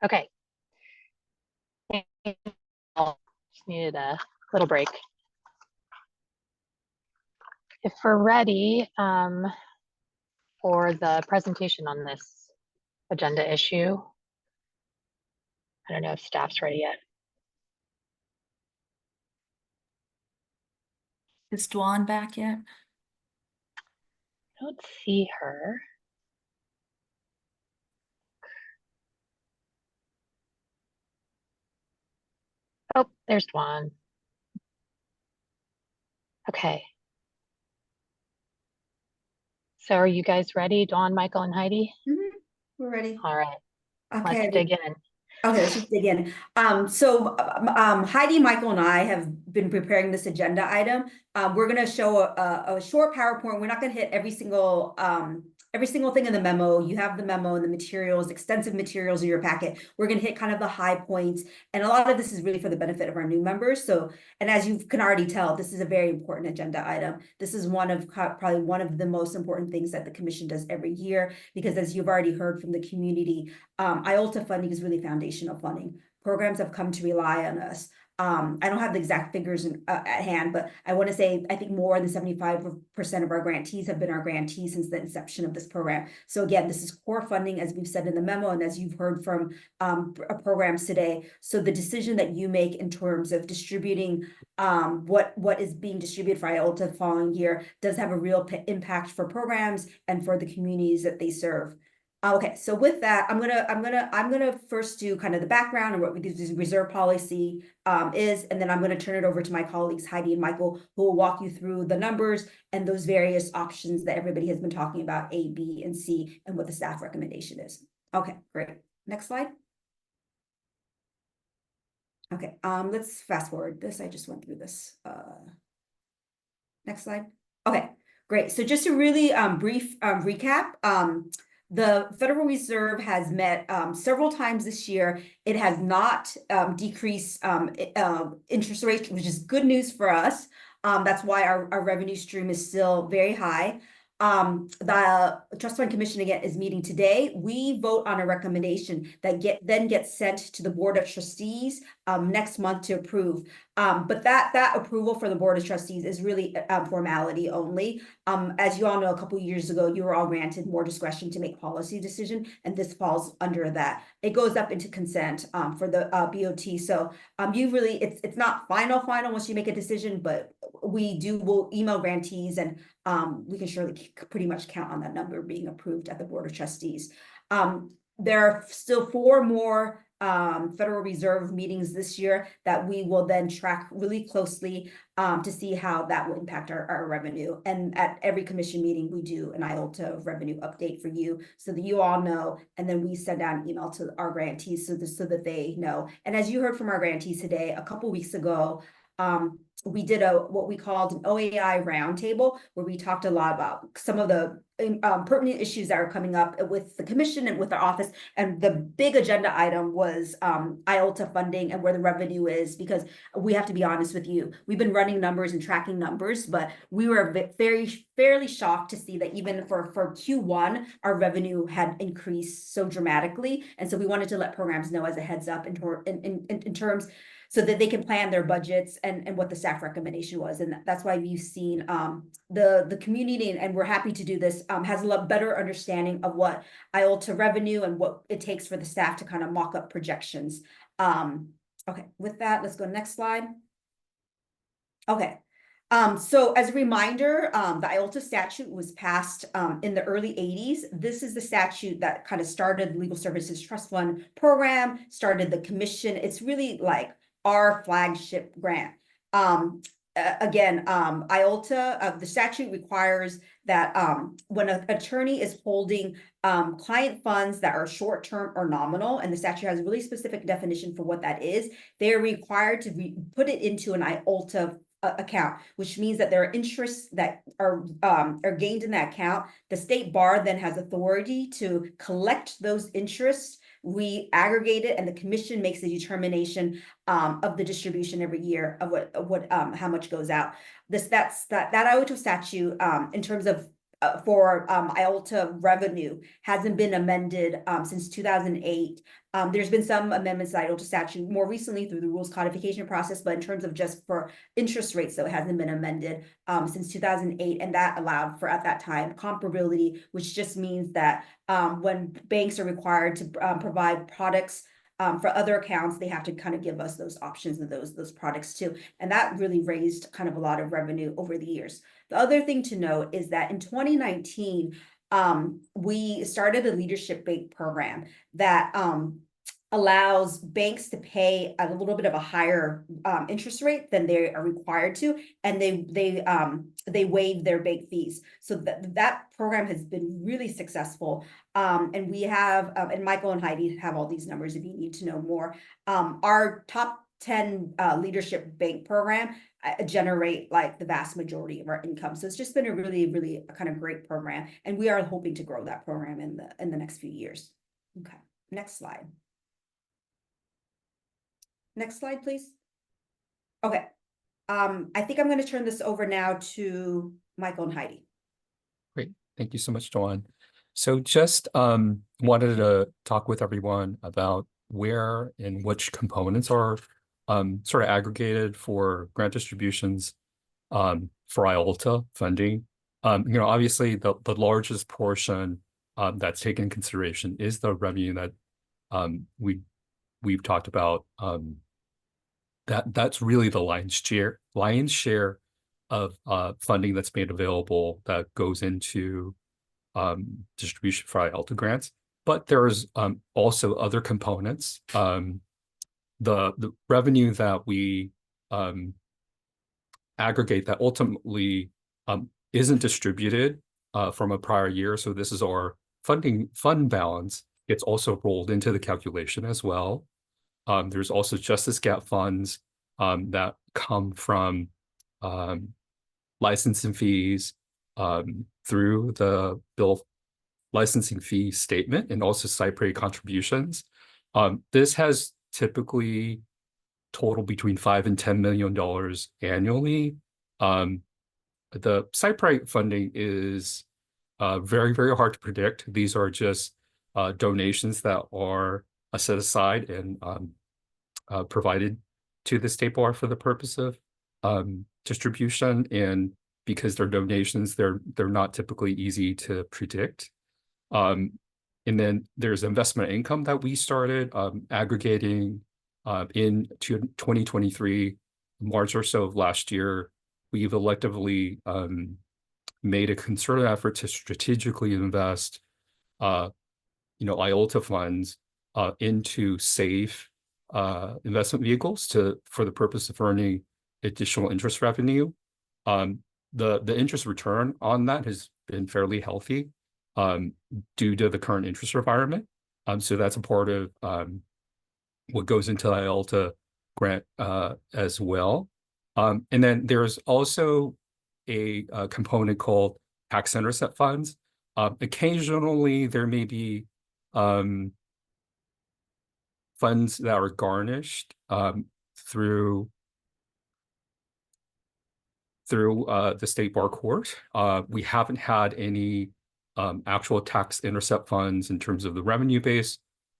Okay. Just needed a little break. If we're ready for the presentation on this agenda issue, I don't know if staff's ready yet. Is Dwan back yet? I don't see her. Oh, there's Dwan. Okay. So are you guys ready, Dawn, Michael, and Heidi? We're ready. All right. Okay. Let's dig in. Okay, let's just dig in. Heidi, Michael, and I have been preparing this agenda item. We're going to show a short PowerPoint. We're not going to hit every single thing in the memo. You have the memo and the materials, extensive materials in your packet. We're going to hit kind of the high points, and a lot of this is really for the benefit of our new members. So, and as you can already tell, this is a very important agenda item. This is probably one of the most important things that the commission does every year, because as you've already heard from the community, IOLTA funding is really foundational funding. Programs have come to rely on us. I don't have the exact figures at hand, but I want to say I think more than 75% of our grantees have been our grantees since the inception of this program. So again, this is core funding, as we've said in the memo, and as you've heard from programs today. So the decision that you make in terms of distributing what is being distributed for IOLTA the following year does have a real impact for programs and for the communities that they serve. Okay, so with that, I'm gonna first do kind of the background and what this reserve policy is, and then I'm gonna turn it over to my colleagues Heidi and Michael, who will walk you through the numbers and those various options that everybody has been talking about, A, B, and C, and what the staff recommendation is. Okay, great. Next slide. Okay, let's fast forward this. I just went through this. Next slide. Okay, great. So just a really brief recap. The Federal Reserve has met several times this year. It has not decreased interest rates, which is good news for us. That's why our revenue stream is still very high. The Trust Fund Commission again is meeting today. We vote on a recommendation that then gets sent to the Board of Trustees next month to approve. But that approval for the Board of Trustees is really formality only. As you all know, a couple of years ago, you were all granted more discretion to make policy decision, and this falls under that. It goes up into consent for the BOT. So you really, it's not final once you make a decision, but we'll email grantees, and we can surely pretty much count on that number being approved at the Board of Trustees. There are still 4 more Federal Reserve meetings this year that we will then track really closely to see how that will impact our revenue. And at every commission meeting, we do an IOLTA revenue update for you so that you all know, and then we send out an email to our grantees so that they know. And as you heard from our grantees today, a couple weeks ago, we did what we called an OAI roundtable, where we talked a lot about some of the pertinent issues that are coming up with the commission and with our office. And the big agenda item was IOLTA funding and where the revenue is, because we have to be honest with you. We've been running numbers and tracking numbers, but we were fairly shocked to see that even for Q1, our revenue had increased so dramatically. And so we wanted to let programs know as a heads up in terms so that they can plan their budgets and what the staff recommendation was. And that's why we've seen the community, and we're happy to do this, has a lot better understanding of what IOLTA revenue and what it takes for the staff to kind of mock up projections. Okay, with that, let's go next slide. Okay. So as a reminder, the IOLTA statute was passed in the early 80s. This is the statute that kind of started the Legal Services Trust Fund program, started the commission. It's really like our flagship grant. Again, IOLTA, the statute requires that when an attorney is holding client funds that are short-term or nominal, and the statute has a really specific definition for what that is, they're required to put it into an IOLTA account, which means that there are interests that are gained in that account. The state bar then has authority to collect those interests. We aggregate it, and the commission makes the determination of the distribution every year of how much goes out. That IOLTA statute, in terms of for IOLTA revenue hasn't been amended since 2008. There's been some amendments to the IOLTA statute more recently through the rules codification process, but in terms of just for interest rates, so it hasn't been amended since 2008, and that allowed for, at that time, comparability, which just means that when banks are required to provide products for other accounts, they have to kind of give us those options and those products too. And that really raised kind of a lot of revenue over the years. The other thing to note is that in 2019, we started a leadership bank program that allows banks to pay a little bit of a higher interest rate than they are required to, and they waive their bank fees. So that program has been really successful. And we have, and Michael and Heidi have all these numbers if you need to know more. Our top 10 leadership bank program generate like the vast majority of our income. So it's just been a really, really kind of great program. And we are hoping to grow that program in the next few years. Okay, next slide. Next slide, please. Okay. I think I'm going to turn this over now to Michael and Heidi. Great. Thank you so much, Dawn. So just wanted to talk with everyone about where and which components are sort of aggregated for grant distributions for IOLTA funding. Obviously the largest portion that's taken into consideration is the revenue that we've talked about. That's really the lion's share of funding that's made available that goes into distribution for IOLTA grants. But there's also other components. The revenue that we aggregate that ultimately isn't distributed from a prior year. So this is our fund balance. It's also rolled into the calculation as well. There's also justice gap funds that come from licensing fees through the bill licensing fee statement, and also cypre contributions. This has typically totaled between $5 and $10 million annually. The cypre funding is very, very hard to predict. These are just donations that are set aside and provided to the State Bar for the purpose of distribution. And because they're donations, they're not typically easy to predict. And then there's investment income that we started aggregating in 2023, March or so of last year. We've electively made a concerted effort to strategically invest IOLTA funds into safe investment vehicles for the purpose of earning additional interest revenue. The interest return on that has been fairly healthy due to the current interest environment. So that's a part of what goes into the IOLTA grant as well. And then there's also a component called tax intercept funds. Occasionally there may be funds that are garnished through the State Bar Court. We haven't had any actual tax intercept funds in terms of the revenue base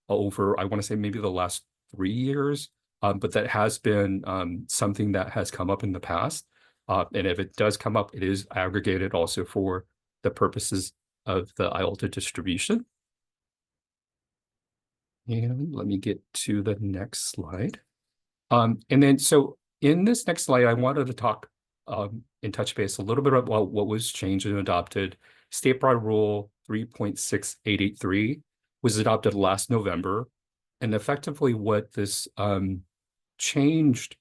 over, I want to say, maybe the last 3 years, but that has been something that has come up in the past. And if it does come up, it is aggregated also for the purposes of the IOLTA distribution. And let me get to the next slide. And then, so in this next slide, I wanted to talk and touch base a little bit about what was changed and adopted. State Bar Rule 3.6883 was adopted last November. And effectively what this changed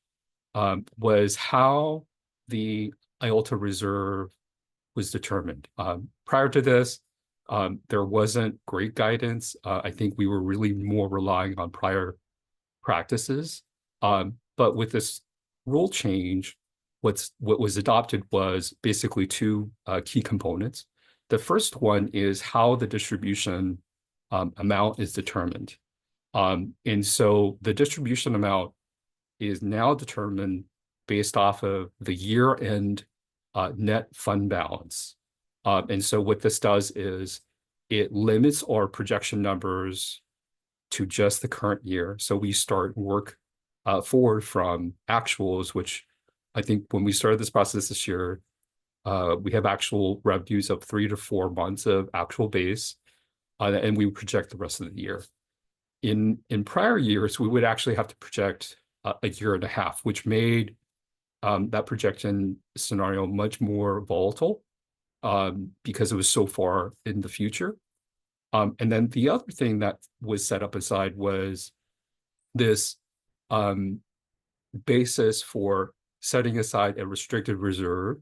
was how the IOLTA reserve was determined. Prior to this, there wasn't great guidance. I think we were really more relying on prior practices. But with this rule change, what was adopted was basically two key components. The first one is how the distribution amount is determined. And so the distribution amount is now determined based off of the year-end net fund balance. And so what this does is it limits our projection numbers to just the current year. So we start work forward from actuals, which I think when we started this process this year, we have actual revenues of 3 to 4 months of actual base, and we project the rest of the year. In prior years, we would actually have to project a year and a half, which made that projection scenario much more volatile because it was so far in the future. And then the other thing that was set up aside was this basis for setting aside a restricted reserve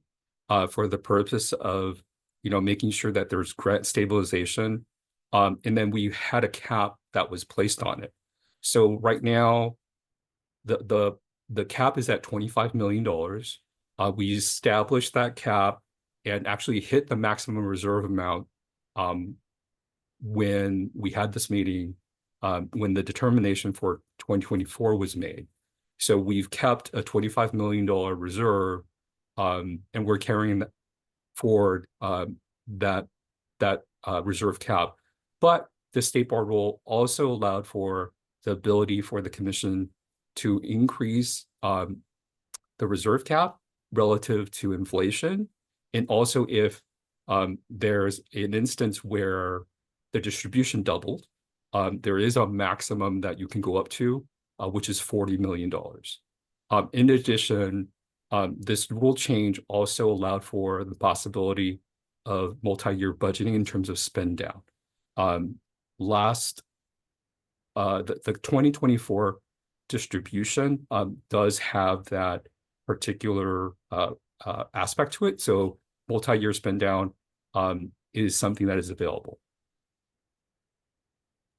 for the purpose of, making sure that there's grant stabilization. And then we had a cap that was placed on it. So right now, the cap is at $25 million. We established that cap and actually hit the maximum reserve amount when we had this meeting, when the determination for 2024 was made. So we've kept a $25 million reserve, and we're carrying forward that reserve cap. But the state bar rule also allowed for the ability for the commission to increase the reserve cap relative to inflation. And also if there's an instance where the distribution doubled, there is a maximum that you can go up to, which is $40 million. In addition, this rule change also allowed for the possibility of multi-year budgeting in terms of spend down. The 2024 distribution does have that particular aspect to it. So multi-year spend down is something that is available.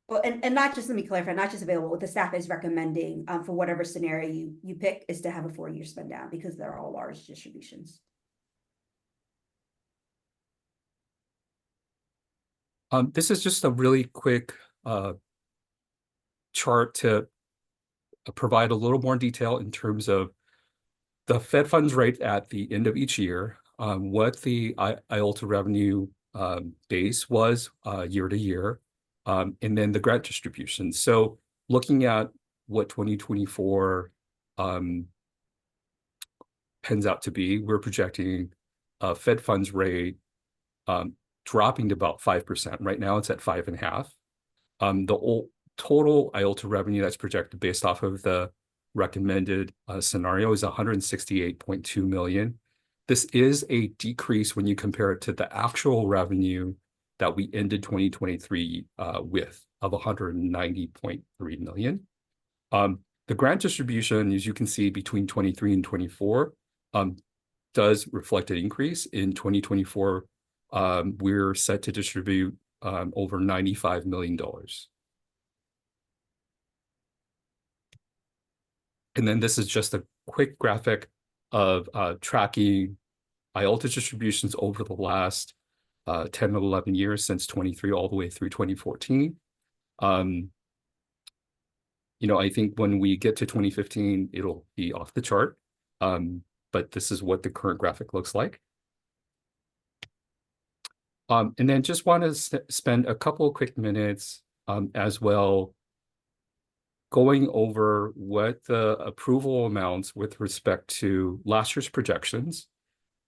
Well, and not just, let me clarify, not just available, what the staff is recommending for whatever scenario you pick is to have a 4-year spend down because they're all large distributions. This is just a really quick chart to provide a little more detail in terms of the Fed funds rate at the end of each year, what the IOLTA revenue base was year to year, and then the grant distribution. So looking at what 2024 pans out to be, we're projecting a Fed funds rate dropping to about 5%. Right now it's at 5.5%. The total IOLTA revenue that's projected based off of the recommended scenario is 168.2 million. This is a decrease when you compare it to the actual revenue that we ended 2023 with of 190.3 million. The grant distribution, as you can see, between 23 and 24 does reflect an increase. In 2024, we're set to distribute over $95 million. And then this is just a quick graphic of tracking IOLTA distributions over the last 10 to 11 years, since 23 all the way through 2014. I think when we get to 2015, it'll be off the chart. But this is what the current graphic looks like. And then just want to spend a couple of quick minutes as well going over what the approval amounts with respect to last year's projections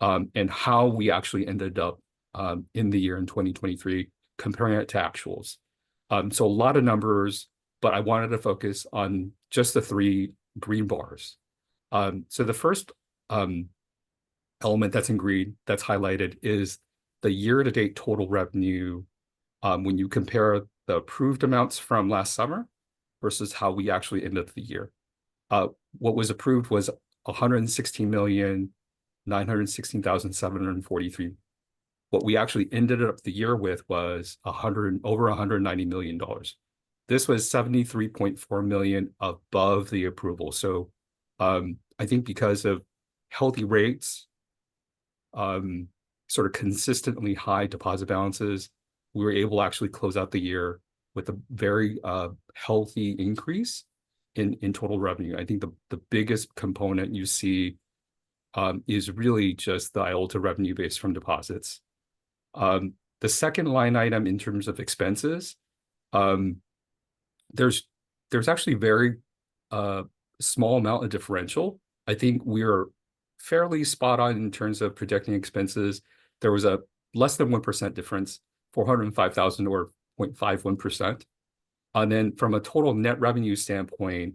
and how we actually ended up in the year in 2023, comparing it to actuals. So a lot of numbers, but I wanted to focus on just the 3 green bars. So the first element that's in green, that's highlighted, is the year-to-date total revenue when you compare the approved amounts from last summer versus how we actually ended the year. What was approved was 116,916,743. What we actually ended up the year with was over $190 million. This was 73.4 million above the approval. So I think because of healthy rates, sort of consistently high deposit balances, we were able to actually close out the year with a very healthy increase in total revenue. I think the biggest component you see is really just the IOLTA revenue base from deposits. The second line item in terms of expenses, there's actually very small amount of differential. I think we're fairly spot on in terms of projecting expenses. There was a less than 1% difference, 405,000 or 0.51%. And then from a total net revenue standpoint,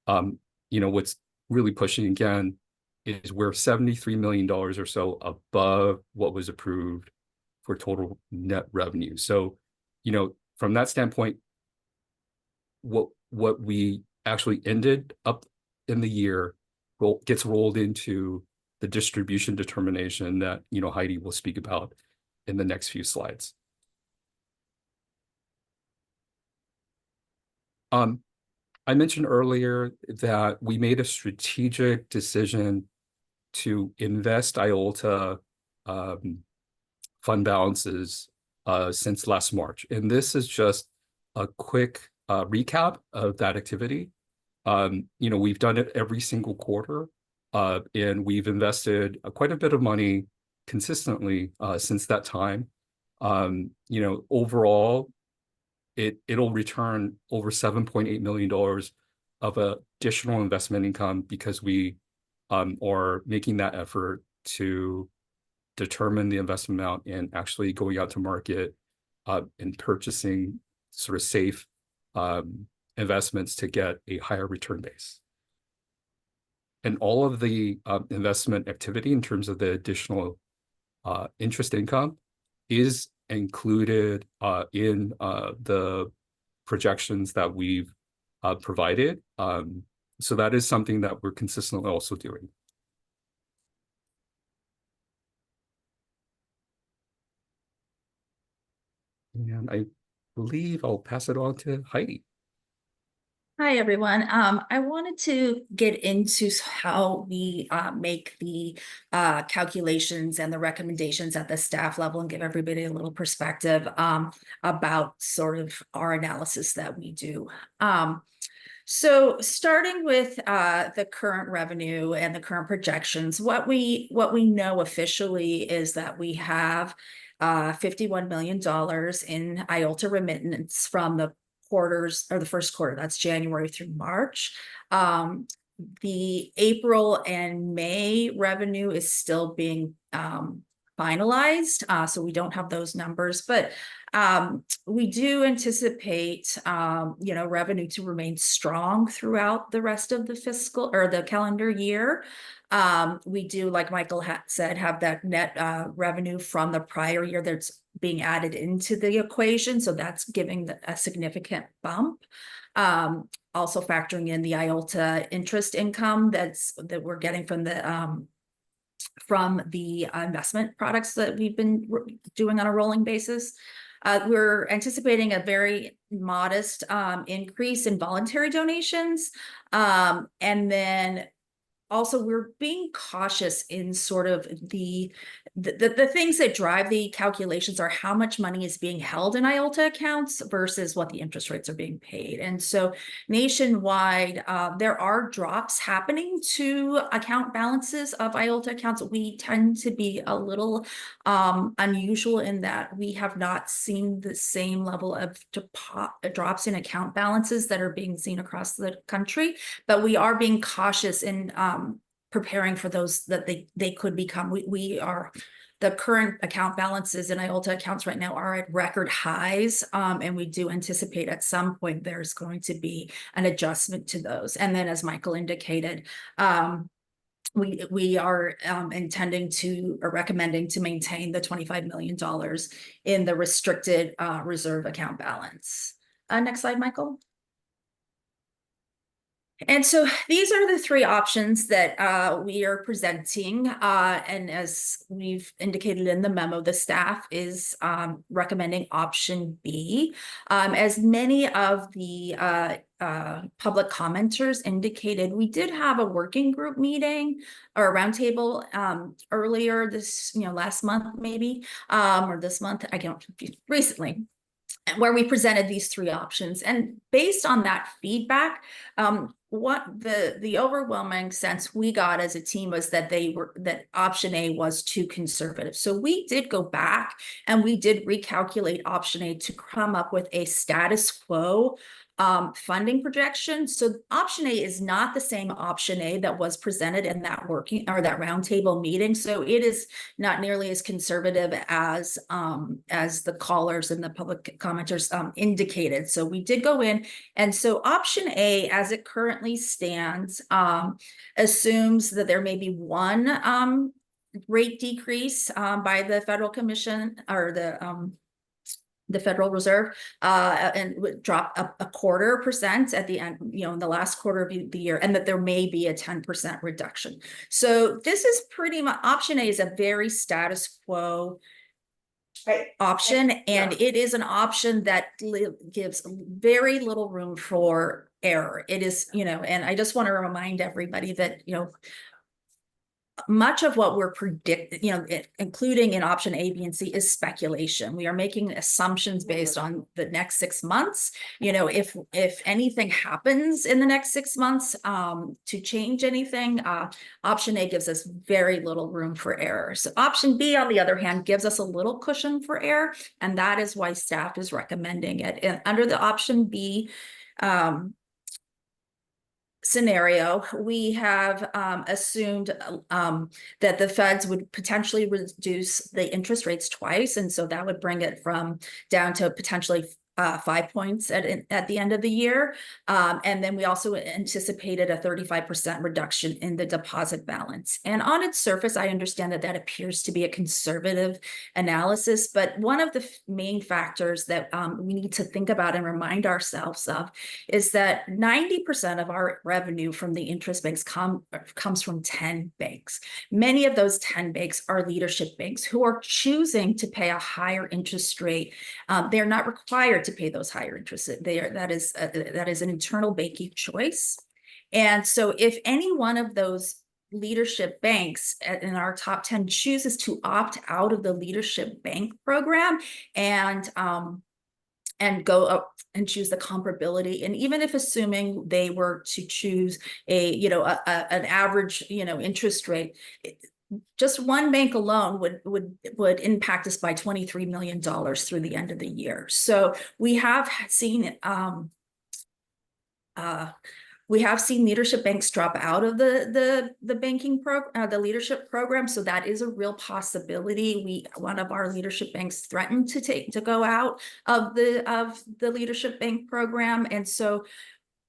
what's really pushing again is we're $73 million or so above what was approved for total net revenue. So, from that standpoint, what we actually ended up in the year gets rolled into the distribution determination that, Heidi will speak about in the next few slides. I mentioned earlier that we made a strategic decision to invest IOLTA fund balances since last March. And this is just a quick recap of that activity. We've done it every single quarter, and we've invested quite a bit of money consistently since that time. Overall, it'll return over $7.8 million of additional investment income because we are making that effort to determine the investment amount and actually going out to market and purchasing sort of safe investments to get a higher return base. And all of the investment activity in terms of the additional interest income is included in the projections that we've provided. So that is something that we're consistently also doing. And I believe I'll pass it on to Heidi. Hi, everyone. I wanted to get into how we make the calculations and the recommendations at the staff level and give everybody a little perspective about sort of our analysis that we do. So starting with the current revenue and the current projections, what we know officially is that we have $51 million in IOLTA remittance from the quarters, or the first quarter, that's January through March. The April and May revenue is still being finalized, so we don't have those numbers, but we do anticipate revenue to remain strong throughout the rest of the fiscal or the calendar year. We do, like Michael said, have that net revenue from the prior year that's being added into the equation, so that's giving a significant bump. Also factoring in the IOLTA interest income that we're getting from the investment products that we've been doing on a rolling basis. We're anticipating a very modest increase in voluntary donations, and then also we're being cautious in sort of the things that drive the calculations are how much money is being held in IOLTA accounts versus what the interest rates are being paid. And so nationwide, there are drops happening to account balances of IOLTA accounts. We tend to be a little unusual in that we have not seen the same level of drops in account balances that are being seen across the country, but we are being cautious in preparing for those that they could become. The current account balances in IOLTA accounts right now are at record highs, and we do anticipate at some point there's going to be an adjustment to those. And then, as Michael indicated, we are intending to or recommending to maintain the $25 million in the restricted reserve account balance. Next slide, Michael. And so these are the three options that we are presenting. And as we've indicated in the memo, the staff is recommending option B. As many of the public commenters indicated, we did have a working group meeting or a roundtable earlier this, last month maybe, or this month, I don't confuse, recently, where we presented these three options. And based on that feedback, what the overwhelming sense we got as a team was that that option A was too conservative. So we did go back and we did recalculate option A to come up with a status quo funding projection. So option A is not the same option A that was presented in that that roundtable meeting. So it is not nearly as conservative as the callers and the public commenters indicated. So we did go in, and so option A, as it currently stands, assumes that there may be one rate decrease by the Federal Commission or the Federal Reserve, and would drop a 0.25% at the end, in the last quarter of the year, and that there may be a 10% reduction. So this is pretty much, option A is a very status quo option, and it is an option that gives very little room for error. It is, and I just want to remind everybody that, much of what we're predicting, including in option A, B, and C, is speculation. We are making assumptions based on the next 6 months. If anything happens in the next 6 months to change anything, option A gives us very little room for error. So option B, on the other hand, gives us a little cushion for error, and that is why staff is recommending it. And under the option B scenario, we have assumed that the feds would potentially reduce the interest rates twice, and so that would bring it down to potentially 5 points at the end of the year. And then we also anticipated a 35% reduction in the deposit balance. And on its surface, I understand that appears to be a conservative analysis, but one of the main factors that we need to think about and remind ourselves of is that 90% of our revenue from the interest banks comes from 10 banks. Many of those 10 banks are leadership banks who are choosing to pay a higher interest rate. They're not required to pay those higher interests. That is an internal banking choice. And so if any one of those leadership banks in our top 10 chooses to opt out of the leadership bank program and go up and choose the comparability, and even if assuming they were to choose an average interest rate, just one bank alone would impact us by $23 million through the end of the year. So we have seen leadership banks drop out of the banking program, the leadership program. So that is a real possibility. One of our leadership banks threatened to go out of the leadership bank program, and so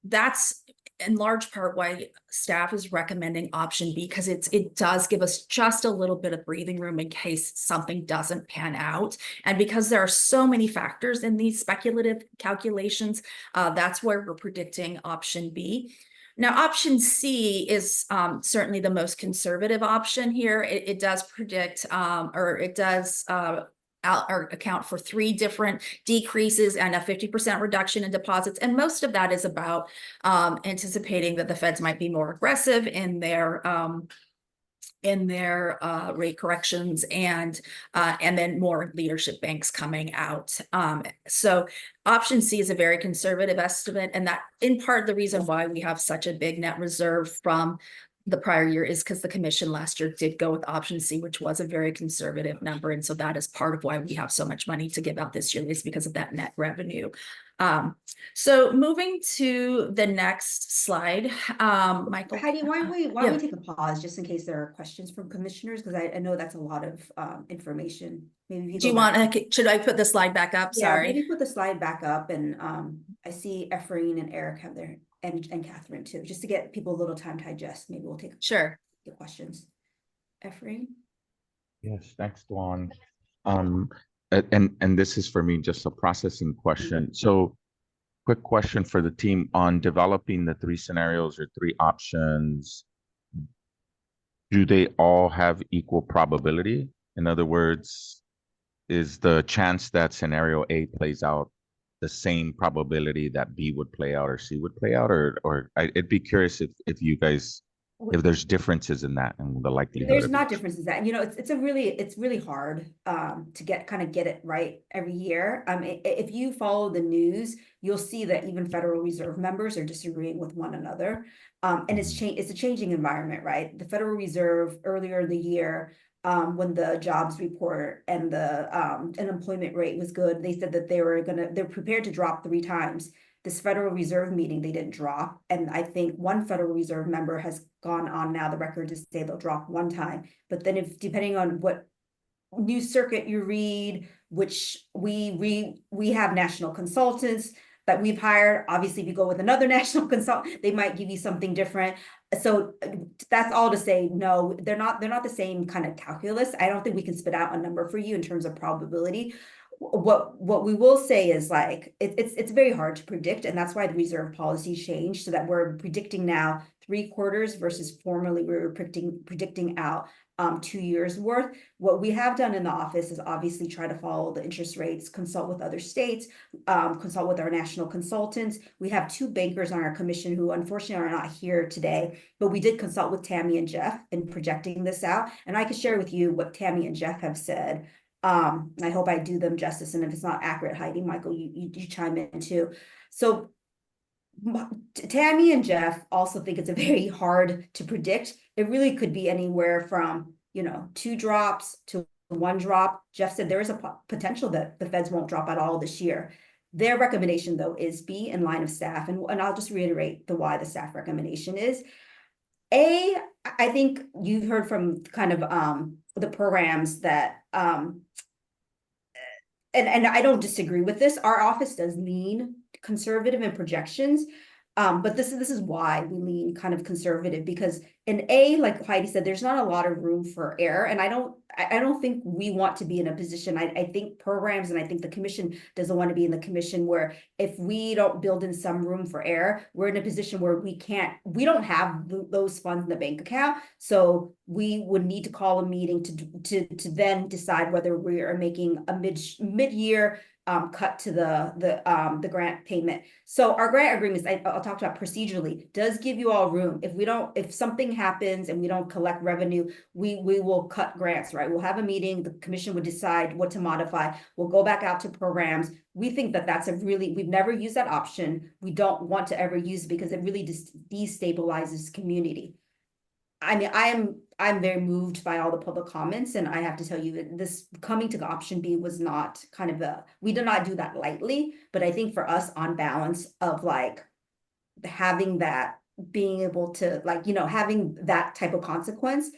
that's in large part why staff is recommending option B, because it does give us just a little bit of breathing room in case something doesn't pan out. And because there are so many factors in these speculative calculations, that's where we're predicting option B. Now, option C is certainly the most conservative option here. It does predict, or it does account for 3 different decreases and a 50% reduction in deposits. And most of that is about anticipating that the feds might be more aggressive in their rate corrections, and then more leadership banks coming out. So option C is a very conservative estimate, and that in part the reason why we have such a big net reserve from the prior year is because the commission last year did go with option C, which was a very conservative number. And so that is part of why we have so much money to give out this year, is because of that net revenue. So moving to the next slide, Michael. Heidi, why don't we take a pause just in case there are questions from commissioners? Because I know that's a lot of information. Maybe do you want to, should I put the slide back up? Yeah, Sorry. maybe put the slide back up, and I see Ephraim and Eric have their, and Catherine too, just to get people a little time to digest. Maybe we'll take the questions. Ephraim? Yes, thanks, Dawn. And this is for me just a processing question. So quick question for the team on developing the 3 scenarios or 3 options. Do they all have equal probability? In other words, is the chance that scenario A plays out the same probability that B would play out or C would play out, or it'd be curious if you guys if there's differences in that and the likelihood There's of not each. differences that, you know, it's really hard to get it right every year. If you follow the news, you'll see that even Federal Reserve members are disagreeing with one another. And it's a changing environment, right? The Federal Reserve earlier in the year, when the jobs report and the unemployment rate was good, they said that they're prepared to drop 3 times. This Federal Reserve meeting, they didn't drop. And I think one Federal Reserve member has gone on now the record to say they'll drop 1 time. But then if, depending on what news circuit you read, which we have national consultants that we've hired. Obviously, if you go with another national consultant, they might give you something different. So that's all to say, no, they're not the same kind of calculus. I don't think we can spit out a number for you in terms of probability. What we will say is like it's very hard to predict, and that's why the reserve policy changed, so that we're predicting now 3 quarters versus formerly we were predicting out 2 years worth. What we have done in the office is obviously try to follow the interest rates, consult with other states, consult with our national consultants. We have 2 bankers on our commission who unfortunately are not here today, but we did consult with Tammy and Jeff in projecting this out, and I can share with you what Tammy and Jeff have said. I hope I do them justice, and if it's not accurate, Heidi, Michael, you chime in too. So Tammy and Jeff also think it's a very hard to predict. It really could be anywhere from, you know, 2 drops to 1 drop. Jeff said there is a potential that the feds won't drop at all this year. Their recommendation, though, is be in line of staff, and I'll just reiterate why the staff recommendation is. I think you've heard from kind of the programs that and I don't disagree with this. Our office does lean conservative in projections, but this is why we lean kind of conservative, because in like Heidi said, there's not a lot of room for error, and I don't think we want to be in a position. I think programs, and I think the commission doesn't want to be in the commission where if we don't build in some room for error, we're in a position where we don't have those funds in the bank account. So we would need to call a meeting to then decide whether we are making a mid-year cut to the grant payment. So our grant agreements, I'll talk about procedurally, does give you all room. If something happens and we don't collect revenue, we will cut grants, right? We'll have a meeting, the commission would decide what to modify. We'll go back out to programs. We think that that's we've never used that option. We don't want to ever use it because it really destabilizes community. I mean, I'm very moved by all the public comments, and I have to tell you that this coming to option B was not kind of we did not do that lightly, but I think for us on balance of like having that, being able to like, you know, having that type of consequence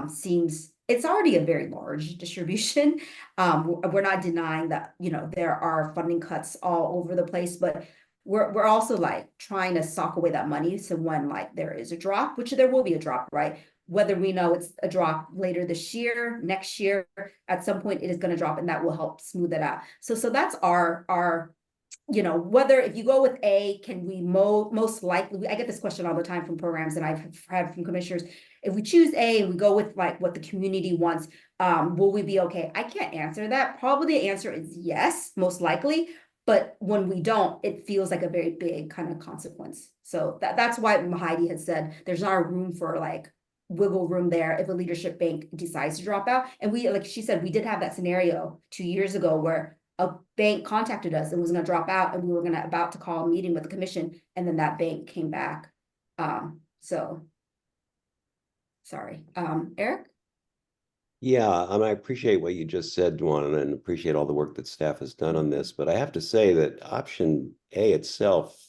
seems, it's already a very large distribution. We're not denying that, you know, there are funding cuts all over the place, but we're also like trying to sock away that money. So when like there is a drop, which there will be a drop, right? Whether we know it's a drop later this year, next year, at some point it is going to drop, and that will help smooth it out. So that's our, you know, whether if you go with A, can we most likely, I get this question all the time from programs and I've had from commissioners. If we choose A and we go with like what the community wants, will we be okay? I can't answer that. Probably the answer is yes, most likely. But when we don't, it feels like a very big kind of consequence. So that's why Heidi had said there's not a room for like wiggle room there if a leadership bank decides to drop out. And we, like she said, we did have that scenario 2 years ago where a bank contacted us and was going to drop out, and we were about to call a meeting with the commission, and then that bank came back. So sorry, Eric. Yeah, I appreciate what you just said, Duana, and appreciate all the work that staff has done on this. But I have to say that option A itself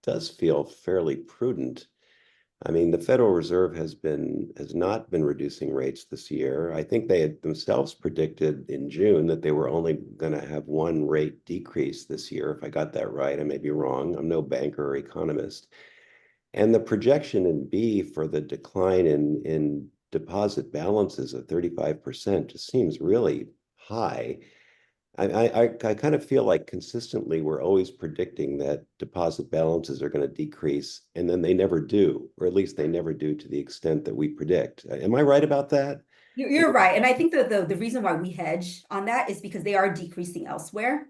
does feel fairly prudent. I mean, the Federal Reserve has not been reducing rates this year. I think they had themselves predicted in June that they were only going to have 1 rate decrease this year. If I got that right, I may be wrong. I'm no banker or economist. And the projection in B for the decline in deposit balances of 35% just seems really high. I kind of feel like consistently we're always predicting that deposit balances are going to decrease, and then they never do, or at least they never do to the extent that we predict. Am I right about that? You're right. And I think that the reason why we hedge on that is because they are decreasing elsewhere.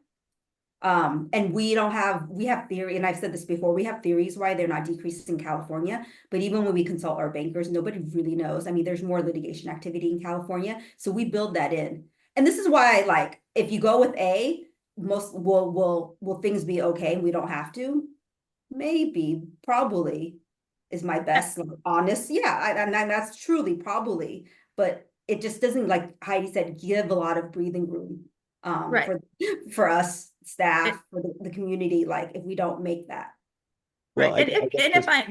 And we have theory, and I've said this before, we have theories why they're not decreasing in California, but even when we consult our bankers, nobody really knows. I mean, there's more litigation activity in California, so we build that in. And this is why, like, if you go with A, most will things be okay? We don't have to. Maybe, probably is my best, like, honest. Yeah, and that's truly probably, but it just doesn't, like Heidi said, give a lot of breathing room Right. for us staff, for the community, like if we don't make that. Well, Right. I guess And if I,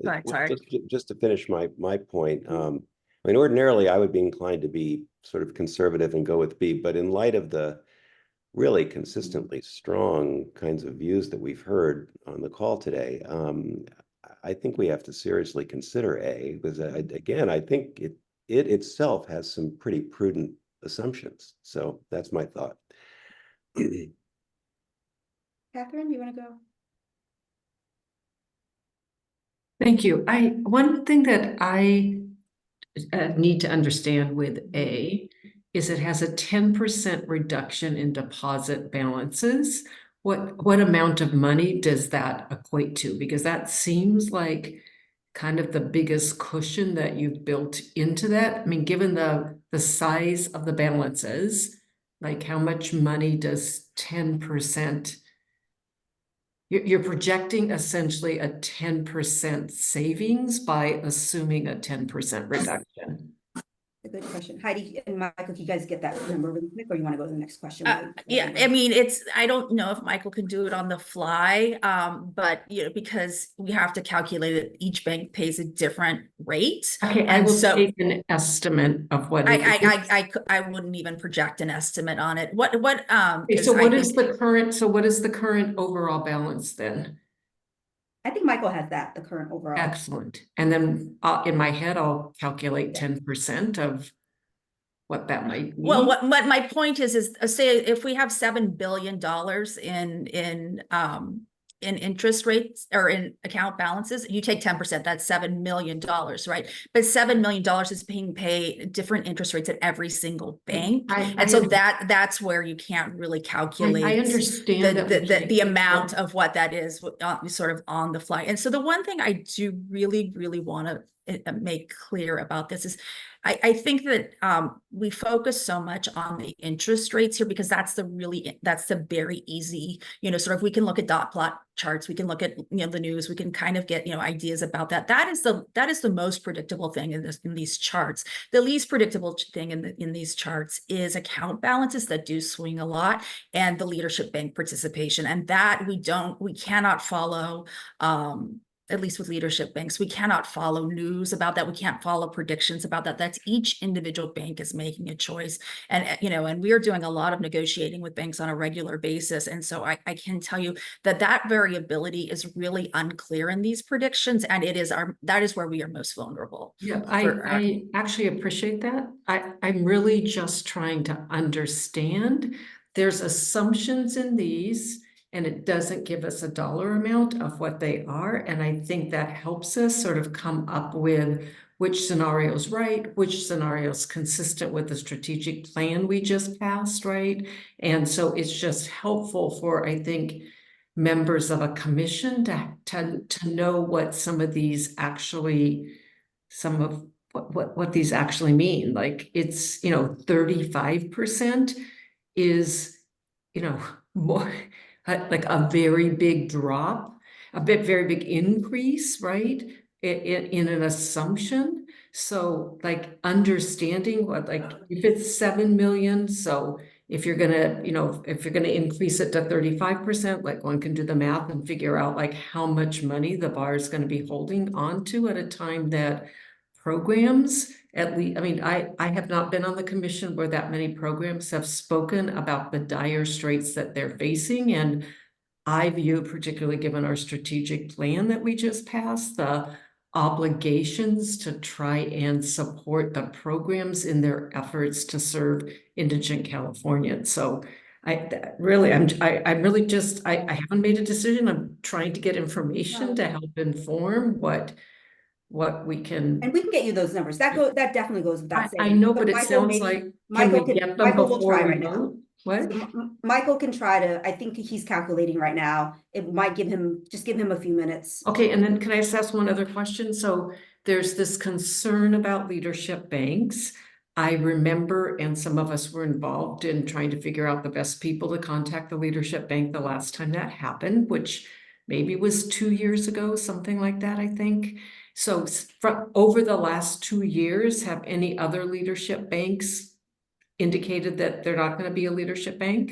go ahead, well, sorry. just to finish my point, I mean, ordinarily I would be inclined to be sort of conservative and go with B, but in light of the really consistently strong kinds of views that we've heard on the call today, I think we have to seriously consider A, because again, I think it itself has some pretty prudent assumptions. So that's my thought. Catherine, do you want to go? Thank you. One thing that I need to understand with A is it has a 10% reduction in deposit balances. What amount of money does that equate to? Because that seems like kind of the biggest cushion that you've built into that. I mean, given the size of the balances, like how much money does 10%? You're projecting essentially a 10% savings by assuming a 10% reduction. A good question. Heidi and Michael, if you guys get that number really quick, or you want to go to the next question? Yeah, I mean, I don't know if Michael can do it on the fly, but because we have to calculate it, each bank pays a different rate. Okay, I will take an estimate of what it is. I wouldn't even project an estimate on it. Okay, so what is the current overall balance then? I think Michael has the current overall. Excellent. And then in my head, I'll calculate 10% of what that might mean. Well, what my point is say if we have $7 billion in interest rates or in account balances, you take 10%, that's $7 million, right? But $7 million is being paid different interest rates at every single bank. And so that's where you can't really calculate. I understand the amount of what that is sort of on the fly. And so the one thing I do really, really want to make clear about this is I think that we focus so much on the interest rates here because that's the very easy, sort of, we can look at dot plot charts, we can look at the news, we can kind of get ideas about that. That is the most predictable thing in these charts. The least predictable thing in these charts is account balances that do swing a lot, and the leadership bank participation, and that we cannot follow. At least with leadership banks, we cannot follow news about that. We can't follow predictions about that. That's each individual bank is making a choice. And, and we are doing a lot of negotiating with banks on a regular basis. And so I can tell you that variability is really unclear in these predictions. And that is where we are most vulnerable. Yeah, I actually appreciate that. I'm really just trying to understand. There's assumptions in these, and it doesn't give us a dollar amount of what they are. And I think that helps us sort of come up with which scenario is right, which scenario is consistent with the strategic plan we just passed, right? And so it's just helpful for, I think, members of a commission to know what some of these actually, what these actually mean. Like it's, 35% is, more like a very big drop, very big increase, right? In an assumption. So like understanding what, like if it's 7 million, so if you're gonna, increase it to 35%, like one can do the math and figure out like how much money the bar is going to be holding on to at a time that programs, at least, I mean, I have not been on the commission where that many programs have spoken about the dire straits that they're facing. And I view, particularly given our strategic plan that we just passed, the obligations to try and support the programs in their efforts to serve indigent Californians. So I'm really just, I haven't made a decision. I'm trying to get information to help inform what we can. And we can get you those numbers. That definitely goes without saying. I know, but it sounds like, can we get them before we vote? What? Michael can try to, I think he's calculating right now. It might just give him a few minutes. Okay, and then can I just ask one other question? So there's this concern about leadership banks. I remember, and some of us were involved in trying to figure out the best people to contact the leadership bank the last time that happened, which maybe was 2 years ago, something like that, I think. So over the last 2 years, have any other leadership banks indicated that they're not going to be a leadership bank?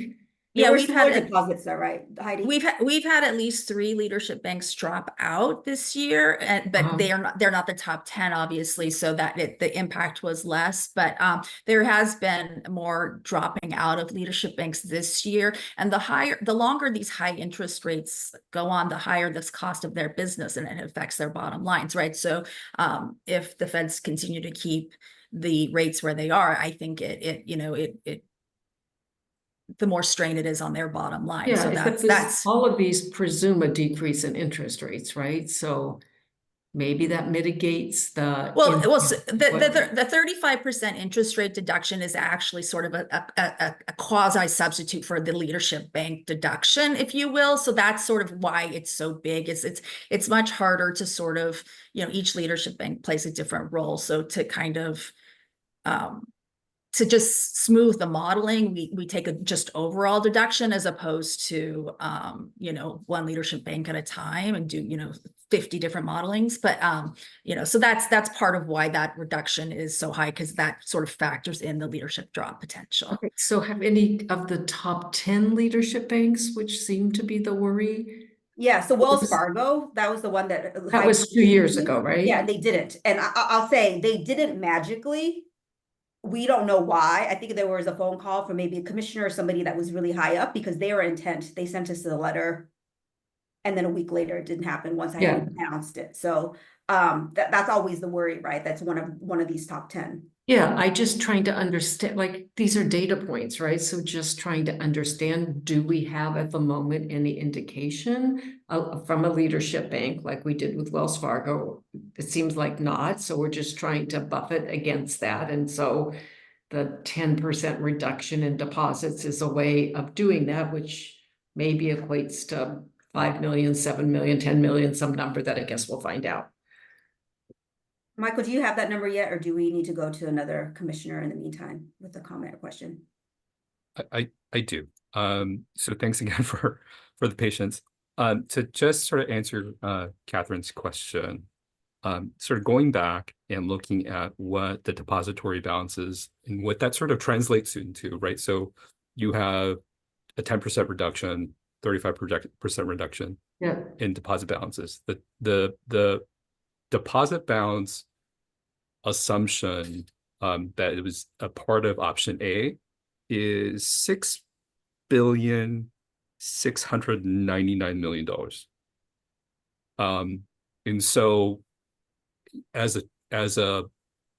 There Yeah, were we've some more had deposits though, right, Heidi? we've had at least 3 leadership banks drop out this year, but they're not the top 10, obviously, so that the impact was less. But there has been more dropping out of leadership banks this year, and the longer these high interest rates go on, the higher this cost of their business, and it affects their bottom lines, right? So if the feds continue to keep the rates where they are, I think it the more strain it is on their bottom line. Yeah, So except that's all of these presume a decrease in interest rates, right? So maybe that mitigates the. well, impact of what- the 35% interest rate deduction is actually sort of a quasi substitute for the leadership bank deduction, if you will. So that's sort of why it's so big. It's much harder to sort of, each leadership bank plays a different role. So to kind of to just smooth the modeling, we take a just overall deduction as opposed to one leadership bank at a time and do 50 different modelings. But so that's part of why that reduction is so high, because that sort of factors in the leadership drop potential. Okay, so have any of the top 10 leadership banks, which seem to be the worry? Yeah, so Wells Fargo, that was the one that. That was 2 years ago, right? Yeah, they didn't. And I'll say they didn't magically. We don't know why. I think there was a phone call from maybe a commissioner or somebody that was really high up, because they were intent. They sent us the letter. And then a week later, it didn't happen once I had announced it. So that's always the worry, right? That's one of these top 10. Yeah, I just trying to understand, like, these are data points, right? So just trying to understand, do we have at the moment any indication from a leadership bank like we did with Wells Fargo? It seems like not. So we're just trying to buffet against that. And so the 10% reduction in deposits is a way of doing that, which maybe equates to 5 million, 7 million, 10 million, some number that I guess we'll find out. Michael, do you have that number yet, or do we need to go to another commissioner in the meantime with a comment or question? I do. So thanks again for the patience. To just sort of answer Catherine's question, sort of going back and looking at what the depository balances and what that sort of translates into, right? So you have a 10% reduction, 35% reduction in deposit balances. The deposit balance assumption that it was a part of option A is $6,699,000,000. And so as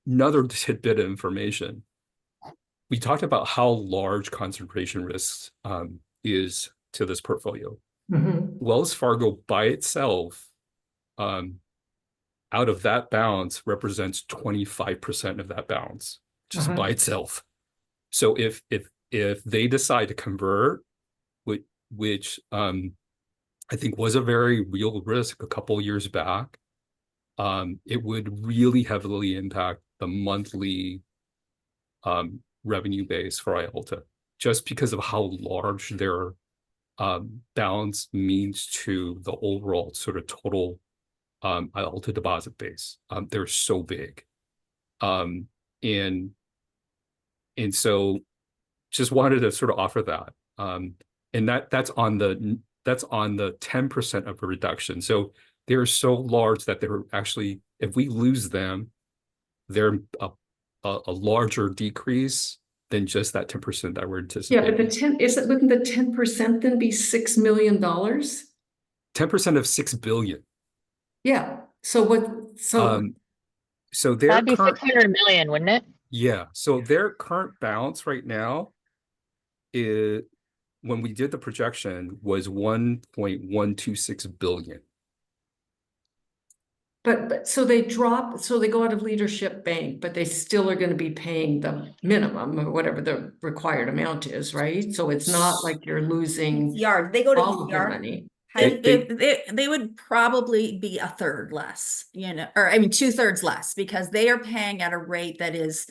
another tidbit of information, we talked about how large concentration risks is to this portfolio. Wells Fargo by itself, out of that balance, represents 25% of that balance, just by itself. So if they decide to convert, which I think was a very real risk a couple years back, it would really heavily impact the monthly revenue base for IOLTA, just because of how large their balance means to the overall sort of total IOLTA deposit base. They're so big. And so just wanted to sort of offer that. And that's on the 10% of a reduction. So they're so large that they're actually, if we lose them, they're a larger decrease than just that 10% that we're anticipating. Yeah, but wouldn't the 10% then be $6 million? 10% of 6 billion. Yeah. So so their that'd be current 600 million, wouldn't it? Yeah. So their current balance right now is, when we did the projection, was 1.126 billion. But so they drop, so they go out of leadership bank, but they still are gonna be paying the minimum or whatever the required amount is, right? So it's not like you're losing VCR, they go to all of your VCR. money. They would probably be a third less, or I mean, 2/3 less, because they are paying at a rate that is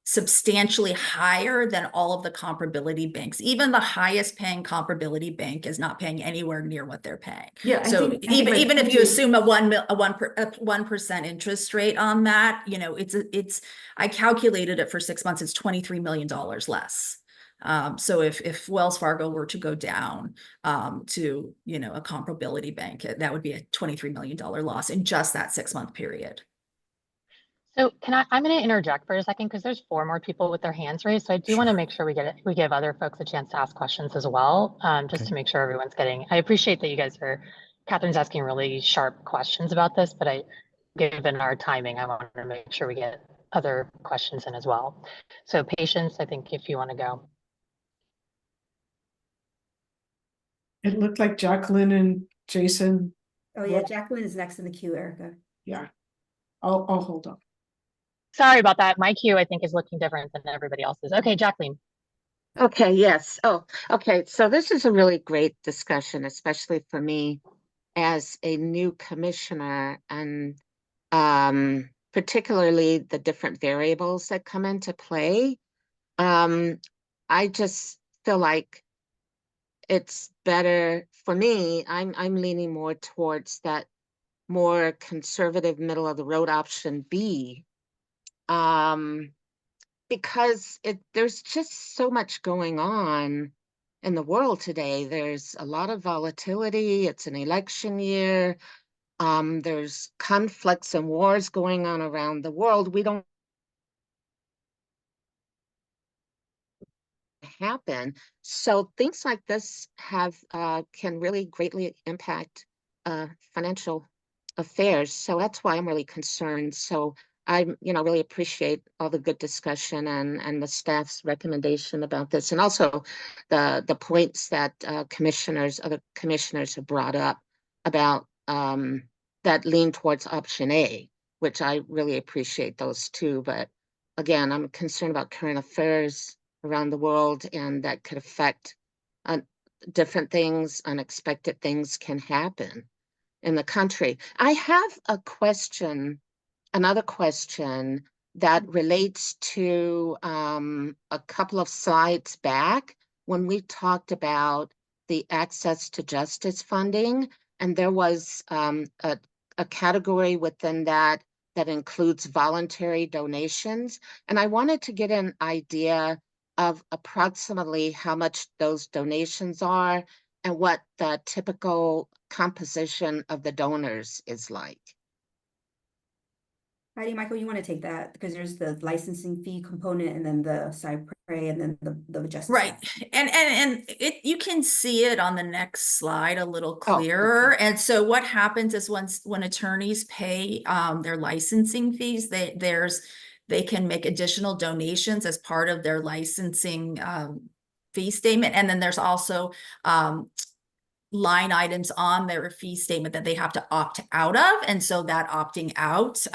substantially higher than all of the comparability banks. Even the highest paying comparability bank is not paying anywhere near what they're paying. Yeah, So I think my even if point you is- assume a 1% interest rate on that, I calculated it for 6 months, it's $23 million less. So if Wells Fargo were to go down to a comparability bank, that would be a $23 million loss in just that 6-month period. So I'm going to interject for a second because there's 4 more people with their hands raised. So I do want to make sure we give other folks a chance to ask questions as well, just to make sure everyone's I appreciate that Catherine's asking really sharp questions about this, but given our timing, I want to make sure we get other questions in as well. So Patience, I think if you want to go. It looked like Jacqueline and Jason. Oh yeah, Jacqueline is next in the queue, Erica. Yeah. I'll hold on. Sorry about that. My queue, I think, is looking different than everybody else's. Okay, Jacqueline. Okay, yes. Oh, okay. So this is a really great discussion, especially for me as a new commissioner, and particularly the different variables that come into play. I just feel like it's better for me. I'm leaning more towards that more conservative middle of the road option B. Because there's just so much going on in the world today. There's a lot of volatility. It's an election year. There's conflicts and wars going on around the world. We don't happen. So things like this can really greatly impact financial affairs. So that's why I'm really concerned. So I, really appreciate all the good discussion and the staff's recommendation about this, and also the points that other commissioners have brought up about that lean towards option A, which I really appreciate those too. But again, I'm concerned about current affairs around the world, and that could affect different things. Unexpected things can happen in the country. I have another question that relates to a couple of slides back when we talked about the access to justice funding, and there was a category within that includes voluntary donations. And I wanted to get an idea of approximately how much those donations are and what the typical composition of the donors is like. Heidi, Michael, you want to take that because there's the licensing fee component and then the cypre and then the justice. Right. And you can see it on the next slide a little Oh, clearer. okay. And so what happens is when attorneys pay their licensing fees, they can make additional donations as part of their licensing fee statement. And then there's also line items on their fee statement that they have to opt out of. And so that opting out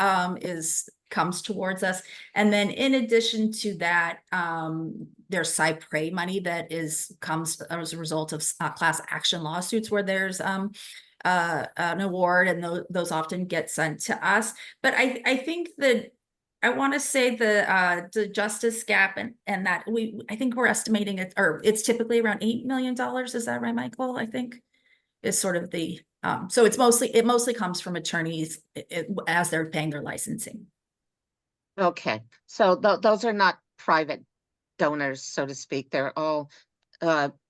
comes towards us. And then in addition to that, there's cypre money that comes as a result of class action lawsuits where there's an award, and those often get sent to us. But I think that I want to say the justice gap and that I think we're estimating it, or it's typically around $8 million. Is that right, Michael? I think is sort of the so it mostly comes from attorneys as they're paying their licensing. Okay, so those are not private donors, so to speak. They're all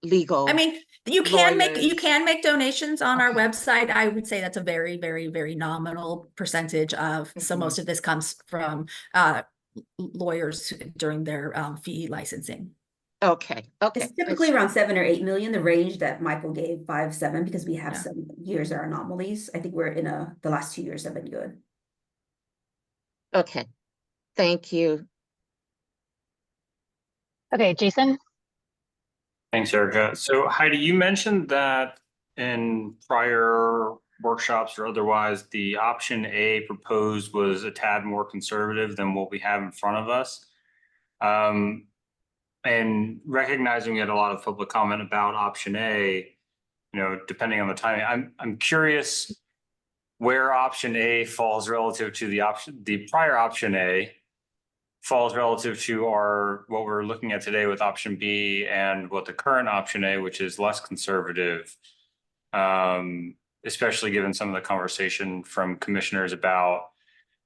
legal. I mean, you can lawyers. make donations on our Okay. website. I would say that's a very, very, very nominal percentage of. So most of this comes from lawyers during their fee licensing. Okay. It's typically around 7 or 8 million, the range that Michael gave, 5-7, because we have some years that are anomalies. I think we're in the last 2 years have been good. Okay, thank you. Okay, Jason. Thanks, Erica. So Heidi, you mentioned that in prior workshops or otherwise, the option A proposed was a tad more conservative than what we have in front of us. And recognizing we had a lot of public comment about option A, you know, depending on the timing, I'm curious where option A falls relative to the prior option A falls relative to what we're looking at today with option B and what the current option A, which is less conservative, especially given some of the conversation from commissioners about,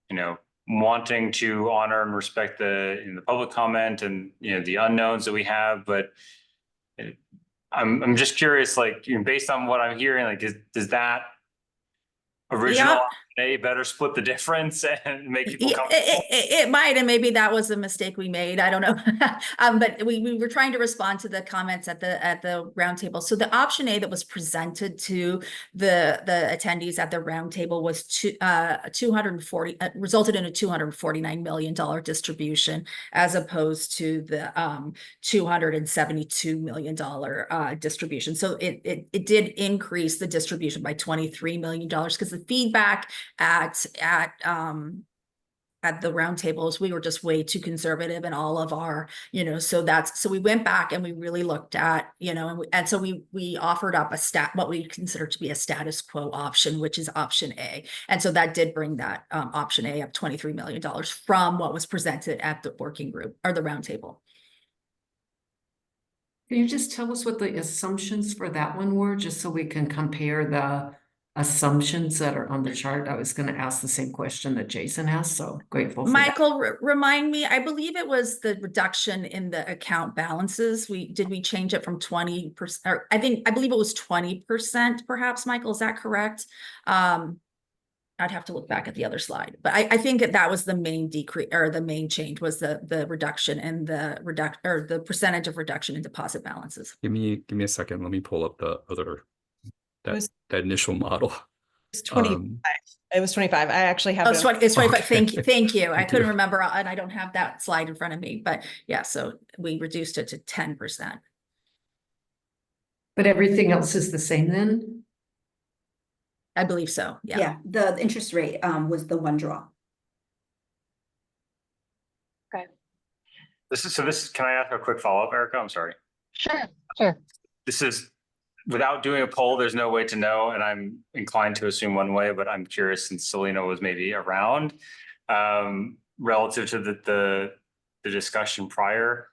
you know, wanting to honor and respect the public comment and, you know, the unknowns that we have. But I'm just curious, like, you know, based on what I'm hearing, like, does that original option A better split the difference and make people comfortable? It might, and maybe that was a mistake we made. I don't know. But we were trying to respond to the comments at the roundtable. So the option A that was presented to the attendees at the roundtable was 240 resulted in a $249 million distribution, as opposed to the $272 million distribution. So it did increase the distribution by $23 million, because the feedback at the roundtables, we were just way too conservative in all of our, you know, so we went back and we really looked at, you know, and so we offered up what we consider to be a status quo option, which is option A. And so that did bring that option A up $23 million from what was presented at the working group or the roundtable. Can you just tell us what the assumptions for that one were, just so we can compare the assumptions that are on the chart? I was going to ask the same question that Jason asked, so grateful for Michael, remind me, I believe it was the reduction in the account balances. Did we change it from 20%? Or I believe it was 20%, perhaps, Michael, is that correct? I'd have to look back at the other slide, but I think that was the main decrease, or the main change was the reduction and the percentage of reduction in deposit balances. Give me a second. Let me pull up the other that initial model. It was 25. It was 25. I actually have it's 25. Okay. Thank you. I couldn't remember, and I don't have that slide in front of me, but yeah, so we reduced it to 10%. But everything else is the same then? I believe so. Yeah. Yeah, the interest rate was the one draw. Okay. Can I ask a quick follow-up, Erica? I'm sorry. Sure. This is, without doing a poll, there's no way to know, and I'm inclined to assume one way, but I'm curious, since Selena was maybe around, relative to the discussion prior.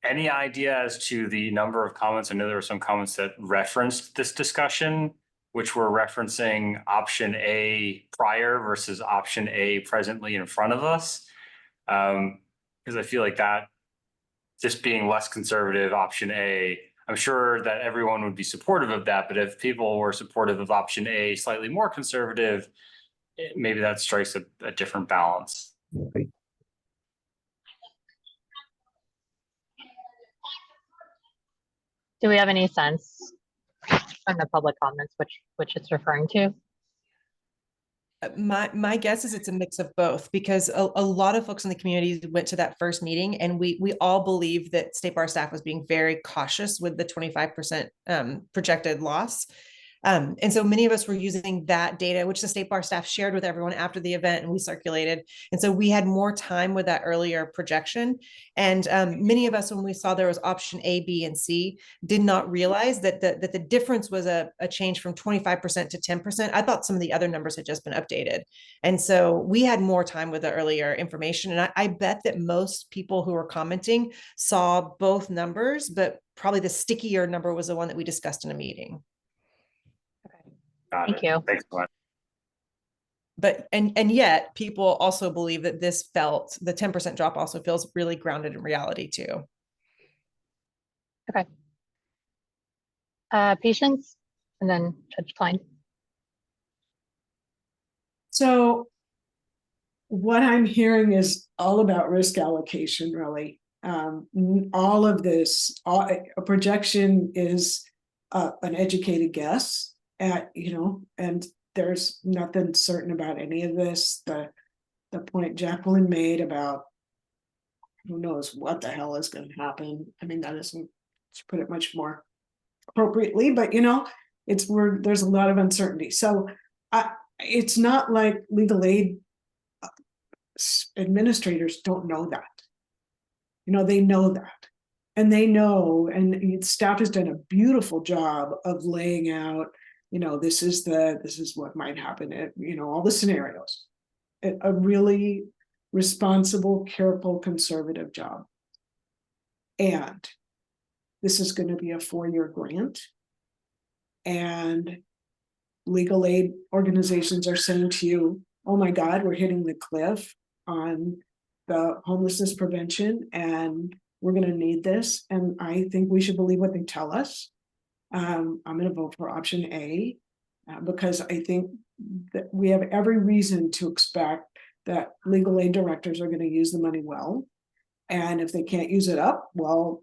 Any idea as to the number of comments? I know there were some comments that referenced this discussion, which were referencing option A prior versus option A presently in front of us. Because I feel like that, just being less conservative, option A, I'm sure that everyone would be supportive of that, but if people were supportive of option A, slightly more conservative, maybe that strikes a different balance. Do we have any sense from the public comments which it's referring to? My guess is it's a mix of both, because a lot of folks in the community went to that first meeting, and we all believe that State Bar staff was being very cautious with the 25% projected loss. And so many of us were using that data, which the State Bar staff shared with everyone after the event, and we circulated. And so we had more time with that earlier projection. And many of us, when we saw there was option A, B, and C, did not realize that the difference was a change from 25% to 10%. I thought some of the other numbers had just been updated. And so we had more time with the earlier information. And I bet that most people who were commenting saw both numbers, but probably the stickier number was the one that we discussed in a meeting. Thank you. Thanks so much. But and yet people also believe that the 10% drop also feels really grounded in reality too. Okay. Patience, and then Judge Klein. So what I'm hearing is all about risk allocation, really. All of this, a projection is an educated guess. And there's nothing certain about any of this. The point Jacqueline made about who knows what the hell is going to happen. I mean, that isn't, to put it much more appropriately, but there's a lot of uncertainty. So it's not like legal aid administrators don't know that. You know, they know that. And they know, and staff has done a beautiful job of laying out, you know, this is what might happen, you know, all the scenarios. A really responsible, careful, conservative job. And this is going to be a 4-year grant. And legal aid organizations are saying to you, oh my God, we're hitting the cliff on the homelessness prevention and we're going to need this. And I think we should believe what they tell us. I'm going to vote for option A because I think that we have every reason to expect that legal aid directors are going to use the money well. And if they can't use it up, well,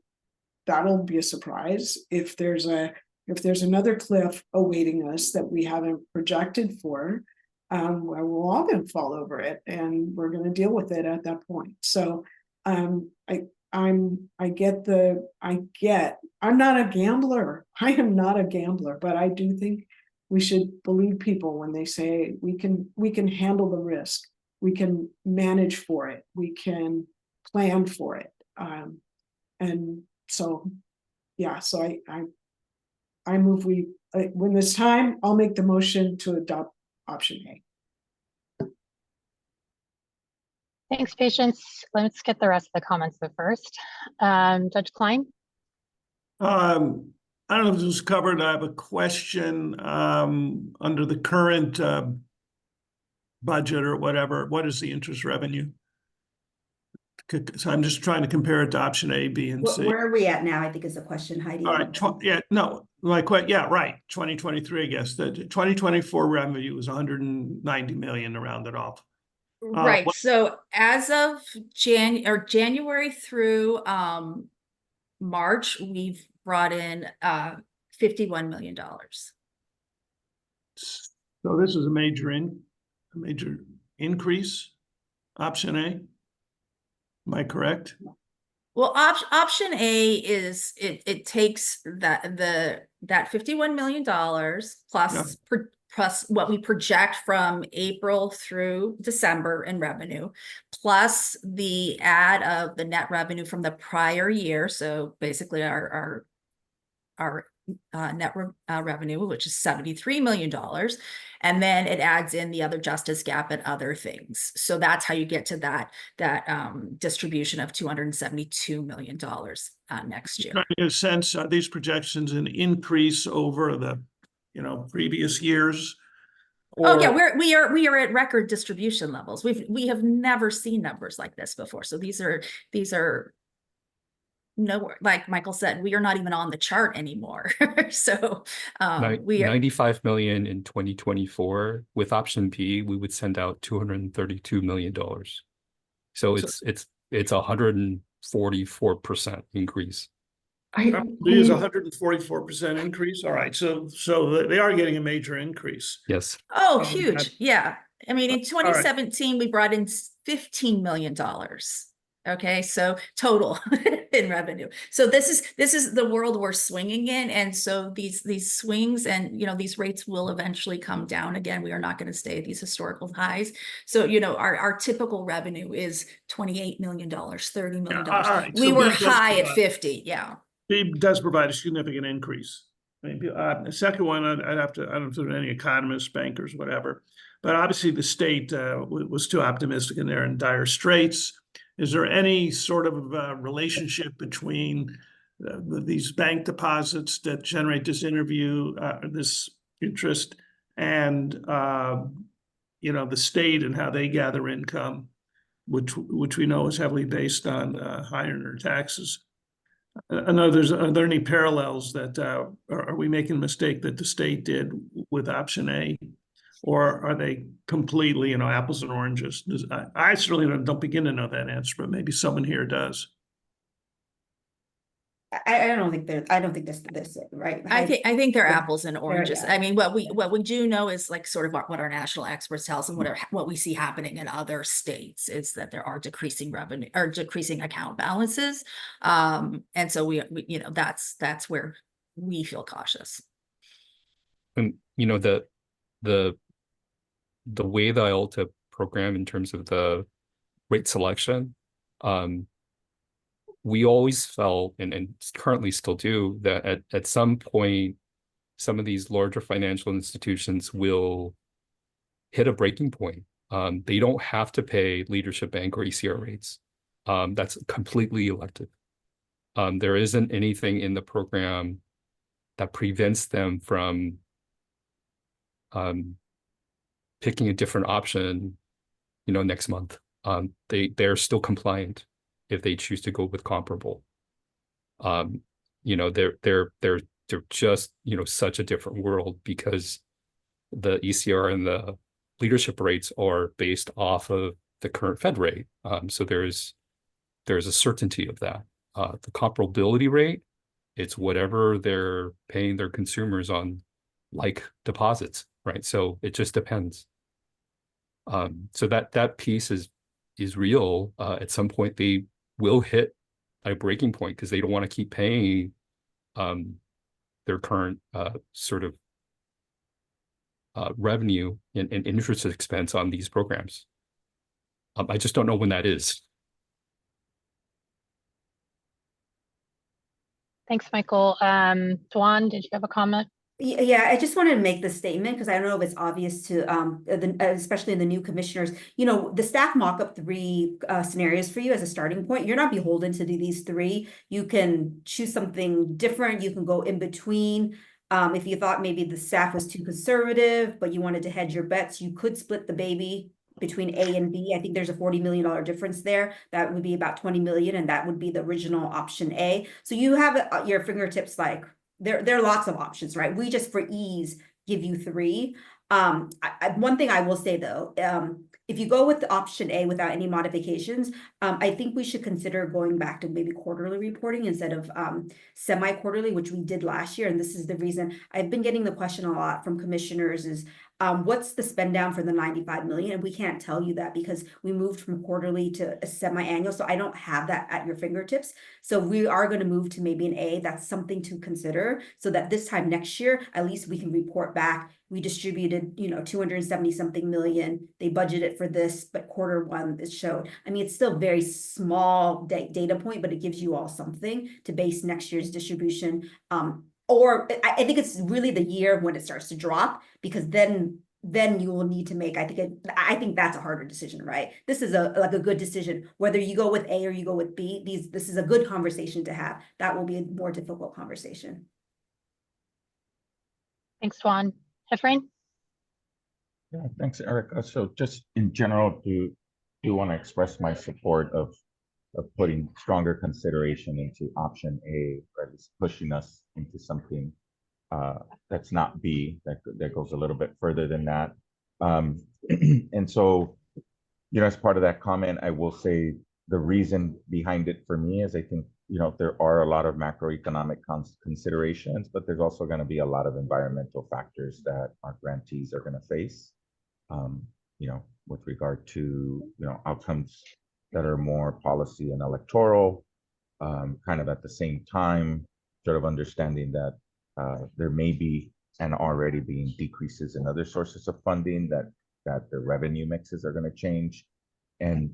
that'll be a surprise. If there's another cliff awaiting us that we haven't projected for, we're all going to fall over it, and we're going to deal with it at that point. So, I'm not a gambler. I am not a gambler, but I do think we should believe people when they say we can handle the risk, we can manage for it, we can plan for it, and so, yeah. So I move when this time, I'll make the motion to adopt option A. Thanks, Patience. Let's get the rest of the comments though first. Judge Klein? I don't know if this was covered. I have a question under the current budget or whatever. What is the interest revenue? So I'm just trying to compare it to option A, B, and C. Where are we at now? I think is the question, Heidi. All right. Yeah, no, yeah, right. 2023, I guess. The 2024 revenue was 190 million to round it off. Right. So as of January through March, we've brought in $51 million. So this is a major increase. Option A. Am I correct? Well, option A is it takes that $51 million plus plus what we project from April through December in revenue, plus the add of the net revenue from the prior year. So basically our net revenue, which is $73 million. And then it adds in the other justice gap and other things. So that's how you get to that distribution of $272 million next year. Trying to get a sense, are these projections an increase over the previous years? Oh yeah, we are at record distribution levels. We have never seen numbers like this before. So these are nowhere, like Michael said, we are not even on the chart anymore. So we are 95 million in 2024. With option B, we would send out $232 million. So it's 144% increase. B is 144% increase. All right, so they are getting a major increase. Yes. Oh, huge. Yeah. I mean, in 2017, we brought in $15 million. Okay, so total in revenue. So this is the world we're swinging in, and so these swings and these rates will eventually come down again. We are not going to stay at these historical highs. So our typical revenue is $28 million, $30 million. Right. We were high at 50. Yeah. B does provide a significant increase. I mean, the second one, I don't know if there are any economists, bankers, whatever, but obviously the state was too optimistic and they're in dire straits. Is there any sort of relationship between these bank deposits that generate this interest and the state and how they gather income, which we know is heavily based on higher taxes? I know are there any parallels that are we making a mistake that the state did with option A? Or are they completely, apples and oranges? I certainly don't begin to know that answer, but maybe someone here does. I don't think that's right. I think they're apples and oranges. Yeah. I mean, what we do know is like sort of what our national experts tell us, and what we see happening in other states is that there are decreasing revenue or decreasing account balances, and so we that's where we feel cautious. And the the way the IOLTA program in terms of the rate selection, we always felt and currently still do that at some point, some of these larger financial institutions will hit a breaking point. They don't have to pay leadership bank or ECR rates. That's completely elective. There isn't anything in the program that prevents them from picking a different option, next month. They're still compliant if they choose to go with comparable. They're just, such a different world because the ECR and the leadership rates are based off of the current Fed rate. So there's a certainty of that. The comparability rate, it's whatever they're paying their consumers on like deposits, right? So it just depends. So that piece is real. At some point they will hit a breaking point because they don't want to keep paying their current sort of revenue and interest expense on these programs. I just don't know when that is. Thanks, Michael. Dwan, did you have a comment? Yeah, I just wanted to make the statement because I don't know if it's obvious to especially the new commissioners. The staff mock up 3 scenarios for you as a starting point. You're not beholden to do these 3. You can choose something different. You can go in between. If you thought maybe the staff was too conservative, but you wanted to hedge your bets, you could split the baby between A and B. I think there's a $40 million difference there. That would be about 20 million, and that would be the original option A. So you have at your fingertips, like there are lots of options, right? We just for ease give you 3. One thing I will say though, if you go with the option A without any modifications, I think we should consider going back to maybe quarterly reporting instead of semi-quarterly, which we did last year. And this is the reason I've been getting the question a lot from commissioners is, what's the spend down for the 95 million? And we can't tell you that because we moved from quarterly to a semi-annual. So I don't have that at your fingertips. So we are going to move to maybe an A. That's something to consider so that this time next year, at least we can report back. We distributed, 270 something million. They budgeted for this, but Q1 is showed. I mean, it's still very small data point, but it gives you all something to base next year's distribution. Or I think it's really the year when it starts to drop, because then you will need to make, I think that's a harder decision, right? This is a good decision, whether you go with A or you go with B. This is a good conversation to have. That will be a more difficult conversation. Thanks, Dwan. Efrain? Yeah, thanks, Erica. So just in general, do want to express my support of putting stronger consideration into option A, or at least pushing us into something that's not B, that goes a little bit further than that. And so, as part of that comment, I will say the reason behind it for me is I think, there are a lot of macroeconomic considerations, but there's also going to be a lot of environmental factors that our grantees are going to face, with regard to, outcomes that are more policy and electoral, kind of at the same time, sort of understanding that there may be and already being decreases in other sources of funding, that the revenue mixes are going to change. And,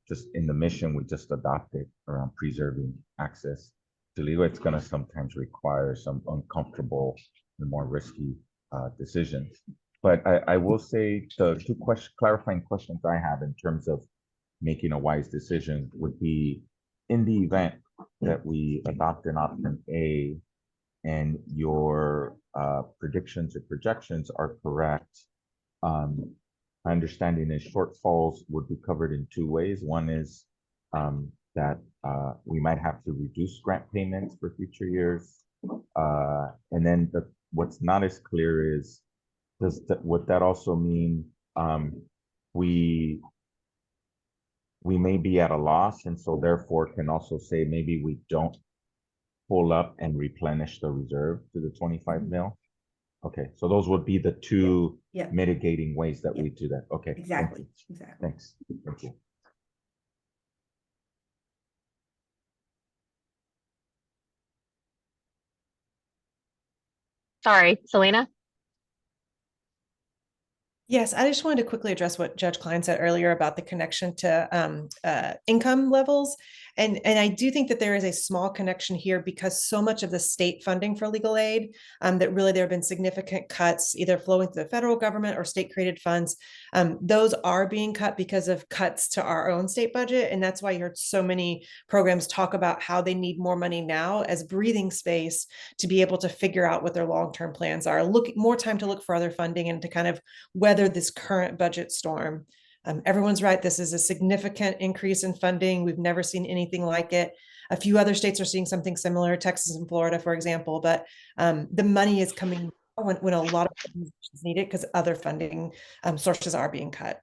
just in the mission we just adopted around preserving access to legal, it's going to sometimes require some uncomfortable and more risky decisions. But I will say the 2 clarifying questions I have in terms of making a wise decision would be, in the event that we adopt an option A and your predictions or projections are correct, my understanding is shortfalls would be covered in 2 ways. One is that we might have to reduce grant payments for future years. And then what's not as clear is, would that also mean we may be at a loss, and so therefore can also say maybe we don't pull up and replenish the reserve to the 25 mil? Okay, so those would be the 2 mitigating ways that we do that. Okay. Exactly. Thanks. Thank you. Sorry, Selena? Yes, I just wanted to quickly address what Judge Klein said earlier about the connection to income levels. And I do think that there is a small connection here because so much of the state funding for legal aid, that really there have been significant cuts either flowing through the federal government or state created funds. Those are being cut because of cuts to our own state budget. And that's why you heard so many programs talk about how they need more money now as breathing space to be able to figure out what their long-term plans are. More time to look for other funding and to kind of weather this current budget storm. Everyone's right. This is a significant increase in funding. We've never seen anything like it. A few other states are seeing something similar, Texas and Florida, for example, but the money is coming when a lot of organizations need it because other funding sources are being cut.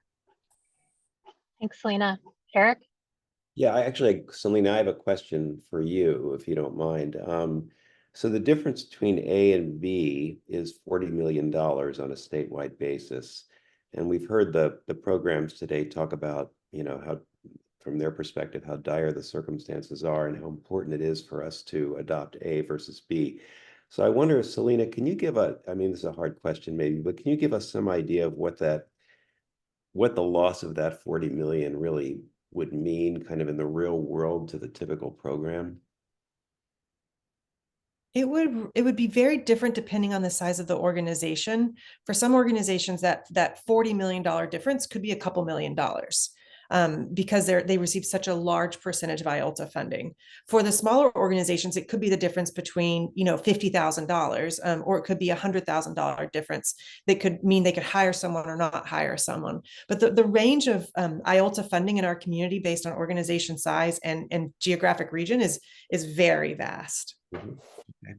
Thanks, Selena. Eric? Yeah, Selena, I have a question for you, if you don't mind. So the difference between A and B is $40 million on a statewide basis. And we've heard the programs today talk about, how, from their perspective, how dire the circumstances are and how important it is for us to adopt A versus B. So I wonder, Selena, can you give this is a hard question maybe, but can you give us some idea of what the loss of that 40 million really would mean kind of in the real world to the typical program? It would be very different depending on the size of the organization. For some organizations, that $40 million difference could be a couple $1 million. Because they receive such a large percentage of IOLTA funding. For the smaller organizations, it could be the difference between $50,000, or it could be $100,000 difference that could mean they could hire someone or not hire someone. But the range of IOLTA funding in our community based on organization size and geographic region is very vast. Mm-hmm. Okay.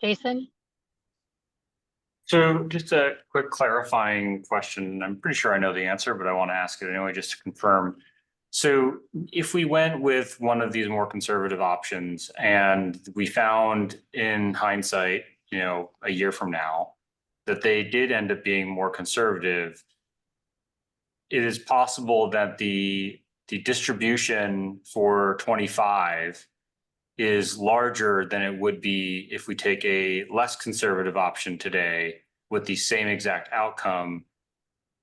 Jason? So just a quick clarifying question. I'm pretty sure I know the answer, but I want to ask it anyway, just to confirm. So if we went with one of these more conservative options and we found in hindsight, a year from now, that they did end up being more conservative, it is possible that the distribution for 25 is larger than it would be if we take a less conservative option today with the same exact outcome.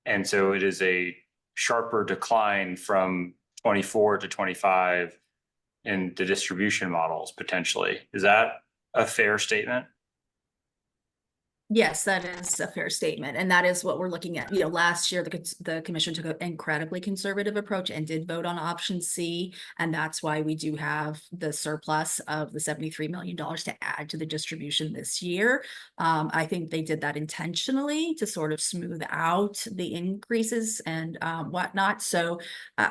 And so it is a sharper decline from 24 to 25 in the distribution models potentially. Is that a fair statement? Yes, that is a fair statement. And that is what we're looking at. Last year, the commission took an incredibly conservative approach and did vote on option C. And that's why we do have the surplus of the $73 million to add to the distribution this year. I think they did that intentionally to sort of smooth out the increases and whatnot. So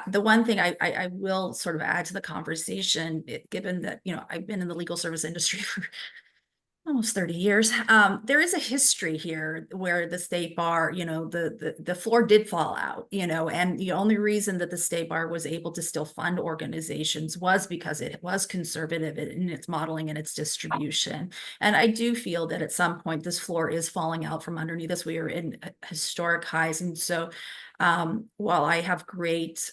the one thing I will sort of add to the conversation, given that, I've been in the legal service industry for almost 30 years. There is a history here where the state bar, the floor did fall out, and the only reason that the state bar was able to still fund organizations was because it was conservative in its modeling and its distribution. And I do feel that at some point this floor is falling out from underneath us. We are in historic highs. And so while I have great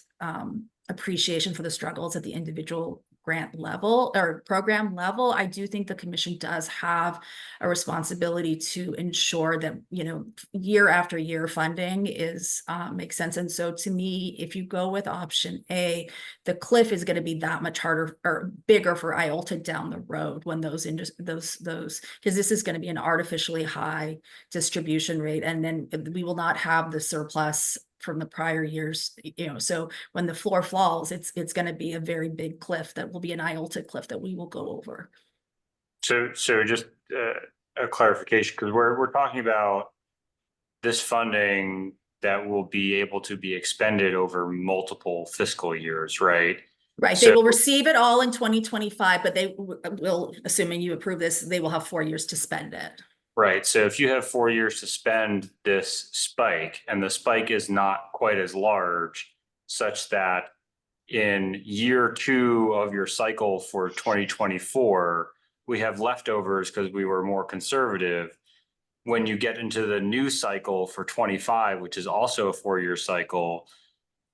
appreciation for the struggles at the individual grant level or program level, I do think the commission does have a responsibility to ensure that, year after year funding makes sense. And so to me, if you go with option A, the cliff is going to be that much harder or bigger for IOLTA down the road when those because this is going to be an artificially high distribution rate. And then we will not have the surplus from the prior years, so when the floor falls, it's going to be a very big cliff that will be an IOLTA cliff that we will go over. So just a clarification, because we're talking about this funding that will be able to be expended over multiple fiscal years, right? Right. They will receive it all in 2025, but they will, assuming you approve this, they will have 4 years to spend it. Right. So if you have 4 years to spend this spike and the spike is not quite as large, such that in year 2 of your cycle for 2024, we have leftovers because we were more conservative. When you get into the new cycle for 25, which is also a 4-year cycle,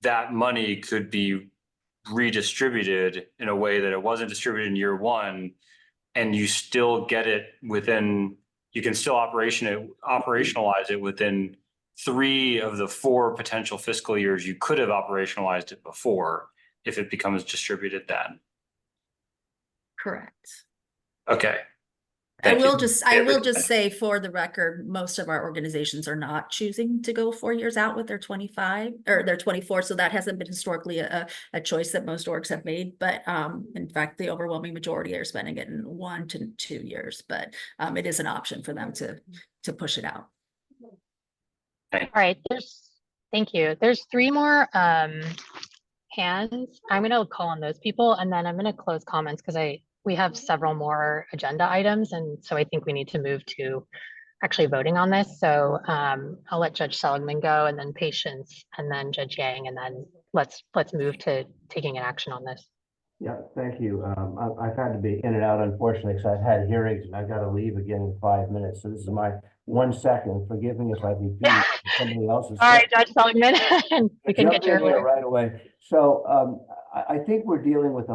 that money could be redistributed in a way that it wasn't distributed in year 1, and you still get it within you can still operationalize it within 3 of the 4 potential fiscal years. You could have operationalized it before if it becomes distributed then. Correct. Okay. I Thank will you. just say for the record, most of our organizations are not choosing to go 4 years out with their 25 or their 24. So that hasn't been historically a choice that most orgs have made. But in fact, the overwhelming majority are spending it in 1 to 2 years. But it is an option for them to push it out. All right, thank you. There's 3 more hands. I'm going to call on those people, and then I'm going to close comments because we have several more agenda items, and so I think we need to move to actually voting on this. So I'll let Judge Seligman go, and then Patience, and then Judge Yang, and then let's move to taking an action on this. Yeah, thank you. I've had to be in and out, unfortunately, because I've had hearings and I've got to leave again in 5 minutes. So this is my 1 second. Forgive me if I repeat somebody else's. All right, Judge Seligman, we can get your right away. So I think we're dealing with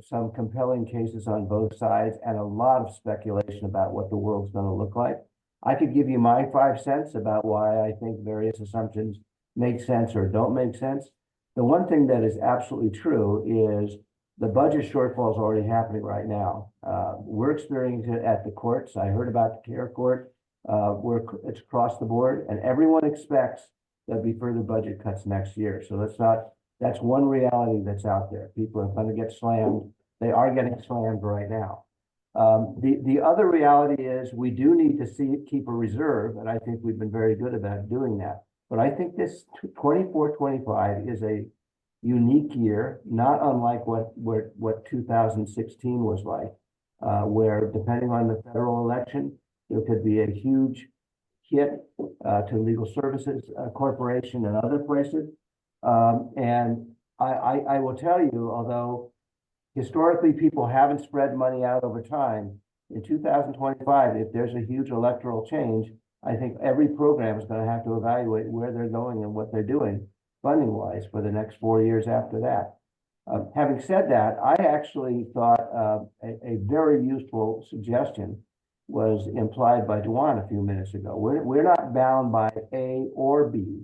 some compelling cases on both sides and a lot of speculation about what the world's going to look like. I could give you my 5 cents about why I think various assumptions make sense or don't make sense. The one thing that is absolutely true is the budget shortfall is already happening right now. We're experiencing it at the courts. I heard about the care court where it's across the board, and everyone expects there'll be further budget cuts next year. So that's one reality that's out there. People are going to get slammed. They are getting slammed right now. The other reality is we do need to keep a reserve, and I think we've been very good about doing that. But I think this 24-25 is a unique year, not unlike what 2016 was like, where depending on the federal election, there could be a huge hit to legal services corporation and other places. And I will tell you, although historically people haven't spread money out over time, in 2025, if there's a huge electoral change, I think every program is going to have to evaluate where they're going and what they're doing funding-wise for the next 4 years after that. Having said that, I actually thought a very useful suggestion was implied by Duan a few minutes ago. We're not bound by A or B.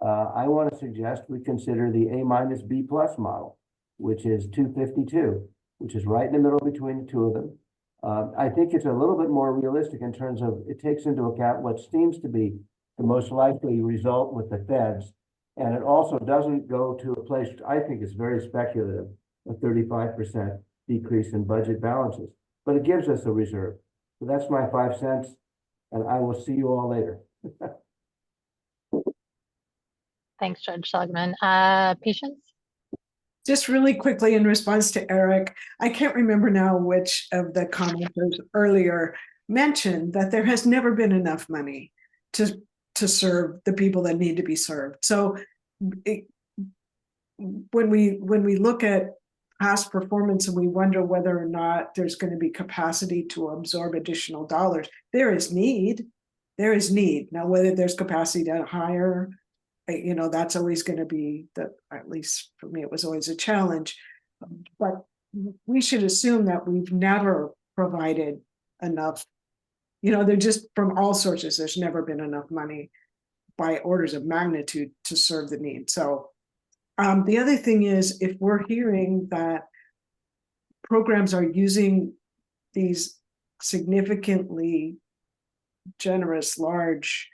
I want to suggest we consider the A- B+ model, which is 252, which is right in the middle between the two of them. I think it's a little bit more realistic in terms of it takes into account what seems to be the most likely result with the feds. And it also doesn't go to a place which I think is very speculative, a 35% decrease in budget balances, but it gives us a reserve. So that's my 5 cents, and I will see you all later. Thanks, Judge Seligman. Patience? Just really quickly in response to Eric, I can't remember now which of the commenters earlier mentioned that there has never been enough money to serve the people that need to be served. So when we look at past performance and we wonder whether or not there's going to be capacity to absorb additional dollars, there is need. There is need. Now, whether there's capacity to hire, that's always going to be at least for me, it was always a challenge. But we should assume that we've never provided enough. They're just from all sources, there's never been enough money by orders of magnitude to serve the need. So the other thing is, if we're hearing that programs are using these significantly generous, large,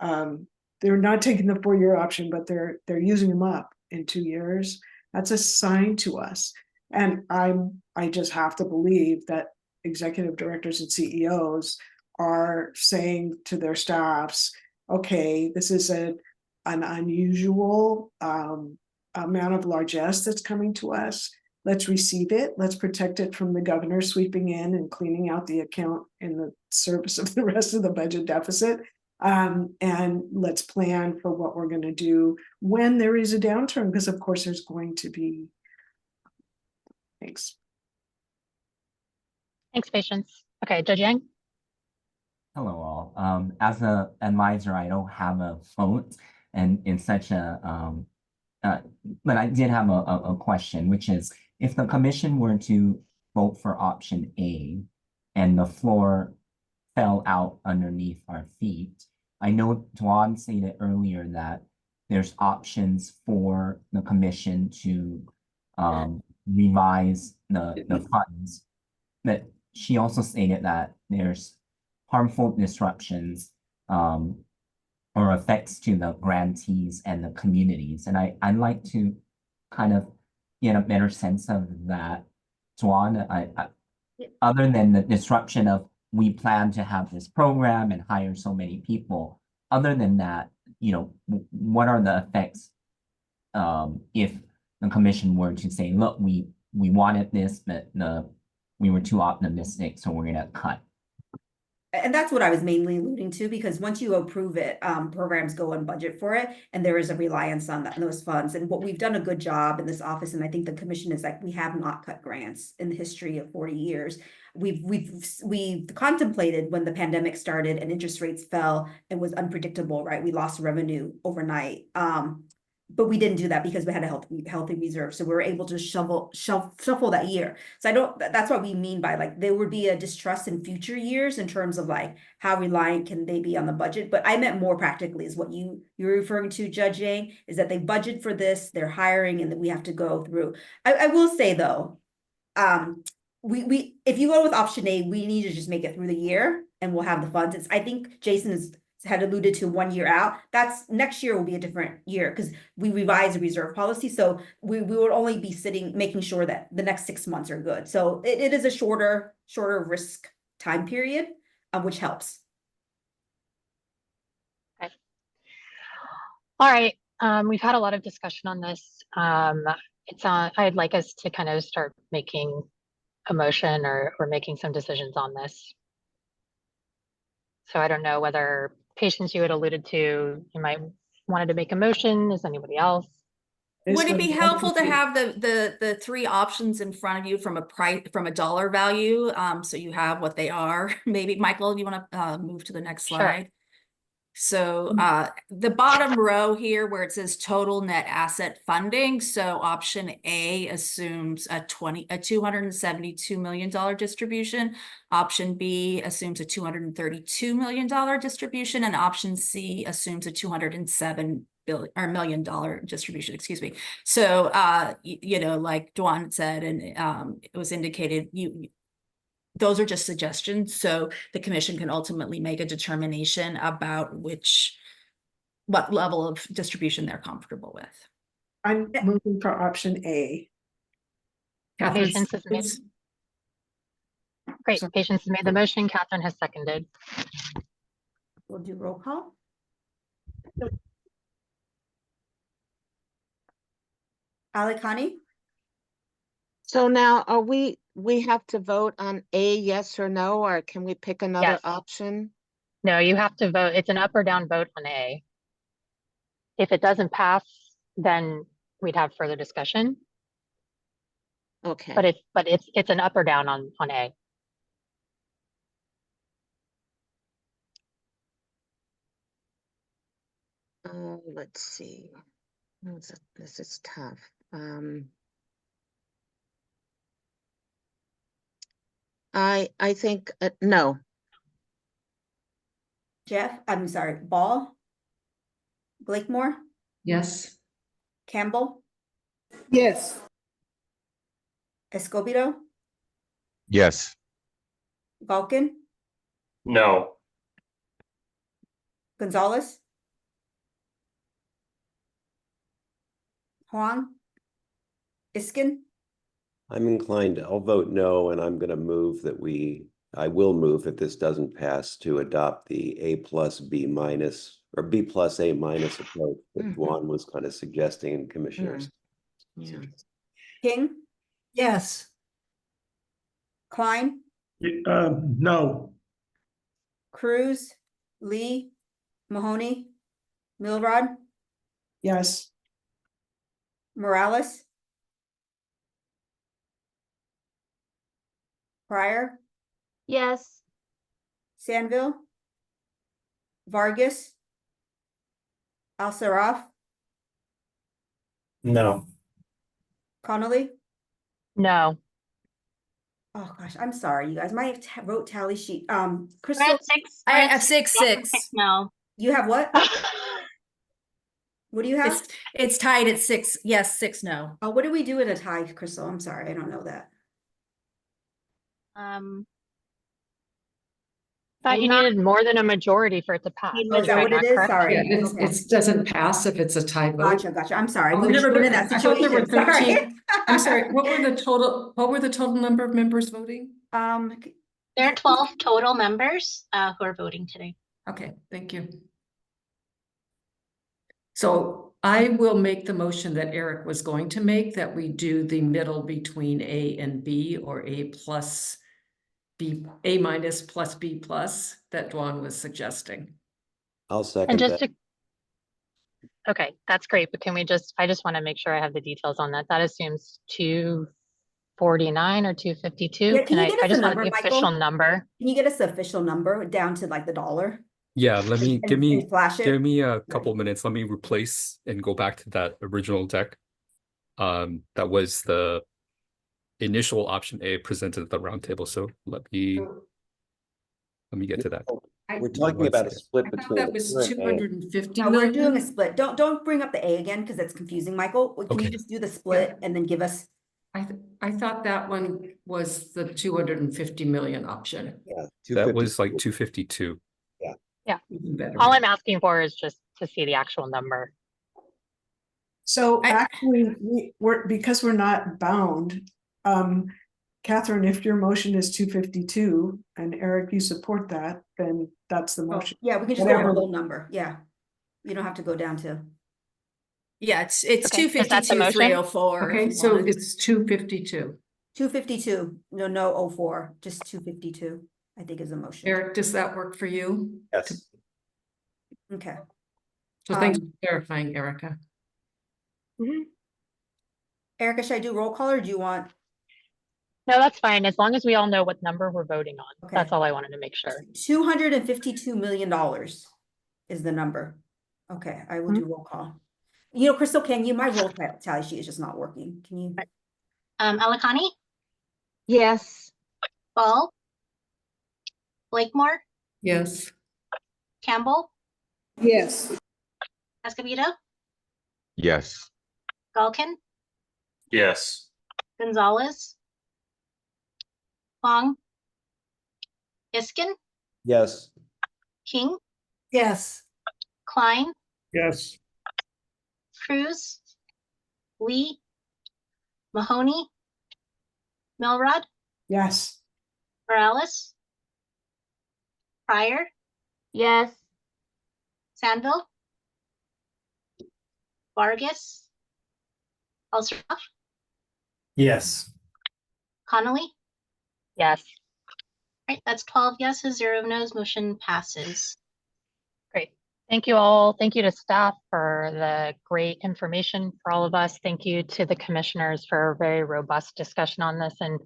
they're not taking the 4-year option, but they're using them up in 2 years, that's a sign to us. And I just have to believe that executive directors and CEOs are saying to their staffs, okay, this is an unusual amount of largesse that's coming to us. Let's receive it. Let's protect it from the governor sweeping in and cleaning out the account in the service of the rest of the budget deficit. And let's plan for what we're going to do when there is a downturn, because of course there's going to be. Thanks. Thanks, Patience. Okay, Judge Yang? Hello all. As an advisor, I don't have a vote and in such a, but I did have a question, which is if the commission were to vote for option A and the floor fell out underneath our feet. I know Tuan stated earlier that there's options for the commission to revise the funds, but she also stated that there's harmful disruptions or effects to the grantees and the communities. And I'd like to kind of get a better sense of that. Tuan, other than the disruption of we plan to have this program and hire so many people, other than that, you know, what are the effects if the commission were to say, look, we wanted this, but we were too optimistic, so we're gonna cut. And that's what I was mainly alluding to, because once you approve it, programs go and budget for it, and there is a reliance on those funds. And what we've done a good job in this office, and I think the commission is like, we have not cut grants in the history of 40 years. We've contemplated when the pandemic started and interest rates fell and was unpredictable, right? We lost revenue overnight. But we didn't do that because we had a healthy reserve. So we were able to shuffle that year. So that's what we mean by like, there would be a distrust in future years in terms of like, how reliant can they be on the budget? But I meant more practically is what you're referring to, Judge Yang, is that they budget for this, they're hiring, and that we have to go through. I will say though, if you go with option A, we need to just make it through the year and we'll have the funds. I think Jason had alluded to 1 year out. That's next year will be a different year because we revised the reserve policy. So we will only be making sure that the next 6 months are good. So it is a shorter risk time period, which helps. Okay. All right. We've had a lot of discussion on this. I'd like us to kind of start making a motion or making some decisions on this. So I don't know whether Patience you had alluded to, you might wanted to make a motion. Is anybody else? Would it be helpful to have the three options in front of you from a dollar value? So you have what they are. Maybe Michael, you want to move to the next slide? Sure. So the bottom row here where it says total net asset funding. So option A assumes a $272 million distribution. Option B assumes a $232 million distribution, and option C assumes a $207 million distribution, excuse me. So you know, like Duan said, and it was indicated, those are just suggestions. So the commission can ultimately make a determination about what level of distribution they're comfortable with. I'm moving for option A. Patience has made. Great. Patience has made the motion. Catherine has seconded. We'll do roll call. Alikani? So now are we have to vote on A, yes or no, or can we pick another option? No, you have to vote. It's an up or down vote on A. If it doesn't pass, then we'd have further discussion. Okay. But it's an up or down on A. Let's see. This is tough. I think no. Jeff, I'm sorry, Ball? Blakemore? Yes. Campbell? Yes. Escobedo? Yes. Vulcan? No. Gonzalez? Huang? Iskin? I'm inclined, I'll vote no, and I'm going to move that I will move if this doesn't pass to adopt the A plus B minus or B plus A minus approach that Duan was kind of suggesting in commissioners. Yeah. King? Yes. Klein? No. Cruz? Lee? Mahoney? Milrod? Yes. Morales? Pryor? Yes. Sandville? Vargas? Al-Sarraf? No. Connolly? No. Oh gosh, I'm sorry, you guys. My wrote tally sheet. We're Crystal, at six. I we're at have six, yes, six. No. you have what? What do you have? It's tied at 6. Yes, 6 no. Oh, what do we do in a tie, Crystal? I'm sorry, I don't know that. Thought you Not- needed more than a majority for it to pass. Need Oh, is that what it not is? correct? Sorry. Yeah, Okay. it doesn't pass if it's a tie vote. Gotcha. I'm sorry. Oh, We've never been in that I thought there were situation. Sorry. 13. I'm sorry, what were the total number of members voting? There are 12 total members who are voting today. Okay, thank you. So I will make the motion that Eric was going to make, that we do the middle between A and B, or A plus B, A minus plus B plus, that Dwan was suggesting. I'll And second just that. to, okay, that's great, but can we just, I just want to make sure I have the details on that. That assumes 249 or 252. Yeah, can you I get us just a want number, the official Michael? number. Can you get us the official number down to like the dollar? Yeah, let me And flash it? give me a couple minutes. Let me replace and go back to that original deck. That was the initial option A presented at the roundtable. So let me get to that. We're talking about a split between. That was 250 No, we're million. doing a split. Don't bring up the A again because that's confusing, Michael. Can you Okay. just do the split and then give us? I thought that one was the 250 million option. Yeah, That was like 252. Yeah. Even better. All I'm asking for is just to see the actual number. So actually, because we're not bound, Catherine, if your motion is 252 and Eric, you support that, then that's the motion. Yeah, we can just go with the whole number. Yeah. You don't have to go down to. Yeah, it's Okay, is that the 252, motion? 304. Okay, so it's 252. 252. No 04, just 252, I think is a motion. Eric, does that work for you? Yes. Okay. So thanks for clarifying, Erica. Erica, should I do roll call or do you want? No, that's fine. As long as we all know what number we're voting on. Okay. That's all I wanted to make sure. $252 million is the number. Okay, I will do roll call. You know, Crystal, can you, my roll tally sheet is just not working. Can you? Alikani, Yes. Ball, Blakemore, Yes. Campbell, Yes. Escobedo, Yes. Galkin, Yes. Gonzalez, Long, Iskin, Yes. King, Yes. Klein, Yes. Cruz, Lee, Mahoney, Milrod, Yes. Morales, Pryor, Yes. Sandville, Vargas, Alstroff, Yes. Connolly. Yes. Right, that's 12 yeses, 0 no's, motion passes. Great. Thank you all. Thank you to staff for the great information for all of us. Thank you to the commissioners for a very robust discussion on this, and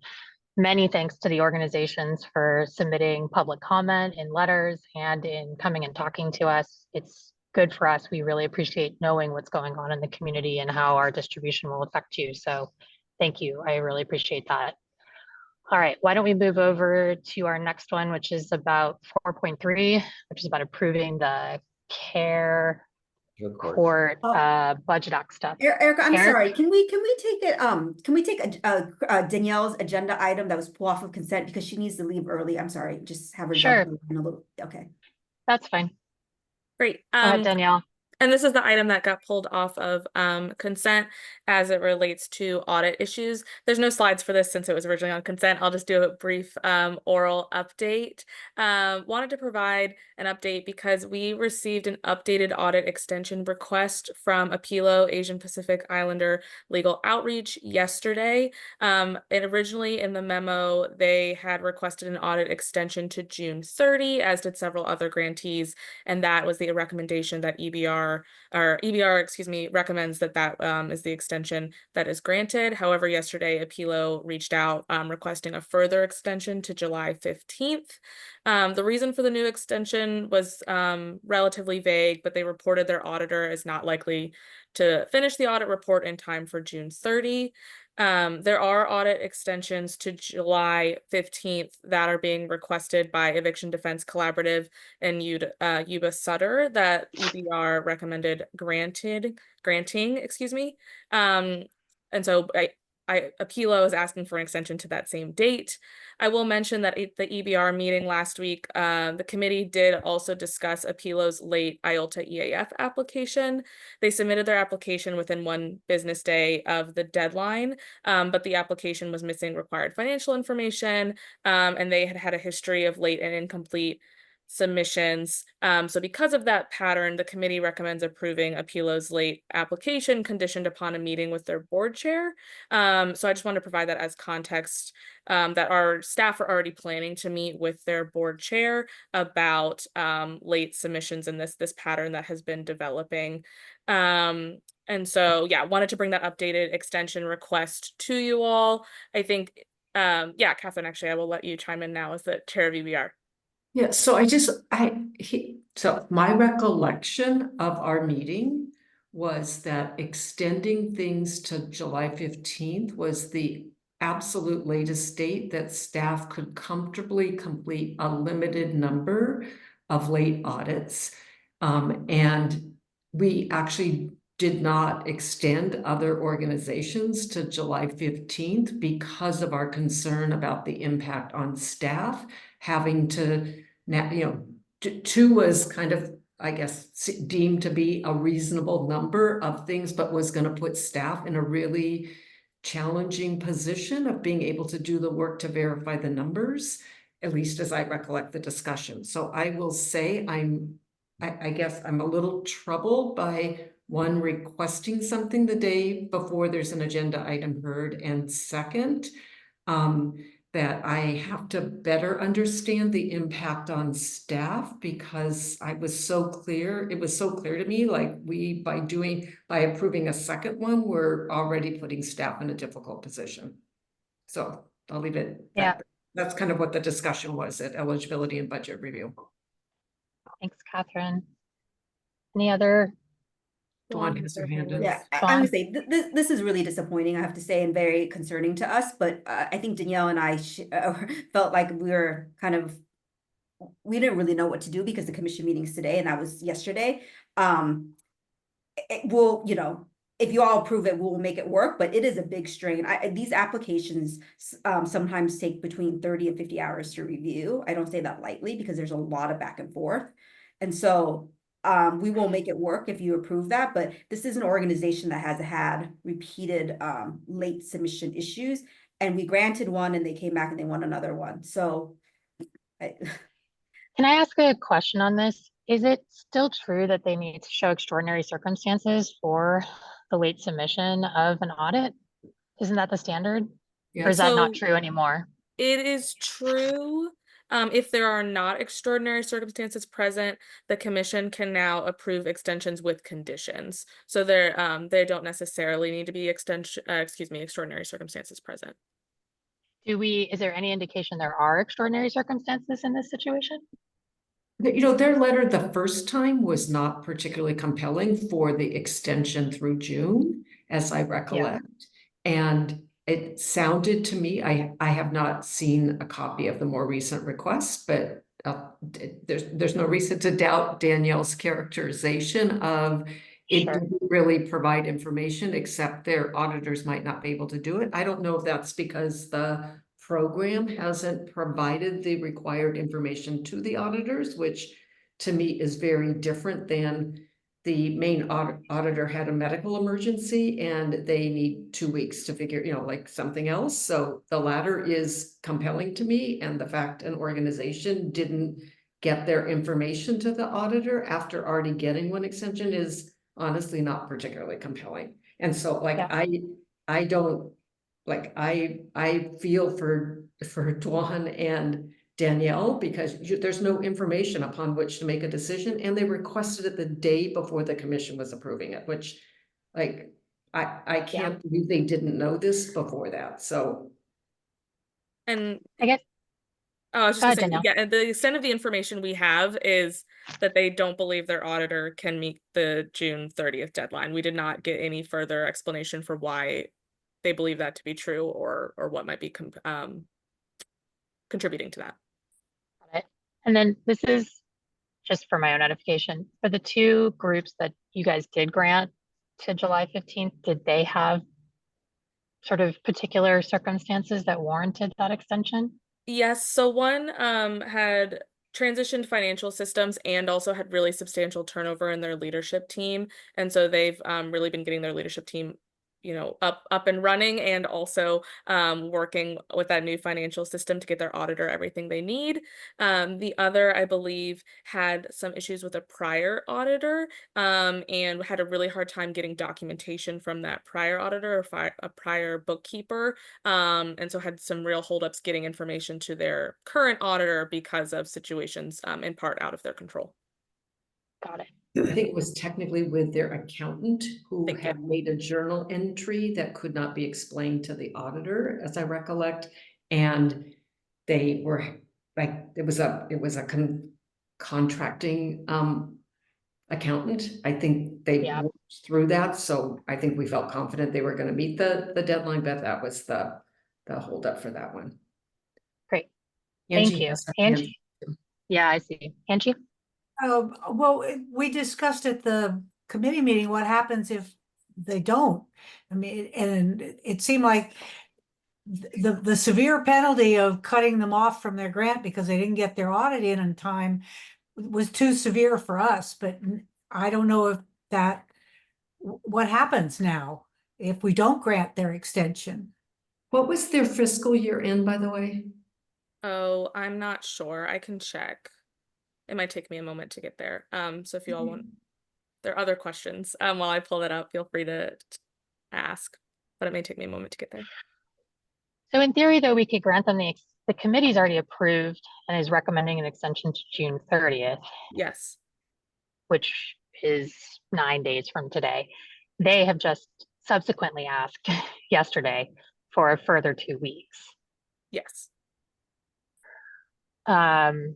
many thanks to the organizations for submitting public comment in letters and in coming and talking to us. It's good for us. We really appreciate knowing what's going on in the community and how our distribution will affect you. So thank you. I really appreciate that. All right, why don't we move over to our next one, which is about 4.3, which is about approving the care court budget act stuff. Erica, I'm Eric? sorry. Can we take it? Can we take Danielle's agenda item that was pulled off of consent because she needs to leave early? I'm sorry. Just have her Sure. jump in a little. Okay. That's fine. Great. Go ahead, Danielle. And this is the item that got pulled off of consent as it relates to audit issues. There's no slides for this since it was originally on consent. I'll just do a brief oral update. Wanted to provide an update because we received an updated audit extension request from Apilo Asian Pacific Islander Legal Outreach yesterday. And originally in the memo, they had requested an audit extension to June 30, as did several other grantees. And that was the recommendation that EBR recommends that is the extension that is granted. However, yesterday Apilo reached out requesting a further extension to July 15th. The reason for the new extension was relatively vague, but they reported their auditor is not likely to finish the audit report in time for June 30. There are audit extensions to July 15th that are being requested by Eviction Defense Collaborative and Yuba Sutter that EBR recommended granting, excuse me. And so Apilo is asking for an extension to that same date. I will mention that at the EBR meeting last week, the committee did also discuss Apilo's late IOLTA EAF application. They submitted their application within 1 business day of the deadline, but the application was missing required financial information, and they had a history of late and incomplete submissions. So because of that pattern, the committee recommends approving Apilo's late application conditioned upon a meeting with their board chair. So I just want to provide that as context, that our staff are already planning to meet with their board chair about late submissions and this pattern that has been developing. And so, yeah, wanted to bring that updated extension request to you all. I think, yeah, Catherine, actually, I will let you chime in now as the chair of EBR. Yeah, so so my recollection of our meeting was that extending things to July 15th was the absolute latest date that staff could comfortably complete a limited number of late audits. And we actually did not extend other organizations to July 15th because of our concern about the impact on staff having to now, 2 was kind of, I guess, deemed to be a reasonable number of things, but was going to put staff in a really challenging position of being able to do the work to verify the numbers, at least as I recollect the discussion. So I will say I guess I'm a little troubled by one, requesting something the day before there's an agenda item heard, and second, that I have to better understand the impact on staff, because it was so clear to me, like by approving a second one, we're already putting staff in a difficult position. So I'll leave it. Yeah. That's kind of what the discussion was at eligibility and budget review. Thanks, Catherine. Any other? Dawn has her hand up. Yeah, I'm gonna say this is really disappointing, I have to say, and very concerning to us. But I think Danielle and I felt like we didn't really know what to do because the commission meeting's today and that was yesterday. It will, if you all approve it, we'll make it work, but it is a big strain. These applications sometimes take between 30 and 50 hours to review. I don't say that lightly because there's a lot of back and forth, and so. We will make it work if you approve that, but this is an organization that has had repeated late submission issues, and we granted one and they came back and they want another one. So can I ask a question on this? Is it still true that they need to show extraordinary circumstances for the late submission of an audit? Isn't that the standard? Yeah. Or is that not true anymore? It is true. If there are not extraordinary circumstances present, the commission can now approve extensions with conditions. So they don't necessarily need to be extraordinary circumstances present. Is there any indication there are extraordinary circumstances in this situation? Their letter the first time was not particularly compelling for the extension through June, as I recollect. Yeah. And it sounded to me, I have not seen a copy of the more recent request, but there's no reason to doubt Danielle's characterization of it. Sure. Didn't really provide information, except their auditors might not be able to do it. I don't know if that's because the program hasn't provided the required information to the auditors, which to me is very different than the main auditor had a medical emergency and they need 2 weeks to figure, like something else. So the latter is compelling to me. And the fact an organization didn't get their information to the auditor after already getting one extension is honestly not particularly compelling. And so I don't, I feel for Dawn and Danielle, because there's no information upon which to make a decision, and they requested it the day before the commission was approving it, which I can't believe they didn't know this before that. So, and I guess I was just gonna say, yeah, and the extent of the information we have is that they don't believe their auditor can meet the June 30th deadline. We did not get any further explanation for why they believe that to be true, or what might be contributing to that. Got it. And then this is just for my own edification, for the two groups that you guys did grant to July 15th, did they have sort of particular circumstances that warranted that extension? Yes, so one had transitioned financial systems and also had really substantial turnover in their leadership team. And so they've really been getting their leadership team, you know, up and running, and also working with that new financial system to get their auditor everything they need. The other, I believe, had some issues with a prior auditor and had a really hard time getting documentation from that prior auditor or a prior bookkeeper. And so had some real holdups getting information to their current auditor because of situations in part out of their control. Got it. I think it was technically with their accountant who had made a journal entry that could not be explained to the auditor, as I recollect. And they were like, it was a contracting accountant. I think they worked through that. So I think we felt confident they were going to meet the deadline, but that was the holdup for that one. Great. Angie Thank you. has her Angie. hand. Yeah, I see. Angie? Well, we discussed at the committee meeting what happens if they don't. I mean, and it seemed like the severe penalty of cutting them off from their grant because they didn't get their audit in time was too severe for us. But I don't know if what happens now if we don't grant their extension. What was their fiscal year end, by the way? Oh, I'm not sure. I can check. It might take me a moment to get there. So if you all want, there are other questions. While I pull that up, feel free to ask, but it may take me a moment to get there. So in theory, though, we could grant them the committee's already approved and is recommending an extension to June 30th. Yes. Which is 9 days from today. They have just subsequently asked yesterday for a further 2 weeks. Yes. Okay.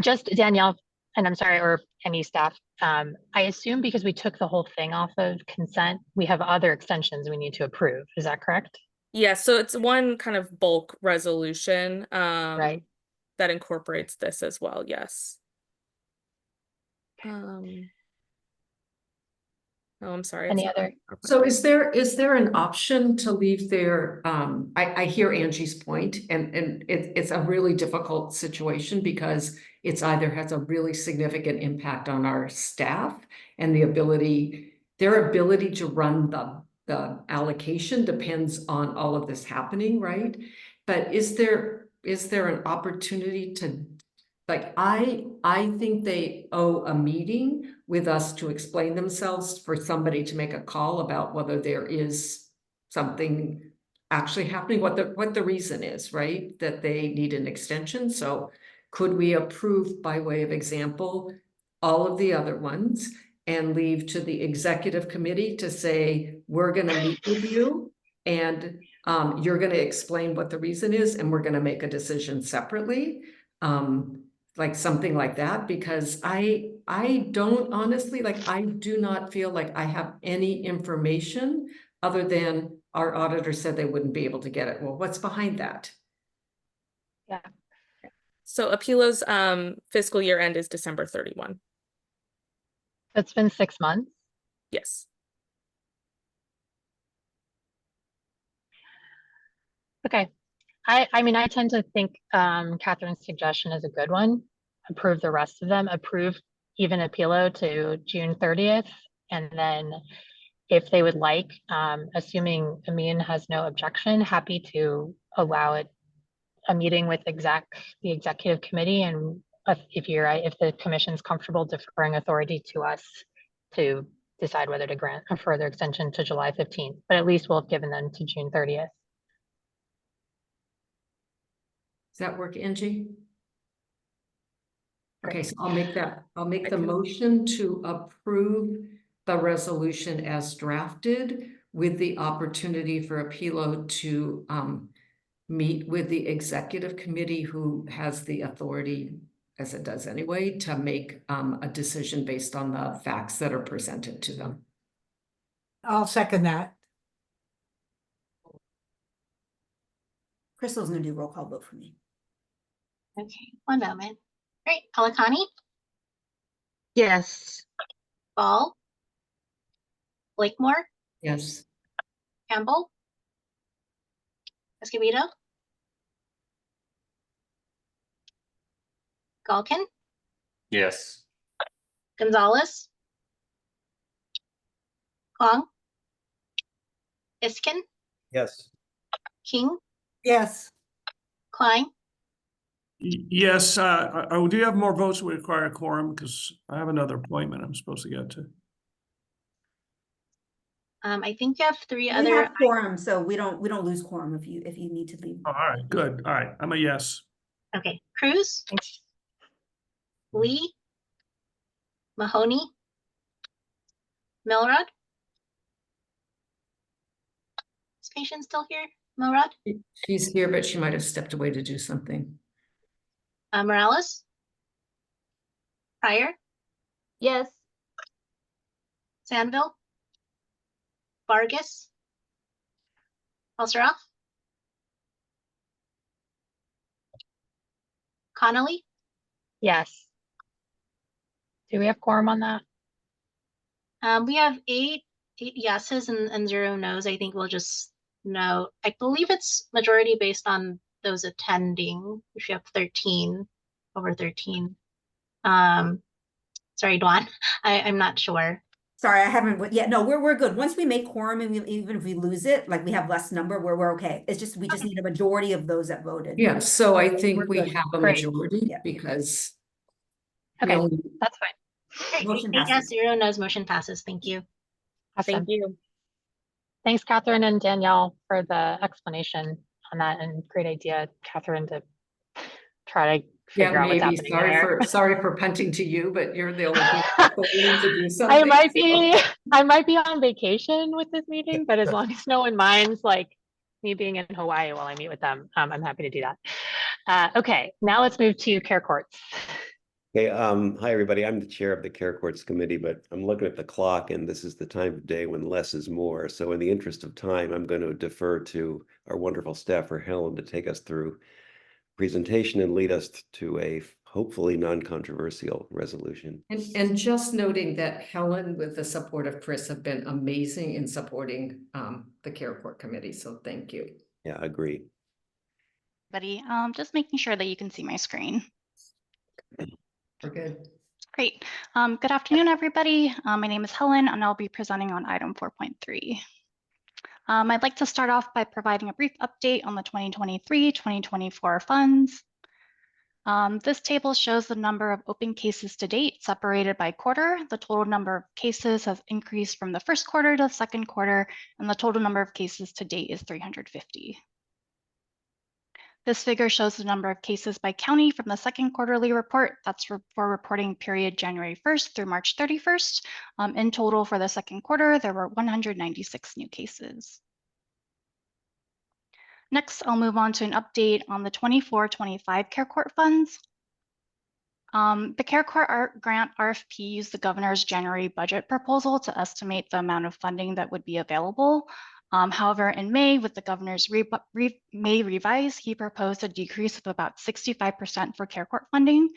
Just Danielle, and I'm sorry, or any staff, I assume because we took the whole thing off of consent, we have other extensions we need to approve. Is that correct? Yeah, so it's one kind of bulk resolution right. that incorporates this as well, yes. Oh, I'm sorry. Any other? So is there an option to leave their, I hear Angie's point, and it's a really difficult situation because it's either has a really significant impact on our staff and their ability to run the allocation depends on all of this happening, right? But is there an opportunity to, like, I think they owe a meeting with us to explain themselves for somebody to make a call about whether there is something actually happening, what the reason is, right? That they need an extension. So could we approve, by way of example, all of the other ones and leave to the executive committee to say, we're going to meet with you and you're going to explain what the reason is and we're going to make a decision separately. Like something like that, because I don't honestly, like, I do not feel like I have any information other than our auditor said they wouldn't be able to get it. Well, what's behind that? Yeah. So Apila's fiscal year end is December 31. It's been 6 months. Yes. Okay. I mean, I tend to think Catherine's suggestion is a good one. Approve the rest of them, approve even Apilo to June 30th. And then if they would like, assuming Amin has no objection, happy to allow it a meeting with the executive committee. And if the commission's comfortable deferring authority to us to decide whether to grant a further extension to July 15th, but at least we'll have given them to June 30th. Does that work, Angie? Okay, so I'll make the motion to approve the resolution as drafted with the opportunity for Apilo to meet with the executive committee who has the authority, as it does anyway, to make a decision based on the facts that are presented to them. I'll second that. Crystal's gonna do roll call vote for me. Okay, one moment. All right, Pelicani, Yes. Ball, Blakemore, Yes. Campbell, Escobedo, Galkin, Yes. Gonzalez, Kwong, Iskin, Yes. King, Yes. Klein. Yes, do you have more votes we require a quorum? Because I have another appointment I'm supposed to get to. I think you have three We other. have quorum, so we don't lose quorum if you need to leave. Oh, all right, good. All right, I'm a yes. Okay, Cruz, Lee, Mahoney, Milrod. Is patient still here? Milrod? She's here, but she might have stepped away to do something. Morales? Pryor? Yes. Sandville? Vargas? Elseroff? Connolly? Yes. Do we have quorum on that? We have eight yeses and 0 no's. I think we'll just note. I believe it's majority based on those attending, which we have 13 over 13. Sorry, Dwan. I'm not sure. Sorry, I haven't. Yeah, no, we're good. Once we make quorum, and even if we lose it, like we have less number, we're okay. It's just we just need a majority of those that voted. Yeah, so I think We're we good. have a Great. majority Yeah. because Okay, we only that's fine. Great. Motion Eight yes, passes. 0 no's. Motion passes. Thank you. Awesome. Thank you. Thanks, Catherine and Danielle, for the explanation on that, and great idea, Catherine, to try to figure out what's maybe happening there. sorry for punting to you, but you're the only people who need to do something. I might be on vacation with this meeting, but as long as no one minds, like me being in Hawaii while I meet with them, I'm happy to do that. Okay, now let's move to care courts. Okay, hi, everybody. I'm the chair of the Care Courts Committee, but I'm looking at the clock, and this is the time of day when less is more. So in the interest of time, I'm going to defer to our wonderful staffer, Helen, to take us through presentation and lead us to a hopefully non-controversial resolution. And just noting that Helen, with the support of Chris, have been amazing in supporting the Care Court Committee. So thank you. Yeah, I agree. Buddy, just making sure that you can see my screen. We're good. Great. Good afternoon, everybody. My name is Helen, and I'll be presenting on item 4.3. I'd like to start off by providing a brief update on the 2023-2024 funds. This table shows the number of open cases to date separated by quarter. The total number of cases has increased from the first quarter to the second quarter, and the total number of cases to date is 350. This figure shows the number of cases by county from the second quarterly report. That's for reporting period January 1st through March 31st. In total for the second quarter, there were 196 new cases. Next, I'll move on to an update on the 24-25 Care Court funds. The Care Court Grant RFP used the governor's January budget proposal to estimate the amount of funding that would be available. However, in May, with the governor's May revise, he proposed a decrease of about 65% for Care Court funding.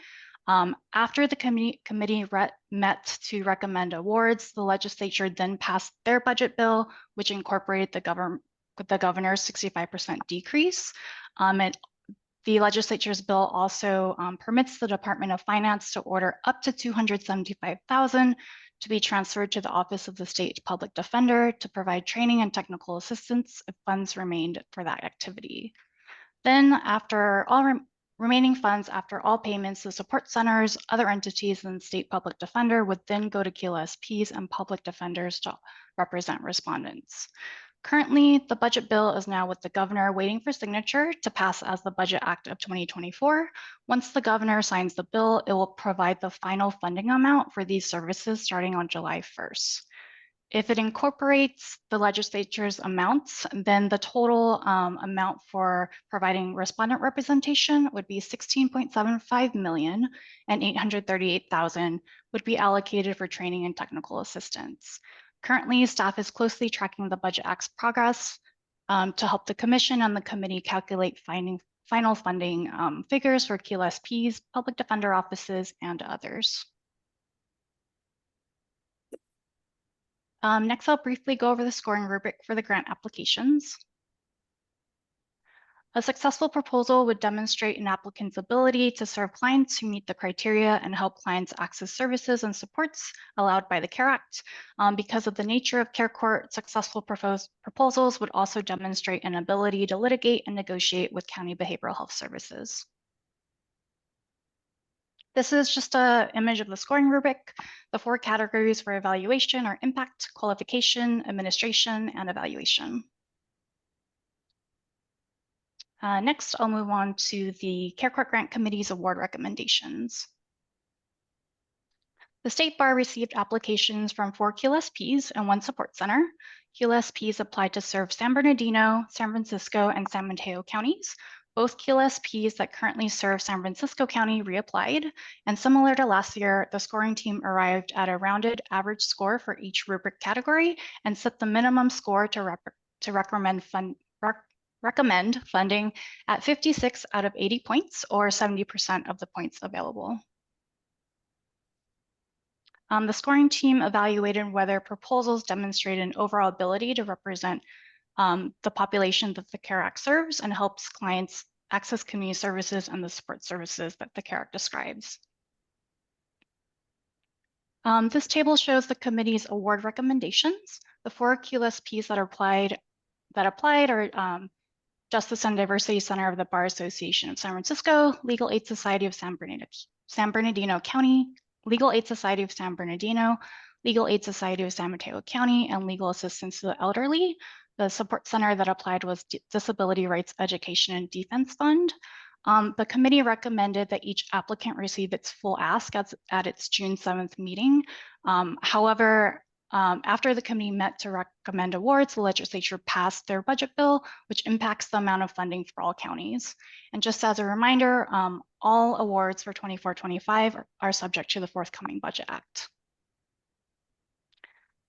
After the committee met to recommend awards, the legislature then passed their budget bill, which incorporated the governor's 65% decrease. The legislature's bill also permits the Department of Finance to order up to $275,000 to be transferred to the Office of the State Public Defender to provide training and technical assistance if funds remained for that activity. Then, after all remaining funds, after all payments, the support centers, other entities, and State Public Defender would then go to QLSPs and public defenders to represent respondents. Currently, the budget bill is now with the governor waiting for signature to pass as the Budget Act of 2024. Once the governor signs the bill, it will provide the final funding amount for these services starting on July 1st. If it incorporates the legislature's amounts, then the total amount for providing respondent representation would be $16.75 million, and $838,000 would be allocated for training and technical assistance. Currently, staff is closely tracking the Budget Act's progress to help the Commission and the committee calculate final funding figures for QLSPs, public defender offices, and others. Next, I'll briefly go over the scoring rubric for the grant applications. A successful proposal would demonstrate an applicant's ability to serve clients who meet the criteria and help clients access services and supports allowed by the CARE Act. Because of the nature of Care Court, successful proposals would also demonstrate an ability to litigate and negotiate with county behavioral health services. This is just an image of the scoring rubric. The 4 categories for evaluation are impact, qualification, administration, and evaluation. Next, I'll move on to the Care Court Grant Committee's award recommendations. The State Bar received applications from 4 QLSPs and 1 support center. QLSPs applied to serve San Bernardino, San Francisco, and San Mateo counties. Both QLSPs that currently serve San Francisco County reapplied, and similar to last year, the scoring team arrived at a rounded average score for each rubric category and set the minimum score to recommend funding at 56 out of 80 points, or 70% of the points available. The scoring team evaluated whether proposals demonstrate an overall ability to represent the population that the CARE Act serves and helps clients access community services and the support services that the CARE Act describes. This table shows the committee's award recommendations. The 4 QLSPs that applied are Justice and Diversity Center of the Bar Association of San Francisco, Legal Aid Society of San Bernardino County, Legal Aid Society of San Bernardino, Legal Aid Society of San Mateo County, and Legal Assistance to the Elderly. The support center that applied was Disability Rights Education and Defense Fund. The committee recommended that each applicant receive its full ask at its June 7th meeting. However, after the committee met to recommend awards, the legislature passed their budget bill, which impacts the amount of funding for all counties. And just as a reminder, all awards for 24-25 are subject to the forthcoming Budget Act.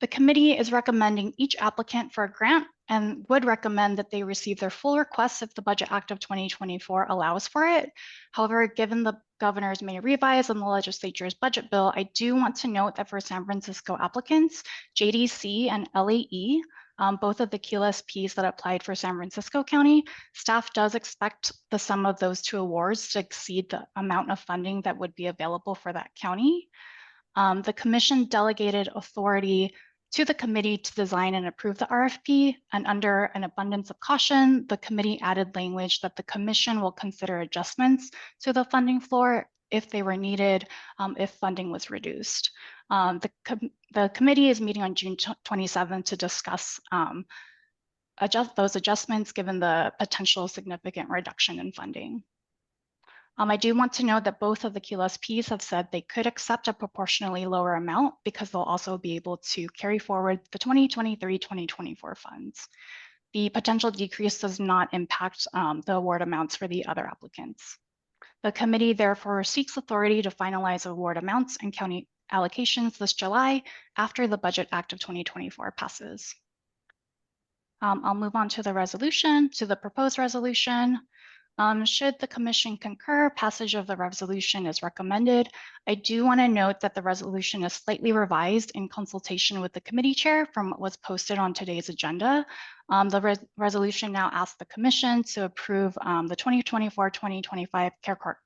The committee is recommending each applicant for a grant and would recommend that they receive their full request if the Budget Act of 2024 allows for it. However, given the governors may revise on the legislature's budget bill, I do want to note that for San Francisco applicants, JDC and LAE, both of the QLSPs that applied for San Francisco County, staff does expect the sum of those 2 awards to exceed the amount of funding that would be available for that county. The commission delegated authority to the committee to design and approve the RFP, and under an abundance of caution, the committee added language that the commission will consider adjustments to the funding floor if they were needed, if funding was reduced. The committee is meeting on June 27th to discuss those adjustments given the potential significant reduction in funding. I do want to note that both of the QLSPs have said they could accept a proportionally lower amount because they'll also be able to carry forward the 2023-2024 funds. The potential decrease does not impact the award amounts for the other applicants. The committee therefore seeks authority to finalize award amounts and county allocations this July after the Budget Act of 2024 passes. I'll move on to the proposed resolution. Should the commission concur, passage of the resolution is recommended. I do want to note that the resolution is slightly revised in consultation with the committee chair from what was posted on today's agenda. The resolution now asks the commission to approve the 2024-2025 Care Court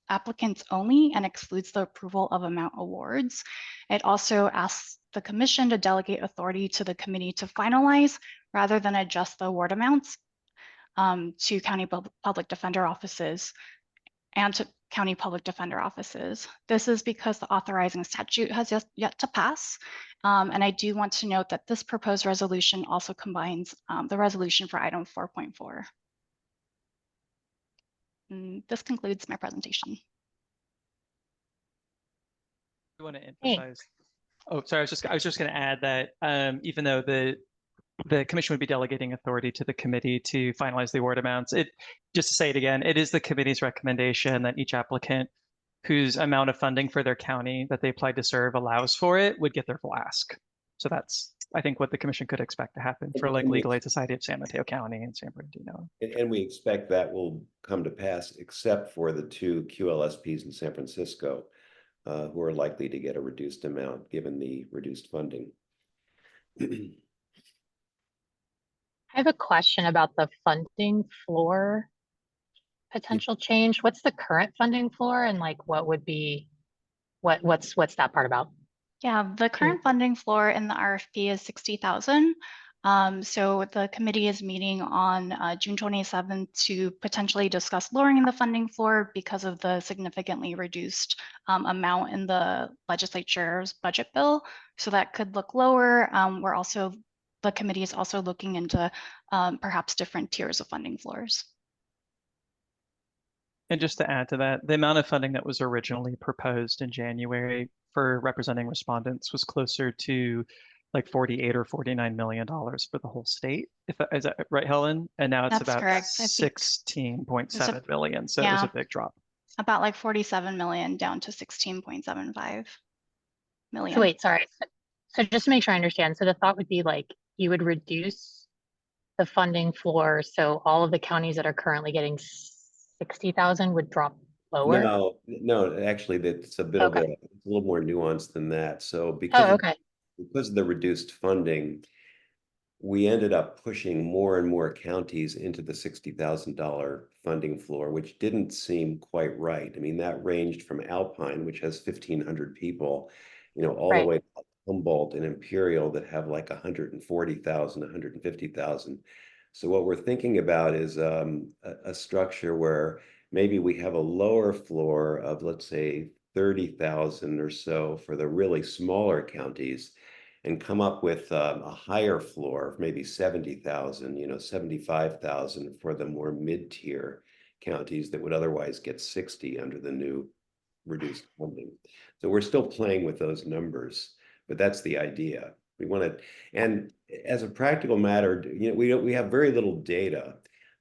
applicants only and excludes the approval of amount awards. It also asks the commission to delegate authority to the committee to finalize rather than adjust the award amounts to county public defender offices and to county public defender offices. This is because the authorizing statute has yet to pass. And I do want to note that this proposed resolution also combines the resolution for item 4.4. This concludes my presentation. I want to emphasize. Oh, sorry. I was just going to add that even though the commission would be delegating authority to the committee to finalize the award amounts, just to say it again, it is the committee's recommendation that each applicant whose amount of funding for their county that they applied to serve allows for it would get their full ask. So that's I think what the commission could expect to happen for like Legal Aid Society of San Mateo County and San Bernardino. And we expect that will come to pass, except for the 2 QLSPs in San Francisco, who are likely to get a reduced amount given the reduced funding. I have a question about the funding floor potential change. What's the current funding floor, and like what would be what's that part about? Yeah, the current funding floor in the RFP is 60,000. So the committee is meeting on June 27th to potentially discuss lowering the funding floor because of the significantly reduced amount in the legislature's budget bill. So that could look lower. The committee is also looking into perhaps different tiers of funding floors. And just to add to that, the amount of funding that was originally proposed in January for representing respondents was closer to like 48 or $49 million for the whole state. Is that right, Helen? And now it's That's about correct. 16.7 million. So it was a big drop. About like 47 million down to 16.75 million. So wait, sorry. So just to make sure I understand, so the thought would be like you would reduce the funding floor, so all of the counties that are currently getting 60,000 would drop lower? No, actually, that's a bit of a little more nuanced than that. So because of the reduced funding, we ended up pushing more and more counties into the $60,000 funding floor, which didn't seem quite right. I mean, that ranged from Alpine, which has 1,500 people, all the way to Humboldt and Imperial that have like 140,000, 150,000. So what we're thinking about is a structure where maybe we have a lower floor of, let's say, 30,000 or so for the really smaller counties, and come up with a higher floor of maybe 70,000, 75,000 for the more mid-tier counties that would otherwise get 60 under the new reduced funding. So we're still playing with those numbers, but that's the idea. We want to, and as a practical matter, we have very little data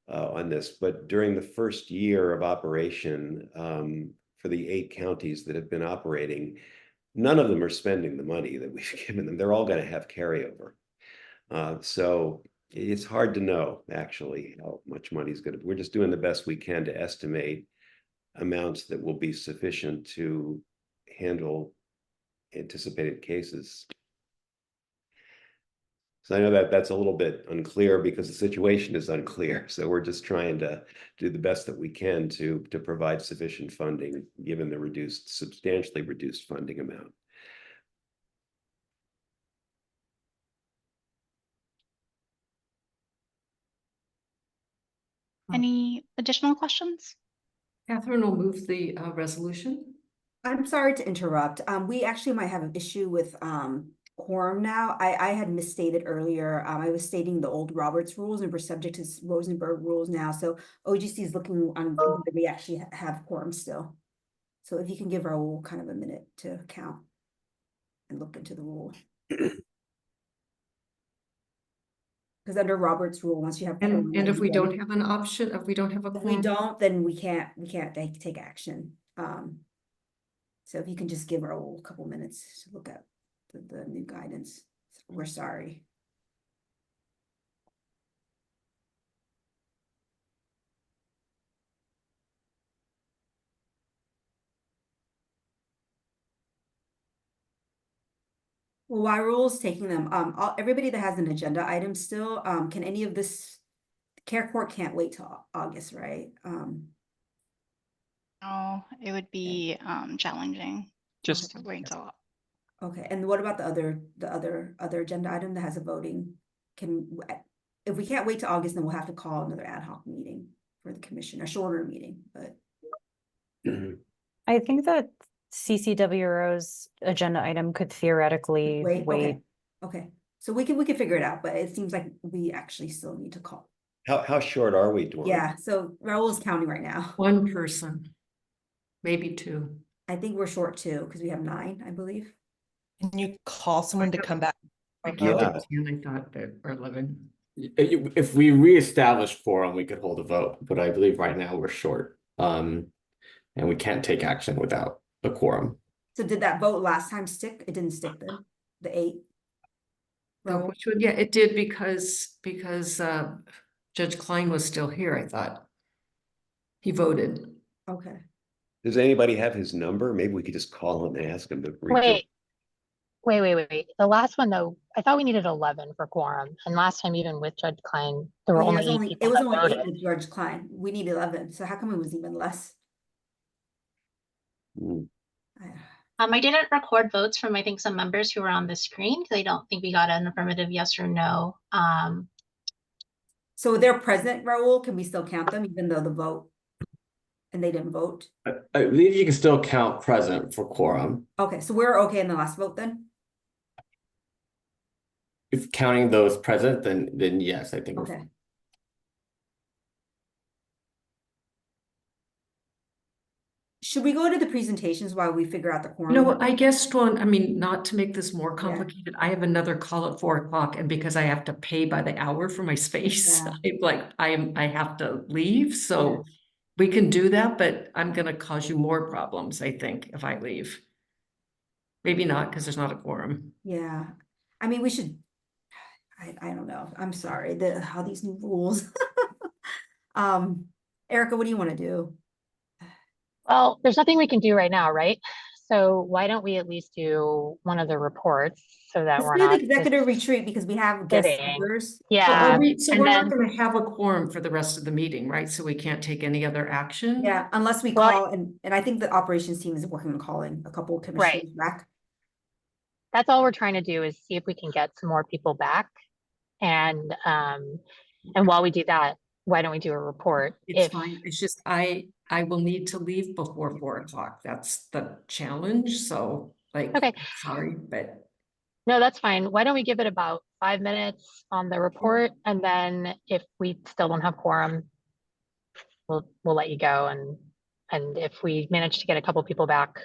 on this, but during the first year of operation for the 8 counties that have been operating, none of them are spending the money that we've given them. They're all going to have carryover. So it's hard to know actually how much money is going to. We're just doing the best we can to estimate amounts that will be sufficient to handle anticipated cases. So I know that that's a little bit unclear because the situation is unclear. So we're just trying to do the best that we can to provide sufficient funding given the substantially reduced funding amount. Any additional questions? Catherine will move the resolution. I'm sorry to interrupt. We actually might have an issue with quorum now. I had misstated earlier. I was stating the old Roberts rules, and we're subject to Rosenberg rules now. So OGC is looking on whether we actually have quorum still. So if you can give Raul kind of a minute to count and look into the rule. Because under Roberts rule, once you have quorum, and if we don't have an option, if we don't have a quorum, if we don't, then we can't take action. So if you can just give Raul a couple minutes to look at the new guidance. We're sorry. Well, while Raul's taking them, everybody that has an agenda item still, can any of this, Care Court can't wait till August, right? No, it would be challenging. Just to wait until. Okay, and what about the other agenda item that has a voting? If we can't wait till August, then we'll have to call another ad hoc meeting for the commission, a shorter meeting, but. I think that CCWRO's agenda item could theoretically wait. Okay. So we can figure it out, but it seems like we actually still need to call. How short are we, Dwan? Yeah, so Raul's counting right now. 1 person, maybe 2. I think we're short 2 because we have 9, I believe. Can you call someone to come back? I counted 10, I thought, or 11. If we reestablish quorum, we could hold a vote, but I believe right now we're short. And we can't take action without a quorum. So did that vote last time stick? It didn't stick then, the 8? Which one? Yeah, it did because Judge Klein was still here, I thought. He voted. Okay. Does anybody have his number? Maybe we could just call him and ask him to Wait. The last one though, I thought we needed 11 for quorum. And last time, even with Judge Klein, there were only 8 people it was that only voted. 8 with George Klein. We need 11. So how come it was even less? I didn't record votes from, I think, some members who were on the screen because I don't think we got an affirmative yes or no. So they're present, Raul. Can we still count them even though the vote and they didn't vote? I believe you can still count present for quorum. Okay, so we're okay in the last vote then? If counting those present, then yes, I think. Okay. Should we go to the presentations while we figure out the quorum? No, I guess, Dawn, I mean, not to make this more complicated, I have another call at 4 o'clock, and because I have to pay by the hour for my space, I have to leave. So we can do that, but I'm gonna cause you more problems, I think, if I leave. Maybe not, because there's not a quorum. Yeah. I mean, we should, I don't know. I'm sorry, how these new rules. Erica, what do you want to do? Well, there's nothing we can do right now, right? So why don't we at least do one of the reports so that Let's we're do not the executive retreat because we have guest speakers. Yeah. So we're not going to have a quorum for the rest of the meeting, right? So we can't take any other action? Yeah, unless we call, and I think the operations team is working on calling a couple of commissioners back. That's all we're trying to do is see if we can get some more people back. And while we do that, why don't we do a report? It's fine. It's just I will need to leave before 4 o'clock. That's the challenge. So sorry, but no, that's fine. Why don't we give it about 5 minutes on the report, and then if we still don't have quorum, we'll let you go. And if we manage to get a couple people back,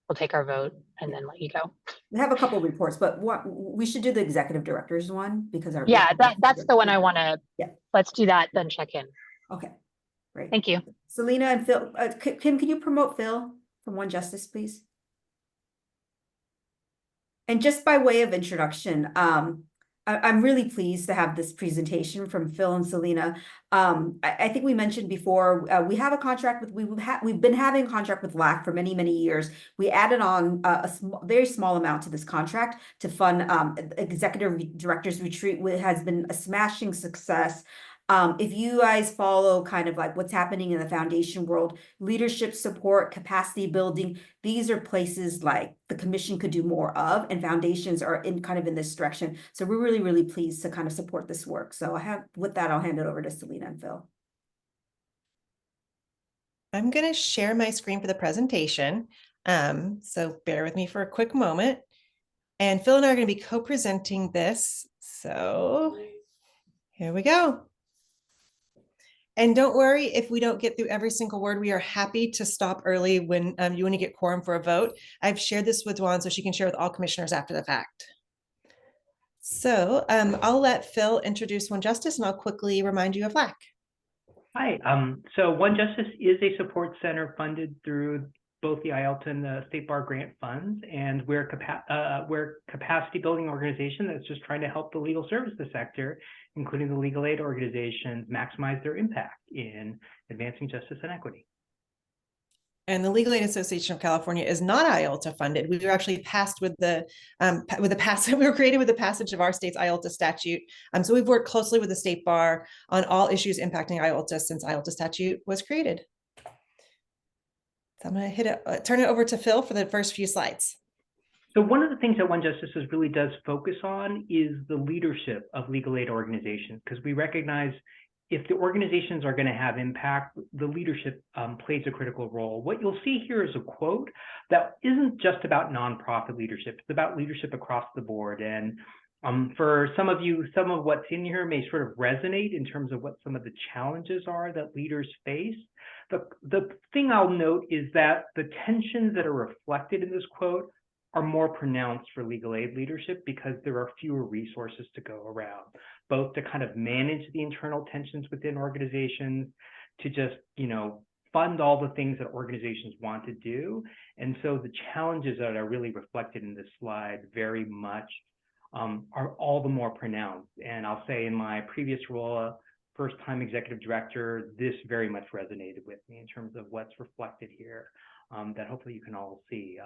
we'll take our vote and then let you go. We have a couple of reports, but what we should do the executive directors one because our that's the one I want to. Yeah, let's do that. Then check in. Okay, great. Thank you, Selena and Phil. Kim, can you promote Phil from One Justice, please? And just by way of introduction, I'm really pleased to have this presentation from Phil and Selena. I think we mentioned before, we have a contract with, we've been having a contract with LAC for many, many years. We added on a very small amount to this contract to fund executive directors retreat, which has been a smashing success. If you guys follow kind of like what's happening in the foundation world, leadership support, capacity building, these are places like the commission could do more of, and foundations are in kind of in this direction. So we're really, really pleased to kind of support this work. So with that, I'll hand it over to Selena and Phil. I'm going to share my screen for the presentation. So bear with me for a quick moment. And Phil and I are going to be co-presenting this. So here we go. And don't worry if we don't get through every single word. We are happy to stop early when you want to get quorum for a vote. I've shared this with Juan so she can share with all commissioners after the fact. So I'll let Phil introduce One Justice, and I'll quickly remind you of LAC. Hi, so One Justice is a support center funded through both the IOLTA and the State Bar grant funds, and we're a capacity building organization that's just trying to help the legal services sector, including the legal aid organizations, maximize their impact in advancing justice and equity. And the Legal Aid Association of California is not IOLTA funded. We were actually passed with the we were created with the passage of our state's IOLTA statute. So we've worked closely with the State Bar on all issues impacting IOLTA since IOLTA statute was created. So I'm going to turn it over to Phil for the first few slides. So one of the things that One Justice really does focus on is the leadership of legal aid organizations, because we recognize if the organizations are going to have impact, the leadership plays a critical role. What you'll see here is a quote that isn't just about nonprofit leadership. It's about leadership across the board. And for some of you, some of what's in here may sort of resonate in terms of what some of the challenges are that leaders face. The thing I'll note is that the tensions that are reflected in this quote are more pronounced for legal aid leadership because there are fewer resources to go around, both to kind of manage the internal tensions within organizations, to just, fund all the things that organizations want to do. And so the challenges that are really reflected in this slide very much are all the more pronounced. And I'll say in my previous role, first-time executive director, this very much resonated with me in terms of what's reflected here, that hopefully you can all see.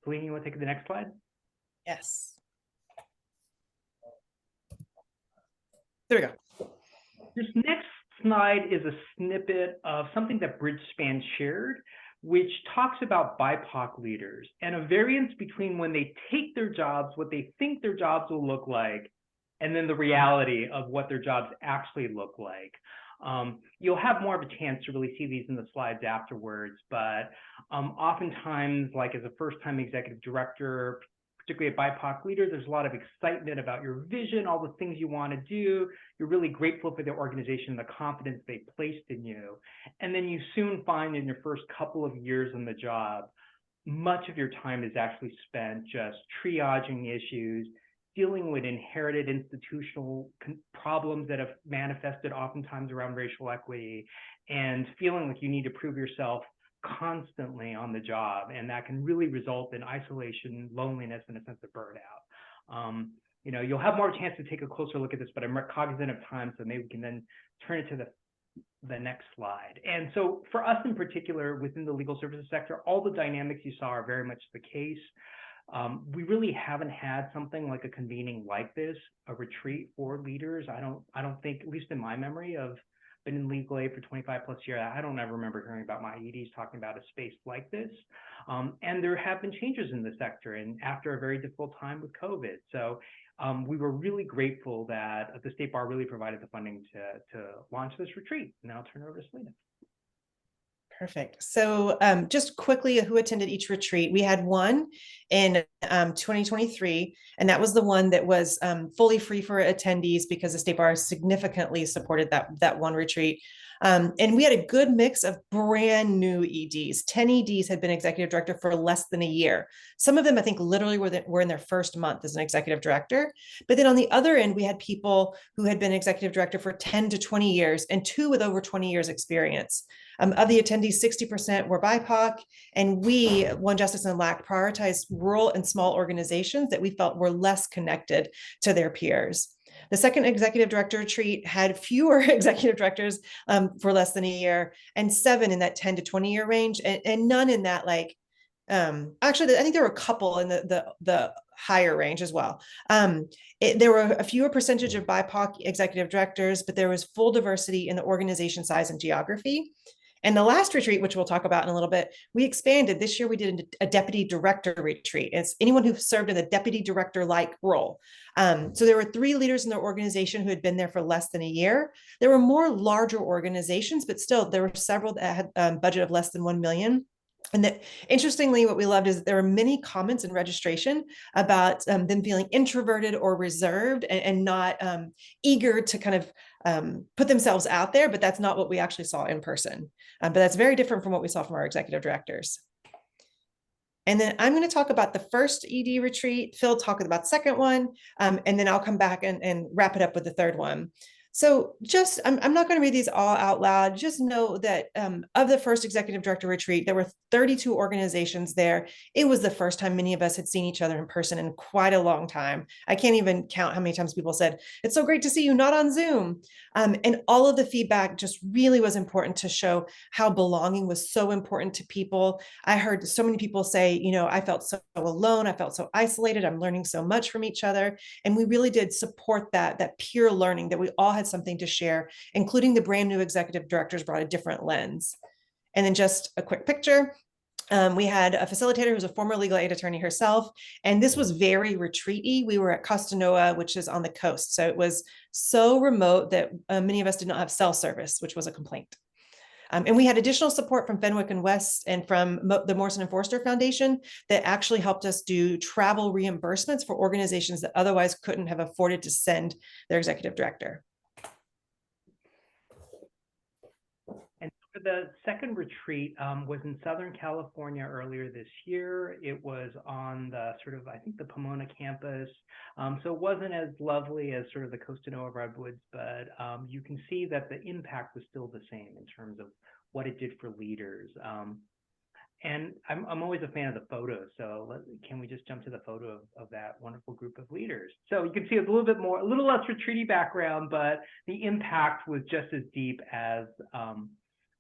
Celine, you want to take the next slide? Yes. There we go. This next slide is a snippet of something that Bridgespan shared, which talks about BIPOC leaders and a variance between when they take their jobs, what they think their jobs will look like, and then the reality of what their jobs actually look like. You'll have more of a chance to really see these in the slides afterwards, but oftentimes, like as a first-time executive director, particularly a BIPOC leader, there's a lot of excitement about your vision, all the things you want to do. You're really grateful for the organization, the confidence they placed in you. And then you soon find in your first couple of years on the job, much of your time is actually spent just triaging issues, dealing with inherited institutional problems that have manifested oftentimes around racial equity, and feeling like you need to prove yourself constantly on the job, and that can really result in isolation, loneliness, and a sense of burnout. You'll have more chance to take a closer look at this, but I'm cognizant of time, so maybe we can then turn it to the next slide. And so for us in particular, within the legal services sector, all the dynamics you saw are very much the case. We really haven't had something like a convening like this, a retreat for leaders. I don't think, at least in my memory of been in legal aid for 25 plus years, I don't ever remember hearing about my EDs talking about a space like this. And there have been changes in the sector, and after a very difficult time with COVID. So we were really grateful that the State Bar really provided the funding to launch this retreat. And now I'll turn it over to Selena. Perfect. So just quickly, who attended each retreat? We had one in 2023, and that was the one that was fully free for attendees because the State Bar significantly supported that one retreat. And we had a good mix of brand new EDs. 10 EDs had been executive director for less than a year. Some of them, I think, literally were in their first month as an executive director. But then on the other end, we had people who had been executive director for 10 to 20 years and two with over 20 years experience. Of the attendees, 60% were BIPOC, and we, One Justice and LAC, prioritized rural and small organizations that we felt were less connected to their peers. The second executive director retreat had fewer executive directors for less than a year, and 7 in that 10 to 20 year range, and none in that actually, I think there were a couple in the higher range as well. There were a fewer percentage of BIPOC executive directors, but there was full diversity in the organization size and geography. And the last retreat, which we'll talk about in a little bit, we expanded. This year we did a deputy director retreat. It's anyone who served in the deputy director-like role. So there were 3 leaders in their organization who had been there for less than a year. There were more larger organizations, but still there were several that had a budget of less than 1 million. And that, interestingly, what we loved is there were many comments in registration about them feeling introverted or reserved and not eager to kind of put themselves out there, but that's not what we actually saw in person. But that's very different from what we saw from our executive directors. And then I'm going to talk about the first ED retreat. Phil talked about the second one, and then I'll come back and wrap it up with the third one. So just, I'm not going to read these all out loud. Just know that of the first executive director retreat, there were 32 organizations there. It was the first time many of us had seen each other in person in quite a long time. I can't even count how many times people said, "It's so great to see you, not on Zoom." And all of the feedback just really was important to show how belonging was so important to people. I heard so many people say, I felt so alone. I felt so isolated. I'm learning so much from each other. And we really did support that peer learning, that we all had something to share, including the brand new executive directors brought a different lens. And then just a quick picture. We had a facilitator who's a former legal aid attorney herself, and this was very retreaty. We were at Costanoa, which is on the coast. So it was so remote that many of us did not have cell service, which was a complaint. And we had additional support from Fenwick and West and from the Morrison and Forster Foundation that actually helped us do travel reimbursements for organizations that otherwise couldn't have afforded to send their executive director. The second retreat was in Southern California earlier this year. It was on the I think the Pomona campus. So it wasn't as lovely as sort of the Costanoa Redwoods, but you can see that the impact was still the same in terms of what it did for leaders. And I'm always a fan of the photos. So can we just jump to the photo of that wonderful group of leaders? So you can see it's a little less retreaty background, but the impact was just as deep as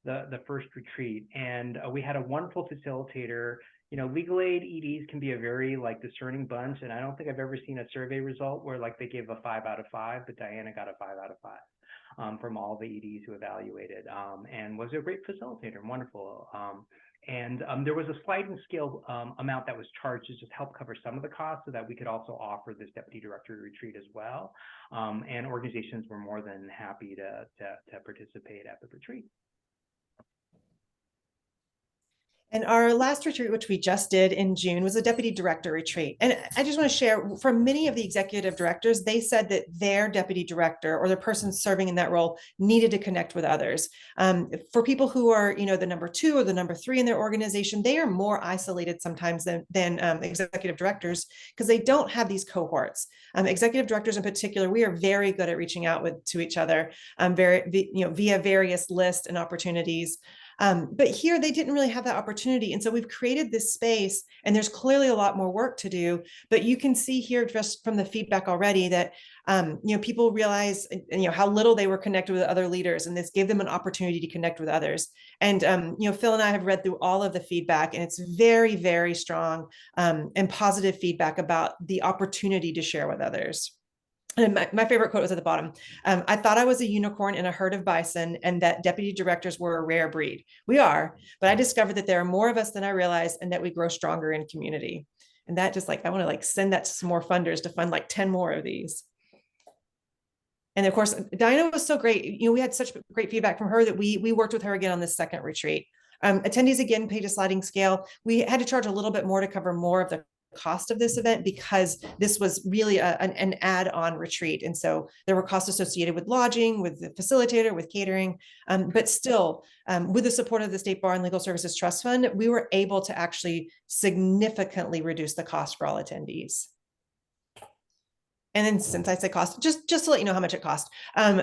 the first retreat. And we had a wonderful facilitator. You know, legal aid EDs can be a very discerning bunch. And I don't think I've ever seen a survey result where they gave a 5 out of 5, but Diana got a 5 out of 5 from all the EDs who evaluated, and was a great facilitator, wonderful. And there was a sliding scale amount that was charged to just help cover some of the costs so that we could also offer this deputy director retreat as well. And organizations were more than happy to participate at the retreat. And our last retreat, which we just did in June, was a deputy director retreat. And I just want to share from many of the executive directors, they said that their deputy director or the person serving in that role needed to connect with others. For people who are, the number 2 or the number 3 in their organization, they are more isolated sometimes than executive directors because they don't have these cohorts. Executive directors in particular, we are very good at reaching out to each other via various lists and opportunities. But here they didn't really have that opportunity. And so we've created this space, and there's clearly a lot more work to do, but you can see here just from the feedback already that, people realize, how little they were connected with other leaders, and this gave them an opportunity to connect with others. And, Phil and I have read through all of the feedback, and it's very, very strong and positive feedback about the opportunity to share with others. And my favorite quote was at the bottom. I thought I was a unicorn in a herd of bison and that deputy directors were a rare breed. We are, but I discovered that there are more of us than I realized and that we grow stronger in community. And that just I want to send that to some more funders to fund 10 more of these. And of course, Diana was so great. We had such great feedback from her that we worked with her again on this second retreat. Attendees again paid a sliding scale. We had to charge a little bit more to cover more of the cost of this event because this was really an add-on retreat. And so there were costs associated with lodging, with the facilitator, with catering, but still with the support of the State Bar and Legal Services Trust Fund, we were able to actually significantly reduce the cost for all attendees. And then since I say cost, just to let you know how much it cost.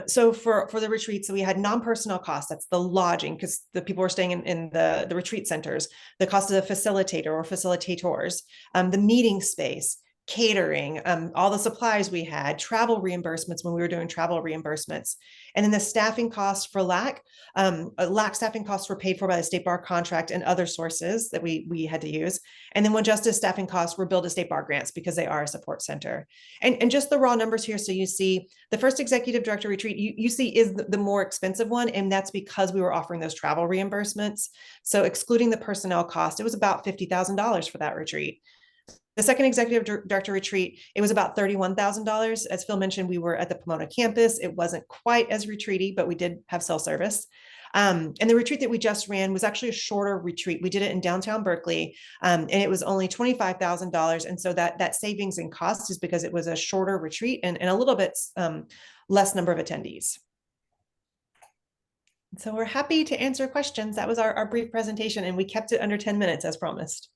So for the retreat, so we had non-personnel costs, that's the lodging, because the people were staying in the retreat centers, the cost of the facilitator or facilitators, the meeting space, catering, all the supplies we had, travel reimbursements when we were doing travel reimbursements. And then the staffing costs for LAC staffing costs were paid for by the State Bar contract and other sources that we had to use. And then when justice staffing costs were billed to State Bar grants because they are a support center. And just the raw numbers here. So you see the first executive director retreat you see is the more expensive one. And that's because we were offering those travel reimbursements. So excluding the personnel cost, it was about $50,000 for that retreat. The second executive director retreat, it was about $31,000. As Phil mentioned, we were at the Pomona campus. It wasn't quite as retreaty, but we did have cell service. And the retreat that we just ran was actually a shorter retreat. We did it in downtown Berkeley, and it was only $25,000. And so that savings in cost is because it was a shorter retreat and a little bit less number of attendees. So we're happy to answer questions. That was our brief presentation, and we kept it under 10 minutes as promised.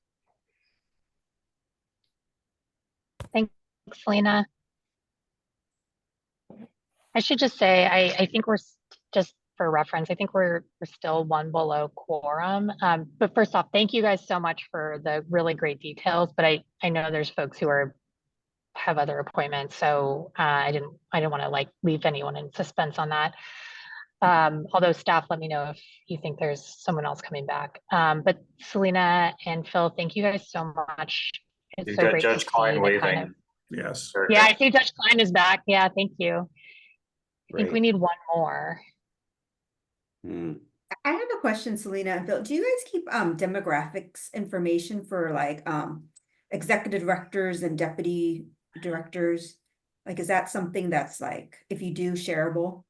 Thanks, Selena. I should just say, I think we're just for reference, I think we're still 1 below quorum. But first off, thank you guys so much for the really great details. But I know there's folks who have other appointments, so I didn't want to leave anyone in suspense on that. Although staff, let me know if you think there's someone else coming back. But Selena and Phil, thank you guys so much. It's You've so got great Judge to Klein see waving. Yes. Yeah, I see Judge Klein is back. Yeah, thank you. I think we need one more. I have a question, Selena and Phil. Do you guys keep demographics information for executive directors and deputy directors? Is that something that's if you do, shareable?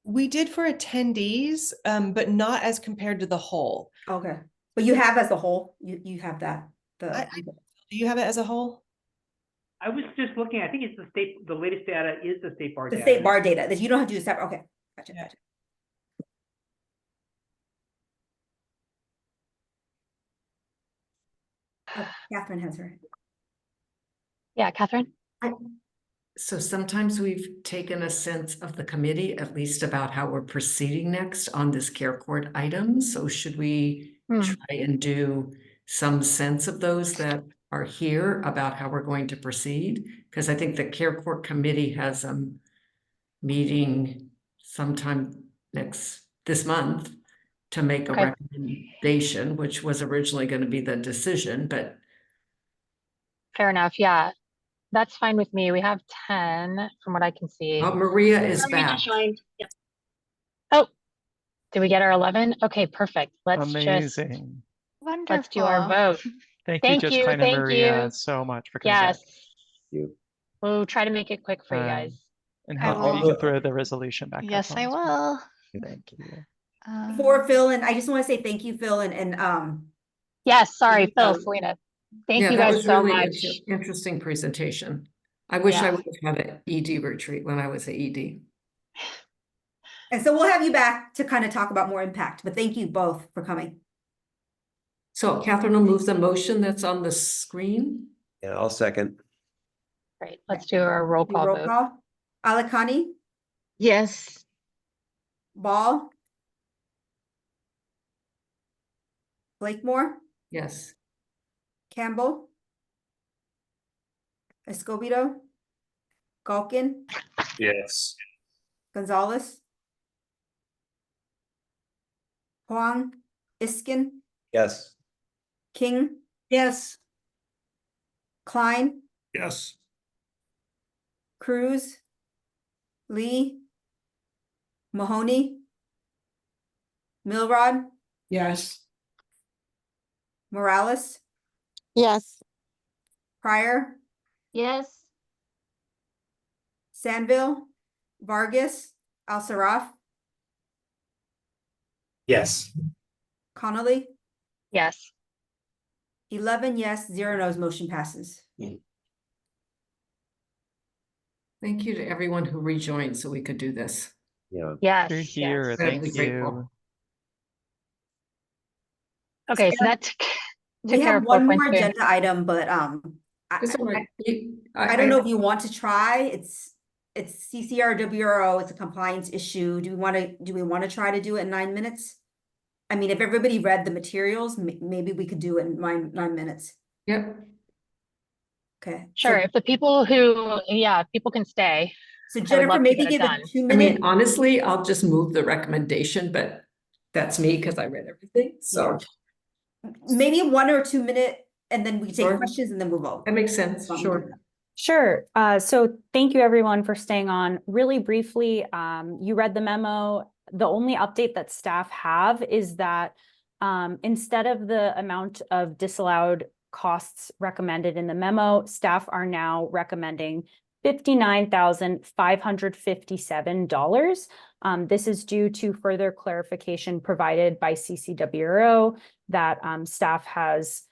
We did for attendees, but not as compared to the whole. Okay, but you have as a whole. You have that. Do you have it as a whole? I was just looking. I think it's the latest data is the State Bar data. The State Bar data that you don't have to do separate. Okay, gotcha. Yeah. Gotcha. Oh, Catherine has her. Yeah, Catherine. So sometimes we've taken a sense of the committee, at least about how we're proceeding next on this care court item. So should we try and do some sense of those that are here about how we're going to proceed. Because I think the Care Court Committee has a meeting sometime this month to make a Okay. recommendation, which was originally going to be the decision, but Fair enough. Yeah, that's fine with me. We have 10 from what I can see. Maria is Maria back. just joined. Yep. Oh, did we get our 11? Okay, perfect. Let's Amazing. let's do our vote. Thank you, Judge Klein and Thank Maria, you. so much for coming Yes. back. You. We'll try to make it quick for you guys. And I hopefully you will. can throw the resolution back up Yes, on I the screen. will. Thank you. For Phil, and I just want to say thank you, Phil, and Yes, sorry, Phil, so- Selena. Thank Yeah, you that guys was so really much. interesting presentation. I wish I Yeah. would have had an ED retreat when I was an ED. and so we'll have you back to kind of talk about more impact. But thank you both for coming. So Catherine will move the motion that's on the screen. Yeah, I'll second. Great. Let's do our roll call Roll vote. call. Alakani, Yes. Ball, Blakemore, Yes. Campbell, Escobedo, Galkin, Yes. Gonzalez, Huang, Iskin, Yes. King, Yes. Klein, Yes. Cruz, Lee, Mahoney, Milrod, Yes. Morales, Yes. Pryor, Yes. Sandville, Vargas, Al-Saraf, Yes. Connolly, Yes. 11 yes, 0 no's, motion passes. Thank you to everyone who rejoined so we could do this. Yeah. Yes. You're here. Yes. Thank Incredibly you. grateful. Okay, so that We took care have of one more 4.2. agenda item, but It's all right. I don't know if you want to try. It's CCRWRO. It's a compliance issue. Do we want to try to do it in 9 minutes? I mean, if everybody read the materials, maybe we could do it in 9 minutes. Yep. Okay. Sure. If the people who, if people can stay. So I would Jennifer, love to maybe get it give done. a 2 I minute. mean, honestly, I'll just move the recommendation, but that's me because I read everything. So Maybe 1 or 2 minute, and then we take Sure. questions and then we'll vote. that makes sense. Sure. Sure. So thank you everyone for staying on. Really briefly, you read the memo. The only update that staff have is that instead of the amount of disallowed costs recommended in the memo, staff are now recommending $59,557. This is due to further clarification provided by CCWRO that staff has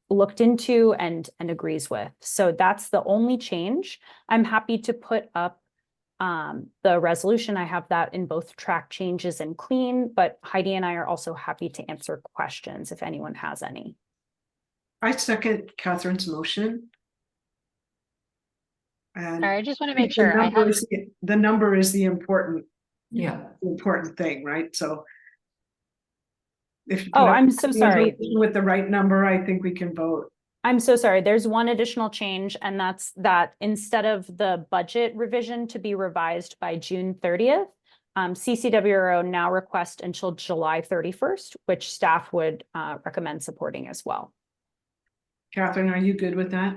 looked into and agrees with. So that's the only change. I'm happy to put up the resolution. I have that in both track changes and clean, but Heidi and I are also happy to answer questions if anyone has any. I second Catherine's motion. And Sorry, I just want to I make think sure the number is the important thing, right? So if you Oh, put up I'm so a sorry. resolution with the right number, I think we can vote. I'm so sorry. There's one additional change, and that's that instead of the budget revision to be revised by June 30th, CCWRO now request until July 31st, which staff would recommend supporting as well. Catherine, are you good with that?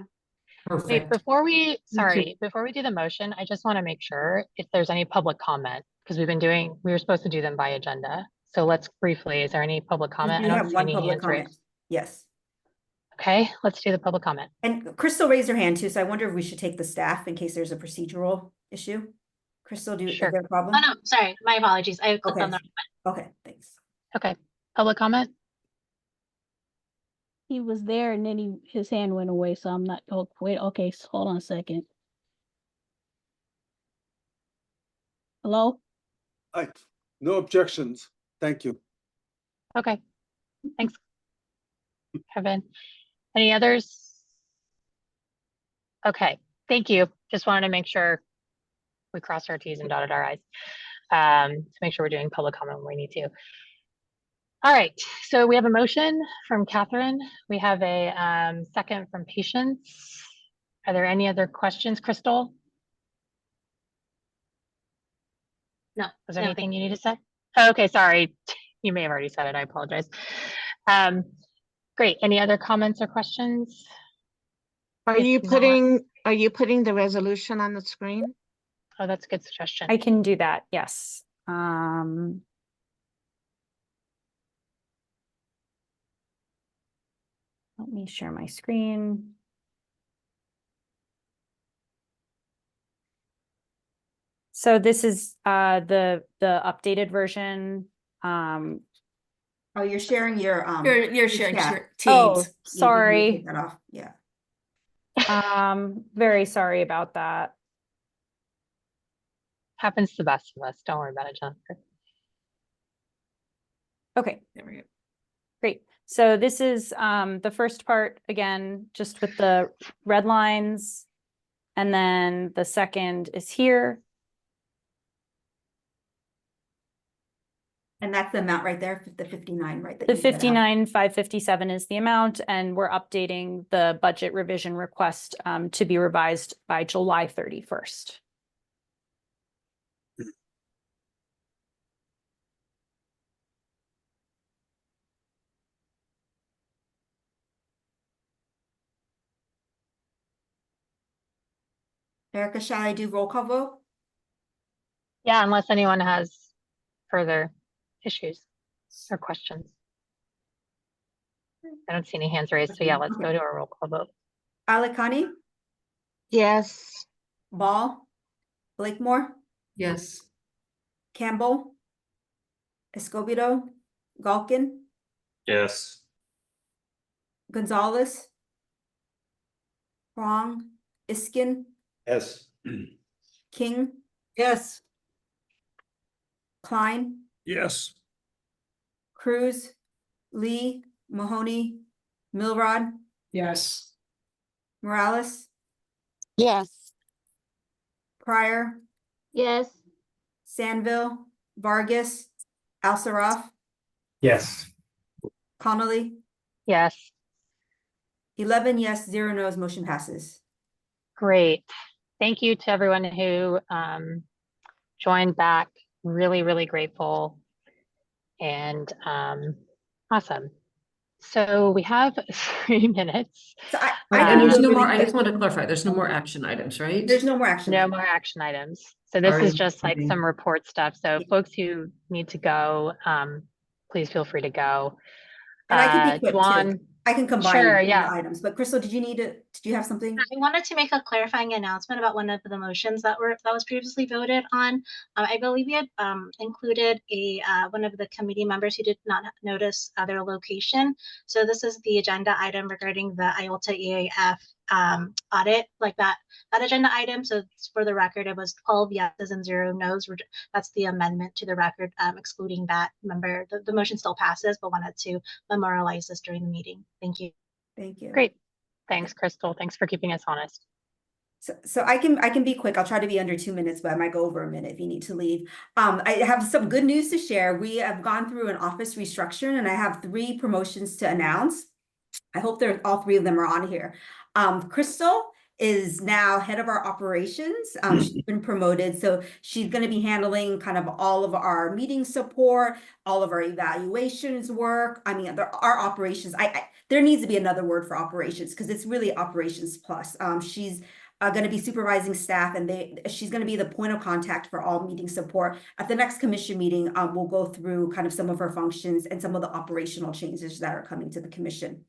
Wait, before we do the motion, I just want to make sure if there's any public comment, because we were supposed to do them by agenda. So let's briefly, is there any public comment? We I have don't see one any public hands comment. raised. Yes. Okay, let's do the public comment. And Crystal raised her hand too, so I wonder if we should take the staff in case there's a procedural issue. Crystal, is there a problem? Oh, no, sorry. My apologies. I clicked on the Okay, thanks. Okay, public comment? He was there and then his hand went away, so I'm not, oh, wait, okay, so hold on a second. Hello? No objections. Thank you. Okay, thanks, Kevin. Any others? Okay, thank you. Just wanted to make sure we crossed our T's and dotted our I's to make sure we're doing public comment when we need to. All right, so we have a motion from Catherine. We have a second from Patience. Are there any other questions, Crystal? No. Was there no, anything you need to say? Oh, okay, sorry. You may have already said it. I apologize. Great. Any other comments or questions? Are If you not- putting the resolution on the screen? Oh, that's a good suggestion. I can do that, yes. Let me share my screen. So this is the updated version. Oh, you're sharing your You're sharing chat. Oh, You need to sorry. take that off. Yeah. Very sorry about that. Happens to the best of us. Don't worry about it, Jennifer. Okay, There we go. great. So this is the first part, again, just with the red lines. And then the second is here. And that's the amount right there, the 59, right? that The you said out. 59,557 is the amount, and we're updating the budget revision request to be revised by July 31st. Erica, shall I do roll call vote? Yeah, unless anyone has further issues or questions. I don't see any hands raised, so yeah, let's go to a roll call vote. Alikani, Yes. Ball, Blakemore, Yes. Campbell, Escobedo, Galkin, Yes. Gonzalez, Wrong, Iskin, Yes. King, Yes. Klein, Yes. Cruz, Lee, Mahoney, Milrod, Yes. Morales, Yes. Pryor, Yes. Sandville, Vargas, Al-Saraf, Yes. Connolly, Yes, 11 yes, 0 no's, motion passes. great. Thank you to everyone who joined back. Really, really grateful. And awesome. So we have 3 minutes. So And there's no really more, I quick. just want to clarify, there's no more action items, right? There's no more action. No more action items. So this Sorry, is just like okay. some report stuff. So folks who need to go, please feel free to go. And I can be quick Dwan, too. I can combine sure, the yeah. items. But Crystal, did you have something? I wanted to make a clarifying announcement about one of the motions that was previously voted on. I believe we had included one of the committee members who did not notice their location. So this is the agenda item regarding the IOLTA EAF audit, like that agenda item. So for the record, it was 12 yeses and 0 no's. That's the amendment to the record, excluding that member. The motion still passes, but wanted to memorialize this during the meeting. Thank you. Thank you. Great. Thanks, Crystal. Thanks for keeping us honest. So I can be quick. I'll try to be under 2 minutes, but I might go over a minute if you need to leave. I have some good news to share. We have gone through an office restructuring, and I have 3 promotions to announce. I hope all 3 of them are on here. Crystal is now head of our operations. She's been promoted, so she's going to be handling kind of all of our meeting support, all of our evaluations work. I mean, our operations. There needs to be another word for operations because it's really operations plus. She's going to be supervising staff, and she's going to be the point of contact for all meeting support. At the next commission meeting, we'll go through kind of some of her functions and some of the operational changes that are coming to the commission.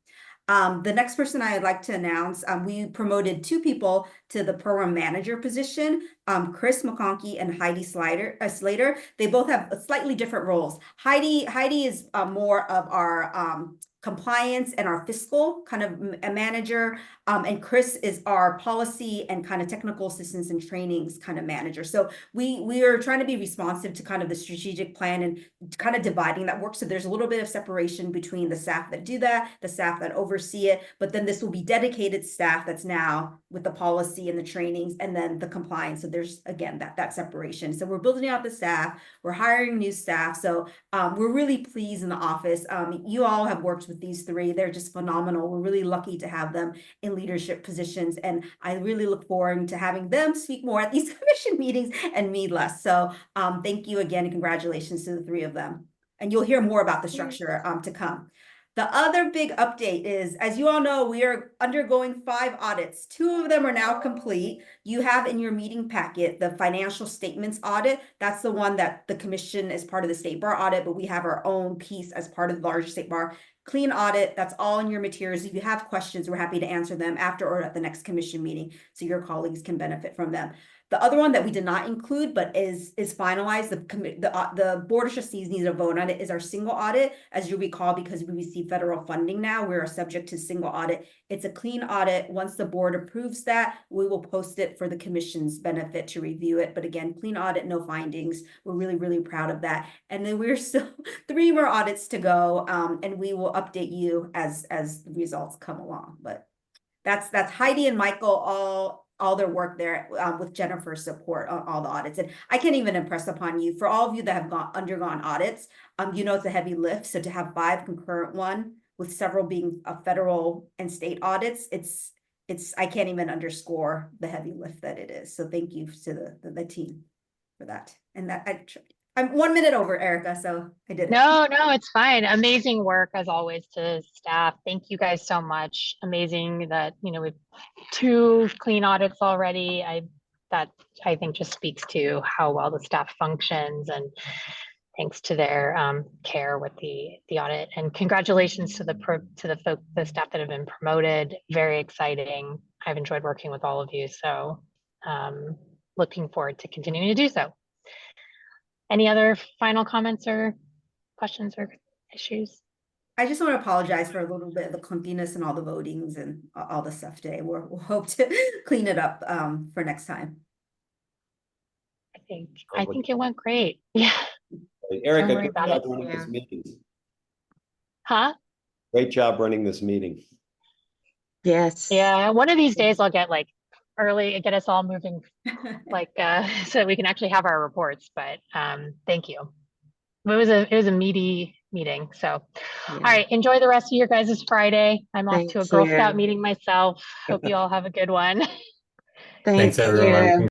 The next person I'd like to announce, we promoted 2 people to the program manager position, Chris McConkey and Heidi Slater. They both have slightly different roles. Heidi is more of our compliance and our fiscal kind of a manager. And Chris is our policy and kind of technical assistance and trainings kind of manager. So we are trying to be responsive to kind of the strategic plan and kind of dividing that work. So there's a little bit of separation between the staff that do that, the staff that oversee it, but then this will be dedicated staff that's now with the policy and the trainings and then the compliance. So there's, again, that separation. So we're building out the staff, we're hiring new staff. So we're really pleased in the office. You all have worked with these three. They're just phenomenal. We're really lucky to have them in leadership positions. And I really look forward to having them speak more at these commission meetings and me less. So thank you again and congratulations to the three of them. And you'll hear more about the structure to come. The other big update is, as you all know, we are undergoing 5 audits. 2 of them are now complete. You have in your meeting packet the financial statements audit. That's the one that the commission is part of the state bar audit, but we have our own piece as part of the larger state bar. Clean audit, that's all in your materials. If you have questions, we're happy to answer them after or at the next commission meeting so your colleagues can benefit from them. The other one that we did not include, but is finalized, the Board of Trustees needs a vote on it, is our single audit. As you recall, because we receive federal funding now, we're subject to single audit. It's a clean audit. Once the board approves that, we will post it for the commission's benefit to review it. But again, clean audit, no findings. We're really, really proud of that. And then we're still 3 more audits to go, and we will update you as the results come along. But that's Heidi and Michael all their work there with Jennifer's support on all the audits. And I can't even impress upon you, for all of you that have undergone audits, you know it's a heavy lift. So to have 5 concurrent one with several being federal and state audits, it's I can't even underscore the heavy lift that it is. So thank you to the team for that. And that I'm 1 minute over, Erica, so I did it. No, it's fine. Amazing work as always to staff. Thank you guys so much. Amazing that, we've 2 clean audits already. That I think just speaks to how well the staff functions, and thanks to their care with the audit. And congratulations to the staff that have been promoted. Very exciting. I've enjoyed working with all of you, so looking forward to continuing to do so. Any other final comments or questions or issues? I just want to apologize for a little bit of the clunkiness and all the votings and all the stuff today. We'll hope to clean it up for next time. I think it went great. Yeah. Erica, good job running this meeting. Huh? Great job running this meeting. Yes. Yeah. One of these days I'll get early, get us all moving so that we can actually have our reports. But thank you. It was a meaty meeting. So all right, enjoy the rest of your guys' Friday. I'm off to a Girl Scout meeting myself. Hope you all have a good one. Thanks everyone.